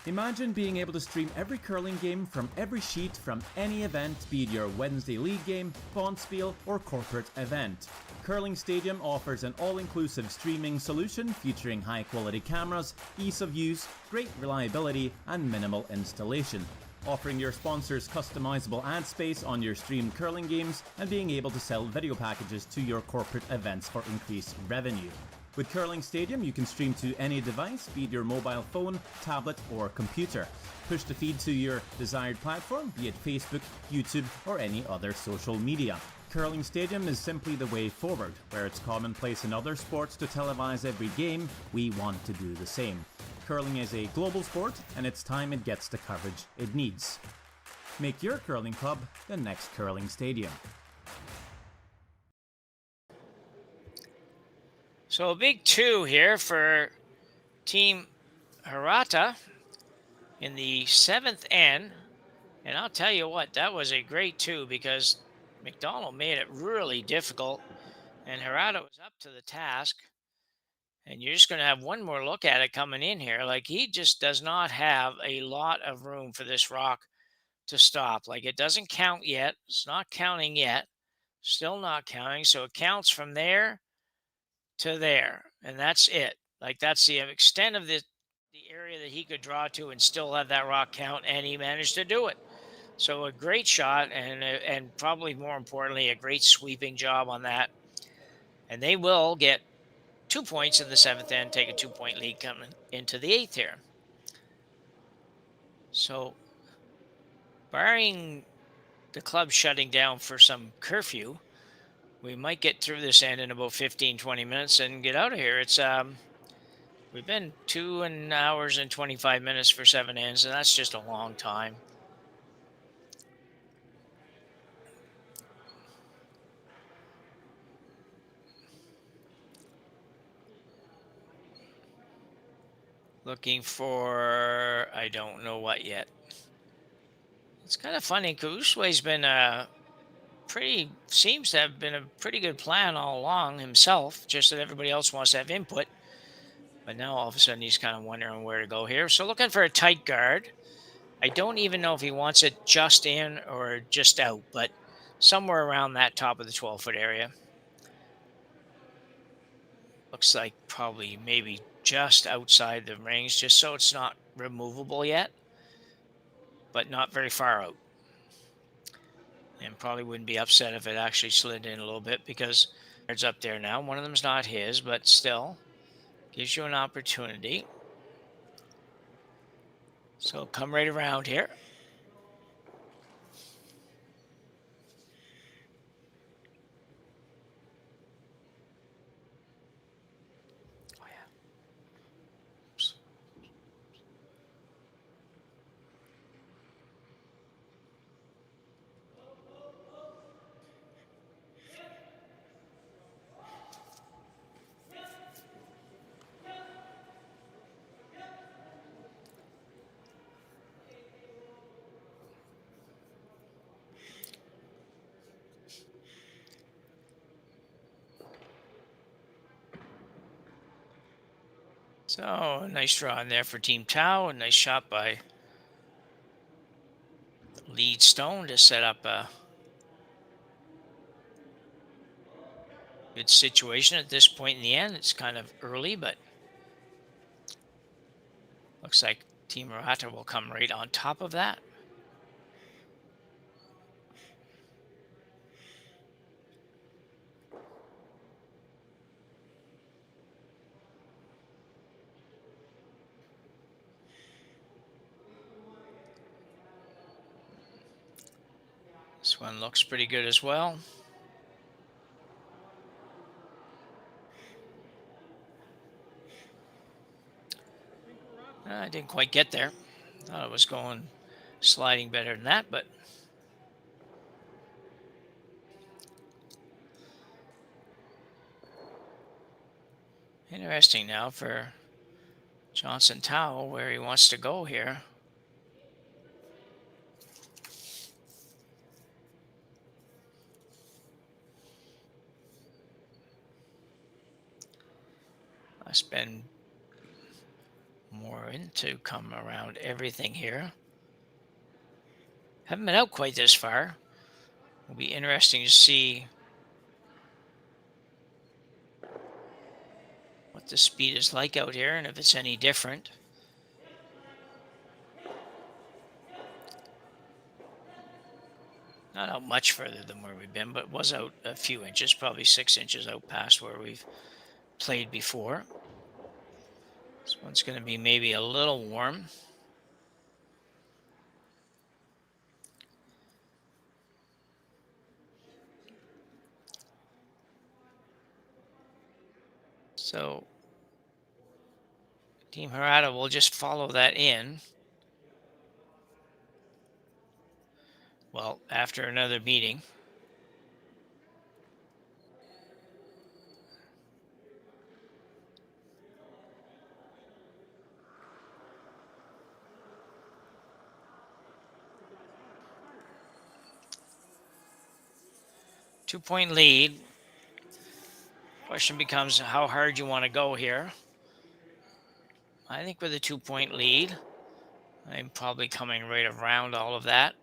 Imagine being able to stream every curling game from every sheet from any event, be it your Wednesday league game, bonspiel, or corporate event. Curling Stadium offers an all-inclusive streaming solution featuring high-quality cameras, ease of use, great reliability, and minimal installation. offering your sponsors customizable ad space on your streamed curling games and being able to sell video packages to your corporate events for increased revenue. With Curling Stadium, you can stream to any device, be it your mobile phone, tablet, or computer. Push the feed to your desired platform, be it Facebook, YouTube, or any other social media. Curling Stadium is simply the way forward. Where it's commonplace in other sports to televise every game, we want to do the same. Curling is a global sport, and it's time it gets the coverage it needs. Make your curling club the next Curling Stadium. So a big 2 here for Team Hirata in the 7th end. And I'll tell you what, that was a great 2 because McDonald made it really difficult. And Hirata was up to the task. And you're just going to have one more look at it coming in here. Like, he just does not have a lot of room for this rock to stop. Like, it doesn't count yet. It's not counting yet. Still not counting. So it counts from there to there, and that's it. Like, that's the extent of the area that he could draw to and still have that rock count, and he managed to do it. So a great shot, and probably more importantly, a great sweeping job on that. And they will get 2 points in the 7th end, take a 2-point lead coming into the 8th here. So barring the club shutting down for some curfew, we might get through this end in about 15, 20 minutes and get out of here. It's we've been 2 hours and 25 minutes for 7 ends, and that's just a long time. Looking for, I don't know what yet. It's kind of funny. Kohsuke's been seems to have been a pretty good plan all along himself, just that everybody else wants to have input. But now all of a sudden he's kind of wondering where to go here. So looking for a tight guard. I don't even know if he wants it just in or just out, but somewhere around that top of the 12-foot area. Looks like probably maybe just outside the rings, just so it's not removable yet, but not very far out. And probably wouldn't be upset if it actually slid in a little bit because it's up there now. One of them's not his, but still gives you an opportunity. So come right around here. So a nice draw in there for Team Tau. A nice shot by Lead Stone to set up a good situation at this point in the end. It's kind of early, but looks like Team Hirata will come right on top of that. This one looks pretty good as well. I didn't quite get there. Thought it was going sliding better than that, but interesting now for Johnson Tao where he wants to go here. I spend more in to come around everything here. Haven't been out quite this far. It'll be interesting to see what the speed is like out here and if it's any different. Not out much further than where we've been, but was out a few inches, probably 6 inches out past where we've played before. This one's going to be maybe a little warm. So Team Hirata will just follow that in. Well, after another meeting. Two-point lead. Question becomes how hard you want to go here. I think with a 2-point lead, I'm probably coming right around all of that.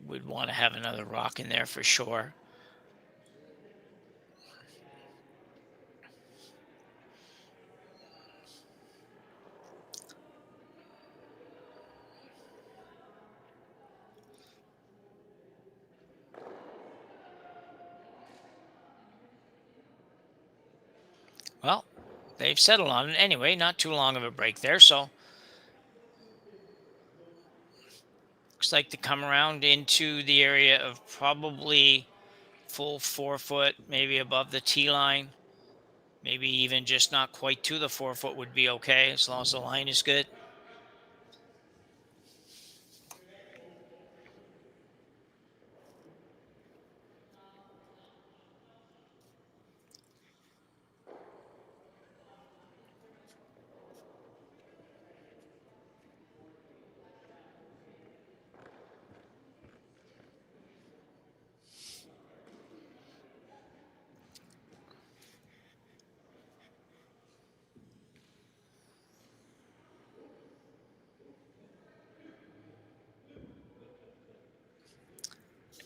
Would want to have another rock in there for sure. Well, they've settled on it anyway. Not too long of a break there, so looks like to come around into the area of probably full 4 foot, maybe above the tee line. Maybe even just not quite to the 4 foot would be okay as long as the line is good.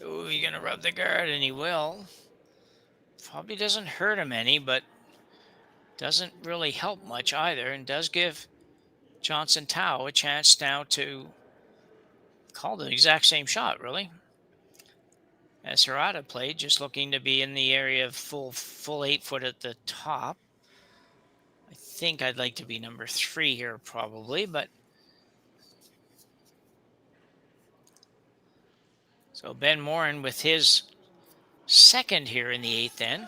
Ooh, you're going to rub the guard, and he will. Probably doesn't hurt him any, but doesn't really help much either, and does give Johnson Tao a chance now to call the exact same shot, really. As Hirata played, just looking to be in the area of full 8 foot at the top. I think I'd like to be number 3 here probably, but so Ben Morin with his second here in the 8th end.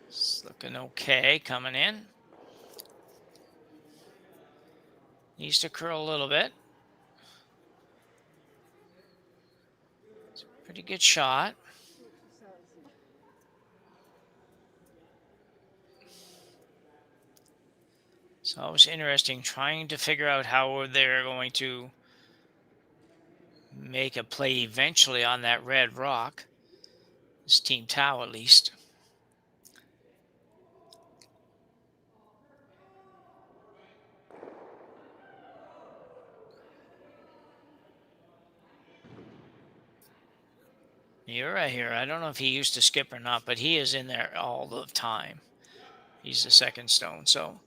It's looking okay coming in. Needs to curl a little bit. It's a pretty good shot. It's always interesting trying to figure out how they're going to make a play eventually on that red rock. This Team Tao, at least. You're right here. I don't know if he used to skip or not, but he is in there all the time. He's the second stone, so.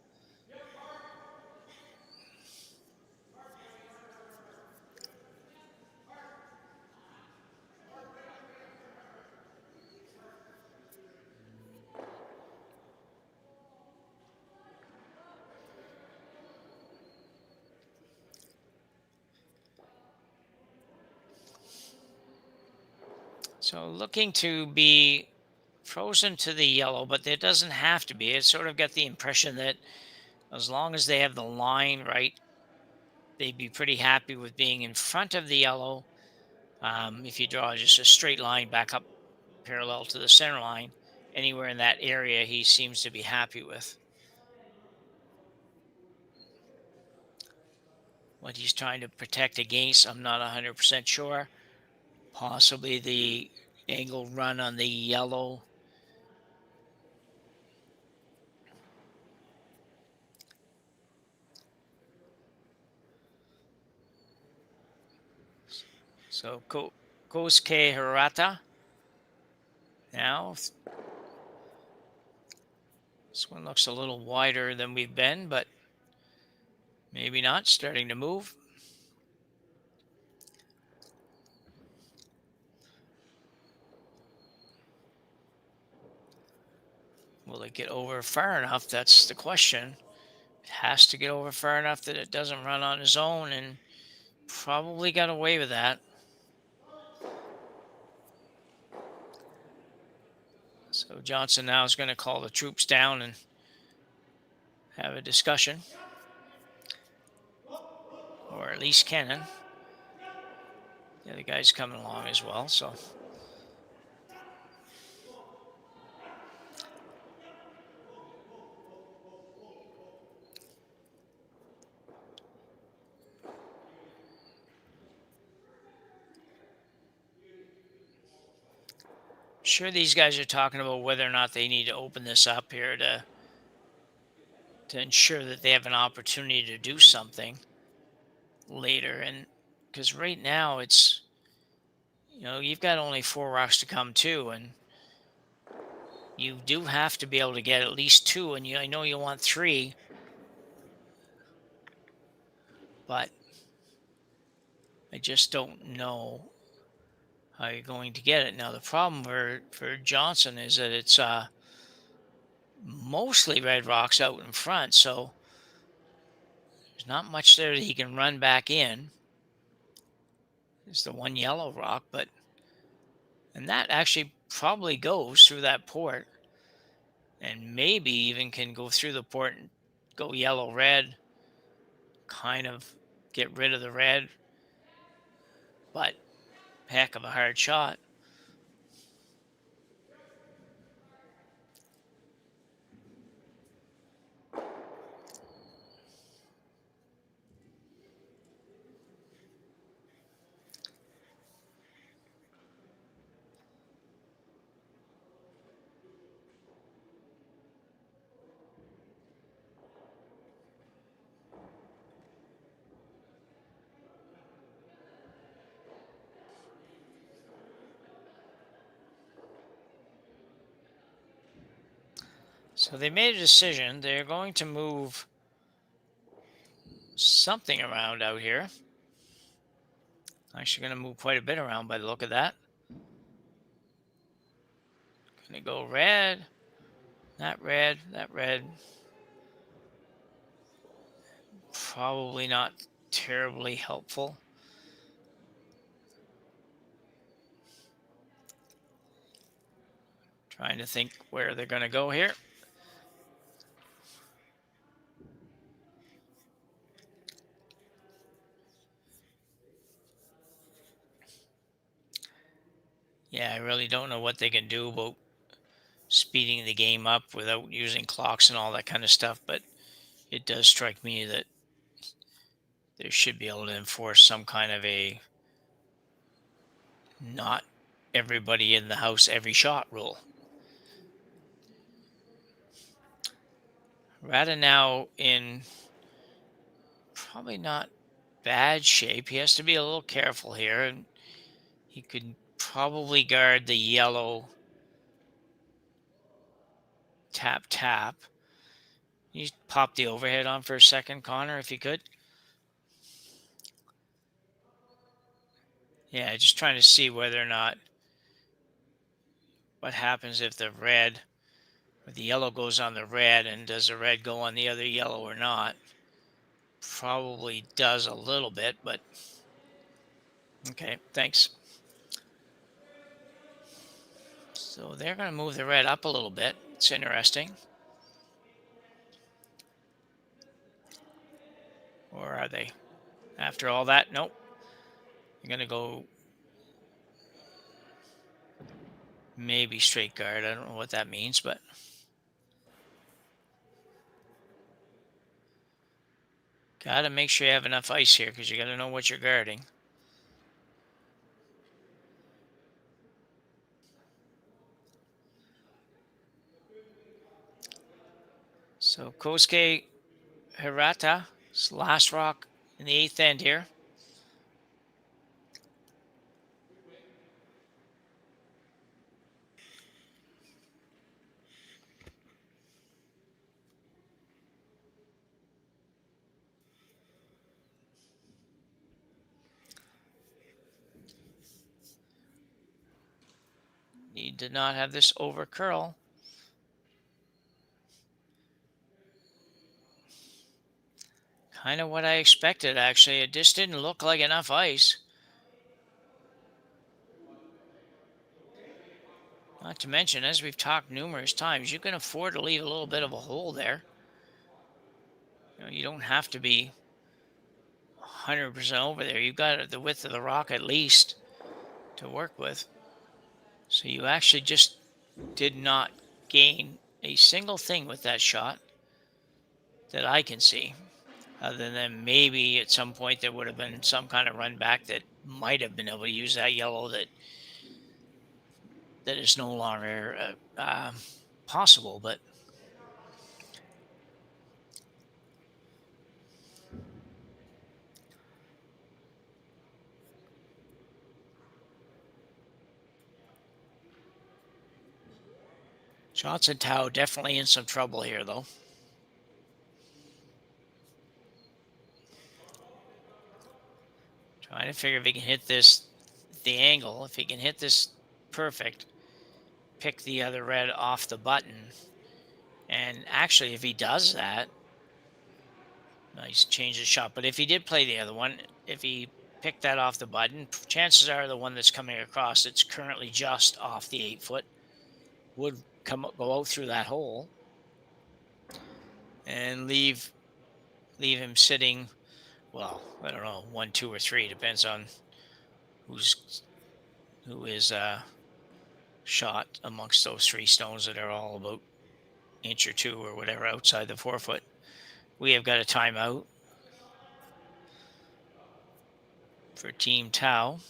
So looking to be frozen to the yellow, but it doesn't have to be. It's sort of got the impression that as long as they have the line right, they'd be pretty happy with being in front of the yellow. If you draw just a straight line back up parallel to the center line, anywhere in that area he seems to be happy with. What he's trying to protect against, I'm not 100% sure. Possibly the angle run on the yellow. So Kohsuke Hirata. Now, this one looks a little wider than we've been, but maybe not. Starting to move. Will it get over far enough? That's the question. It has to get over far enough that it doesn't run on its own, and probably got away with that. So Johnson now is going to call the troops down and have a discussion. Or at least Kennan. The other guy's coming along as well, so. Sure, these guys are talking about whether or not they need to open this up here to ensure that they have an opportunity to do something later. And because right now it's, you've got only 4 rocks to come to, and you do have to be able to get at least 2, and I know you want 3, but I just don't know how you're going to get it. Now, the problem for Johnson is that it's mostly red rocks out in front, so there's not much there that he can run back in. There's the one yellow rock, and that actually probably goes through that port, and maybe even can go through the port and go yellow-red, kind of get rid of the red, but heck of a hard shot. So they made a decision. They're going to move something around out here. Actually going to move quite a bit around by the look of that. Going to go red, that red, that red. Probably not terribly helpful. Trying to think where they're going to go here. Yeah, I really don't know what they can do about speeding the game up without using clocks and all that kind of stuff, but it does strike me that they should be able to enforce some kind of a not everybody in the house every shot rule. Rada now in probably not bad shape. He has to be a little careful here, and he could probably guard the yellow tap. You pop the overhead on for a second, Connor, if you could. Yeah, just trying to see whether or not what happens if the red or the yellow goes on the red, and does the red go on the other yellow or not? Probably does a little bit, but okay, thanks. So they're going to move the red up a little bit. It's interesting. Or are they? After all that, nope. You're going to go maybe straight guard. I don't know what that means, but got to make sure you have enough ice here, because you got to know what you're guarding. So Kohsuke Hirata's last rock in the 8th end here. He did not have this over curl. Kind of what I expected, actually. It just didn't look like enough ice. Not to mention, as we've talked numerous times, you can afford to leave a little bit of a hole there. You know, you don't have to be 100% over there. You've got the width of the rock at least to work with. So you actually just did not gain a single thing with that shot that I can see, other than maybe at some point there would have been some kind of run back that might have been able to use that yellow that is no longer possible. But Johnson Tao definitely in some trouble here, though. Trying to figure if he can hit this, the angle, if he can hit this perfect, pick the other red off the button. And actually, if he does that, nice change of shot. But if he did play the other one, if he picked that off the button, chances are the one that's coming across, it's currently just off the 8-foot, would go out through that hole and leave him sitting, well, I don't know, 1, 2, or 3, depends on who is shot amongst those 3 stones that are all about inch or 2 or whatever outside the 4-foot. We have got a timeout for Team Tao,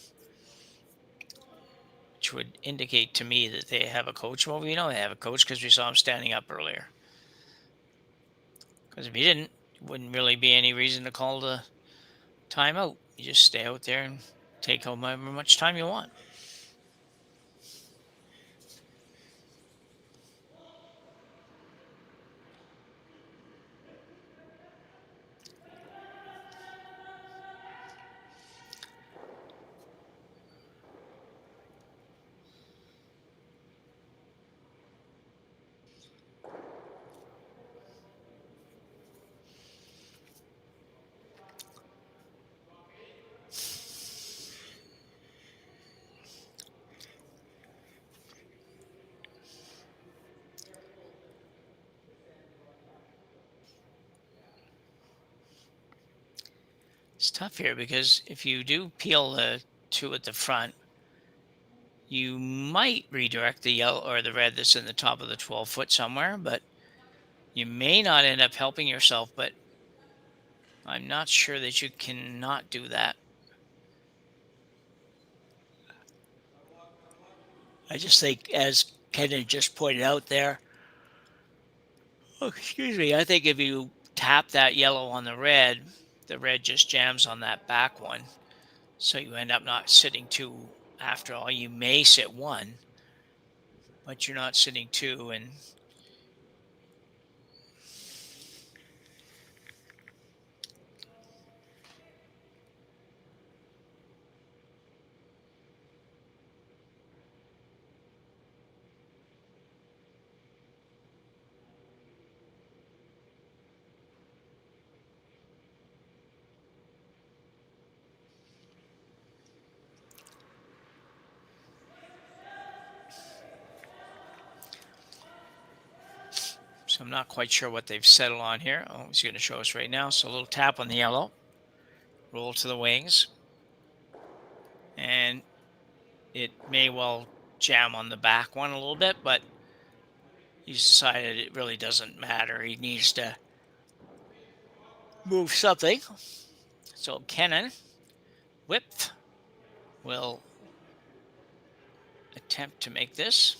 which would indicate to me that they have a coach. Well, we know they have a coach because we saw him standing up earlier. Because if he didn't, wouldn't really be any reason to call the timeout. You just stay out there and take however much time you want. It's tough here because if you do peel the 2 at the front, you might redirect the yellow or the red that's in the top of the 12-foot somewhere, but you may not end up helping yourself. But I'm not sure that you cannot do that. I just think, as Ken just pointed out there, I think if you tap that yellow on the red just jams on that back one. So you end up not sitting 2 after all. You may sit 1, but you're not sitting 2. And so I'm not quite sure what they've settled on here. Oh, he's going to show us right now. So a little tap on the yellow, roll to the wings, and it may well jam on the back one a little bit, but he's decided it really doesn't matter. He needs to move something. So Kennan, whip, will attempt to make this.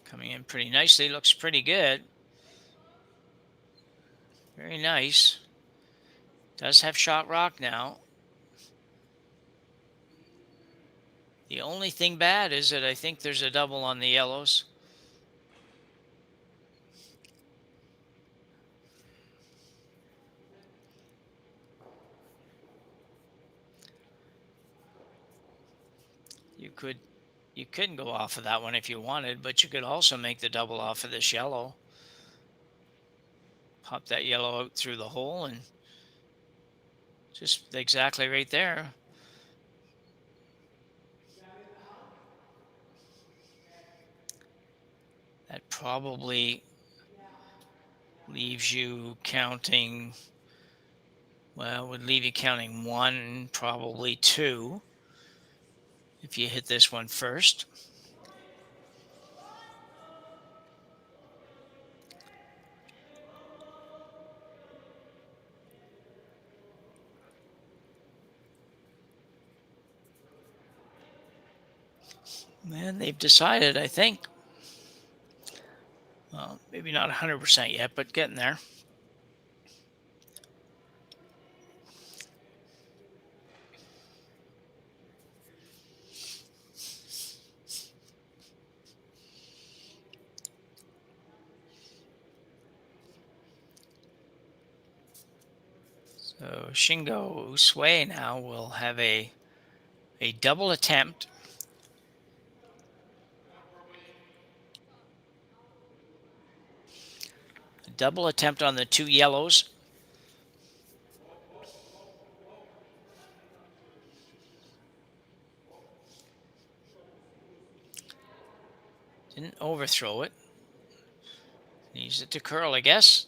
Coming in pretty nicely, looks pretty good. Very nice. Does have shot rock now. The only thing bad is that I think there's a double on the yellows. you couldn't go off of that one if you wanted, but you could also make the double off of this yellow. Pop that yellow out through the hole and just exactly right there. That probably leaves you counting, well, would leave you counting 1, probably 2, if you hit this one first. Man, they've decided, I think. Well, maybe not 100% yet, but getting there. So Shingo Usue now will have a double attempt. A double attempt on the 2 yellows. Didn't overthrow it. Needs it to curl, I guess.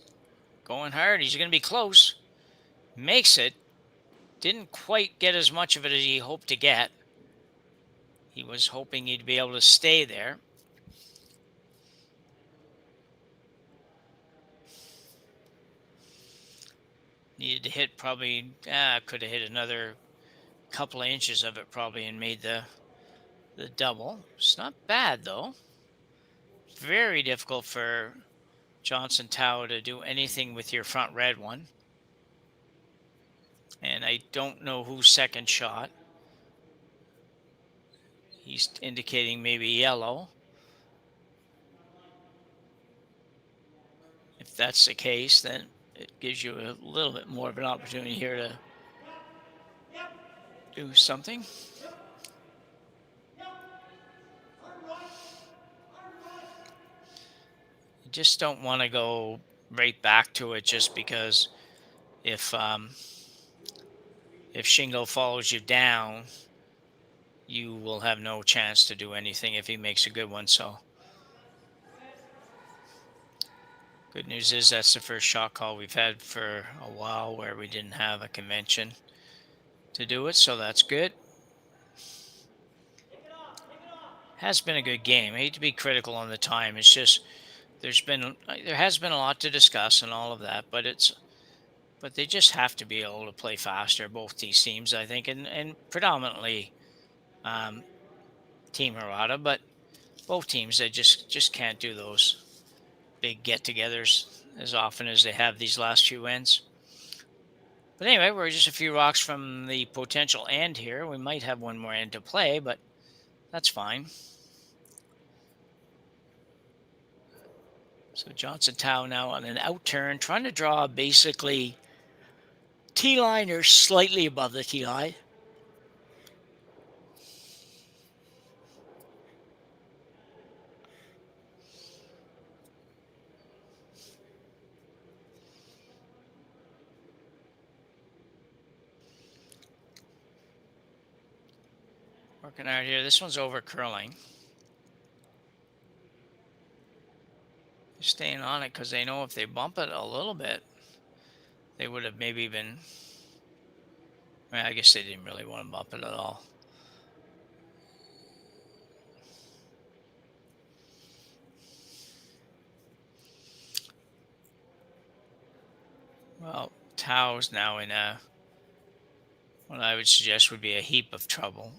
Going hard. He's going to be close. Makes it. Didn't quite get as much of it as he hoped to get. He was hoping he'd be able to stay there. Needed to hit probably, could have hit another couple of inches of it probably and made the double. It's not bad though. Very difficult for Johnson Tao to do anything with your front red one. And I don't know whose second shot. He's indicating maybe yellow. If that's the case, then it gives you a little bit more of an opportunity here to do something. You just don't want to go right back to it just because if Shingo follows you down, you will have no chance to do anything if he makes a good one. So good news is that's the first shot call we've had for a while where we didn't have a convention to do it, so that's good. Has been a good game. I hate to be critical on the time. It's just there has been a lot to discuss and all of that, but they just have to be able to play faster, both these teams, I think, and predominantly Team Hirata, but both teams, they just can't do those big get-togethers as often as they have these last few ends. But anyway, we're just a few rocks from the potential end here. We might have one more end to play, but that's fine. So Johnson Tao now on an out turn, trying to draw basically T-line or slightly above the T-line. Working out here. This one's over curling. Staying on it because they know if they bump it a little bit, they would have maybe been. Well, I guess they didn't really want to bump it at all. Well, Tao's now in what I would suggest would be a heap of trouble.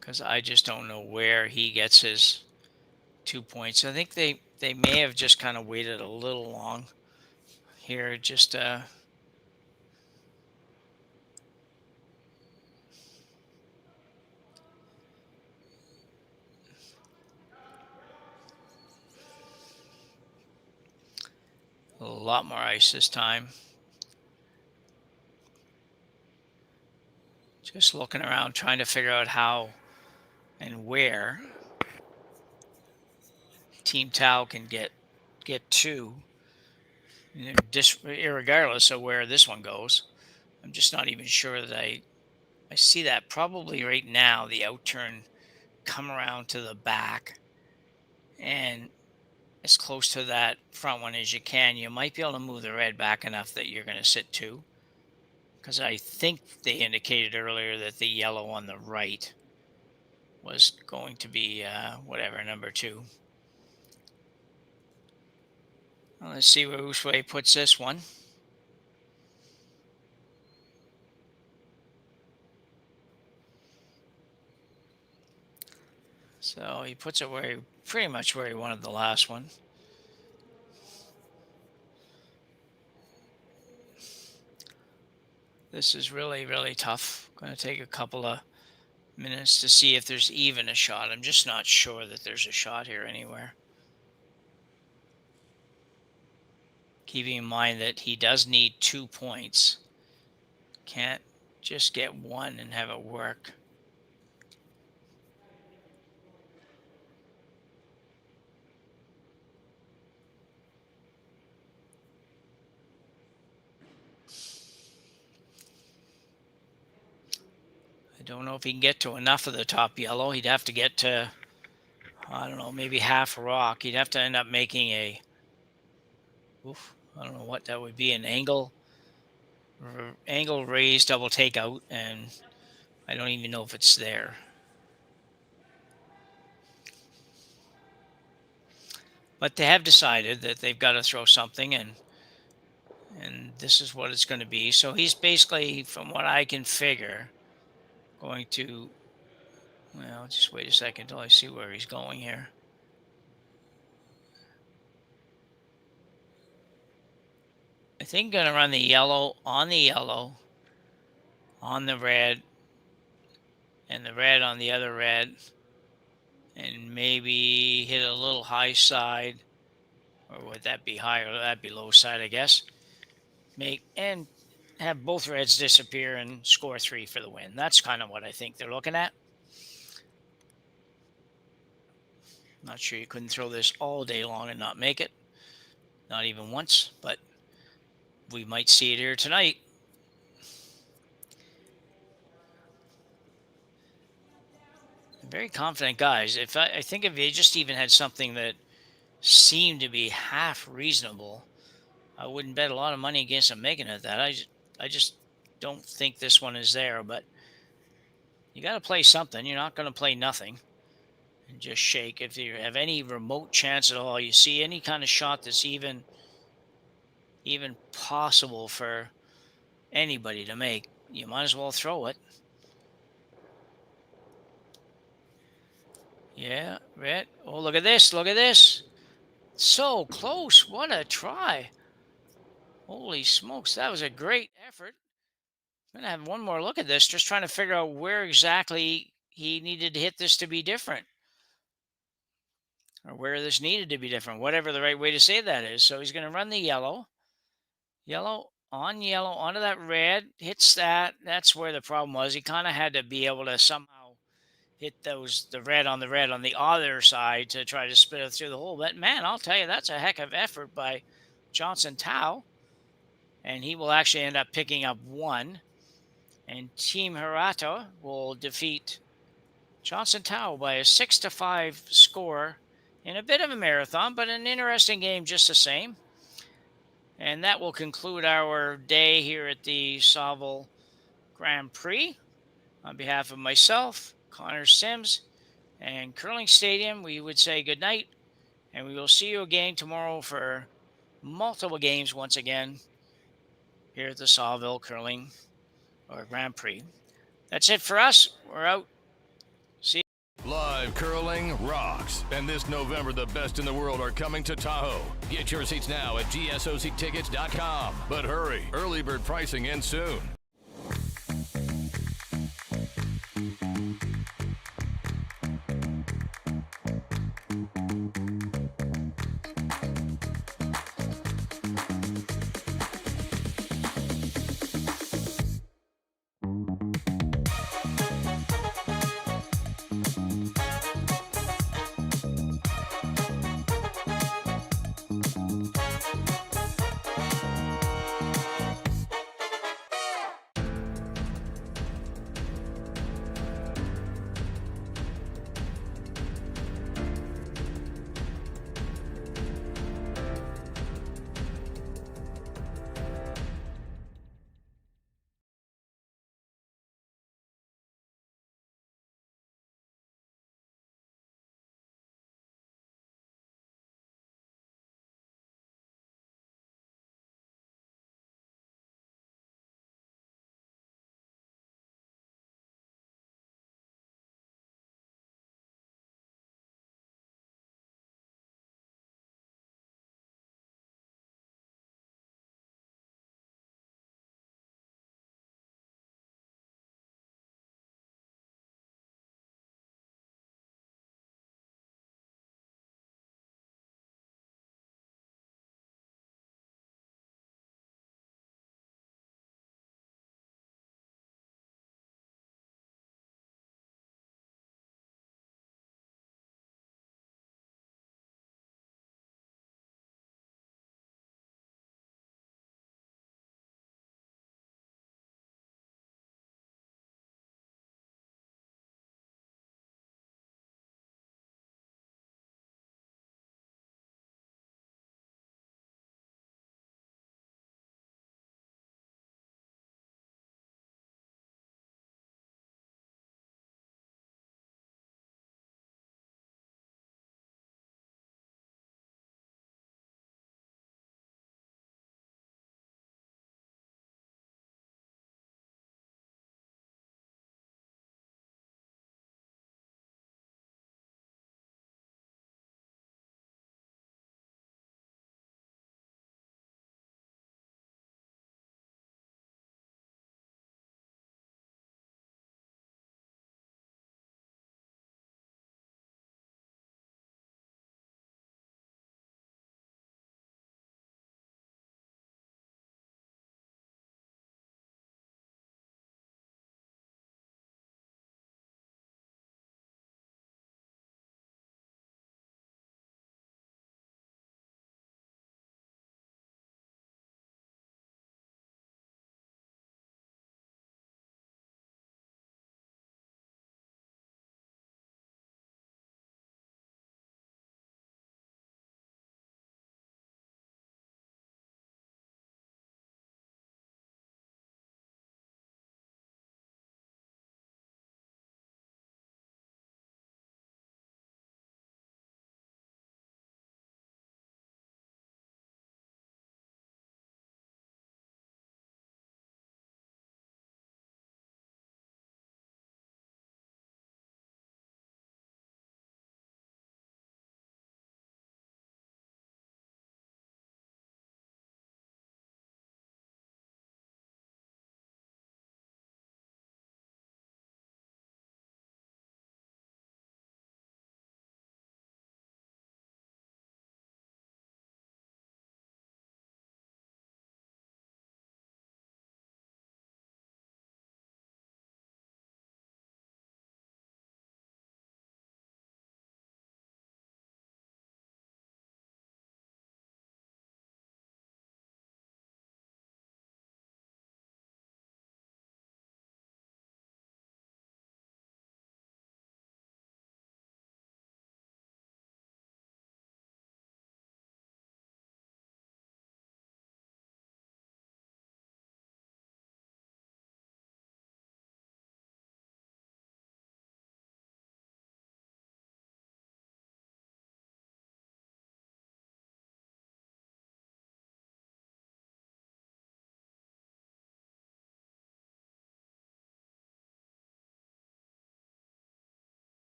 Because I just don't know where he gets his 2 points. I think they may have just kind of waited a little long here. Just a lot more ice this time. Just looking around, trying to figure out how and where Team Tau can get to, irregardless of where this one goes. I'm just not even sure that I see that probably right now, the outturn come around to the back and as close to that front one as you can. You might be able to move the red back enough that you're going to sit 2. Because I think they indicated earlier that the yellow on the right was going to be, whatever, number 2. Well, let's see where which way puts this one. So he puts it pretty much where he wanted the last one. This is really, really tough. Going to take a couple of minutes to see if there's even a shot. I'm just not sure that there's a shot here anywhere. Keeping in mind that he does need 2 points. Can't just get 1 and have it work. I don't know if he can get to enough of the top yellow. He'd have to get to, I don't know, maybe half rock. He'd have to end up making a, I don't know what that would be, an angle raise double takeout, and I don't even know if it's there. But they have decided that they've got to throw something, and this is what it's going to be. So he's basically, from what I can figure, going to, well, just wait a second till I see where he's going here. I think going to run the yellow, on the red, and the red on the other red, and maybe hit a little high side, or would that be high, or that'd be low side, I guess. And have both reds disappear and score 3 for the win. That's kind of what I think they're looking at. Not sure you couldn't throw this all day long and not make it. Not even once, but we might see it here tonight. Very confident guys. I think if they just even had something that seemed to be half reasonable, I wouldn't bet a lot of money against them making it that. I just don't think this one is there, but you got to play something. You're not going to play nothing and just shake. If you have any remote chance at all, you see any kind of shot that's even possible for anybody to make, you might as well throw it. Yeah, red. Oh, look at this. Look at this. So close. What a try. Holy smokes, that was a great effort. I'm going to have one more look at this, just trying to figure out where exactly he needed to hit this to be different. Or where this needed to be different, whatever the right way to say that is. So he's going to run the yellow. Yellow onto that red. Hits that. That's where the problem was. He kind of had to be able to somehow hit the red on the other side to try to split it through the hole. But man, I'll tell you, that's a heck of effort by Johnson Tau. And he will actually end up picking up 1. And Team Hirata will defeat Johnson Tau by a 6-5 score in a bit of a marathon, but an interesting game just the same. And that will conclude our day here at the Saville Grand Prix. On behalf of myself, Connor Sims, and Curling Stadium, we would say good night. And we will see you again tomorrow for multiple games once again here at the Saville Curling or Grand Prix. That's it for us. We're out. See you. Live curling rocks. And this November, the best in the world are coming to Tahoe. Get your seats now at gsoctickets.com. But hurry, early bird pricing ends soon.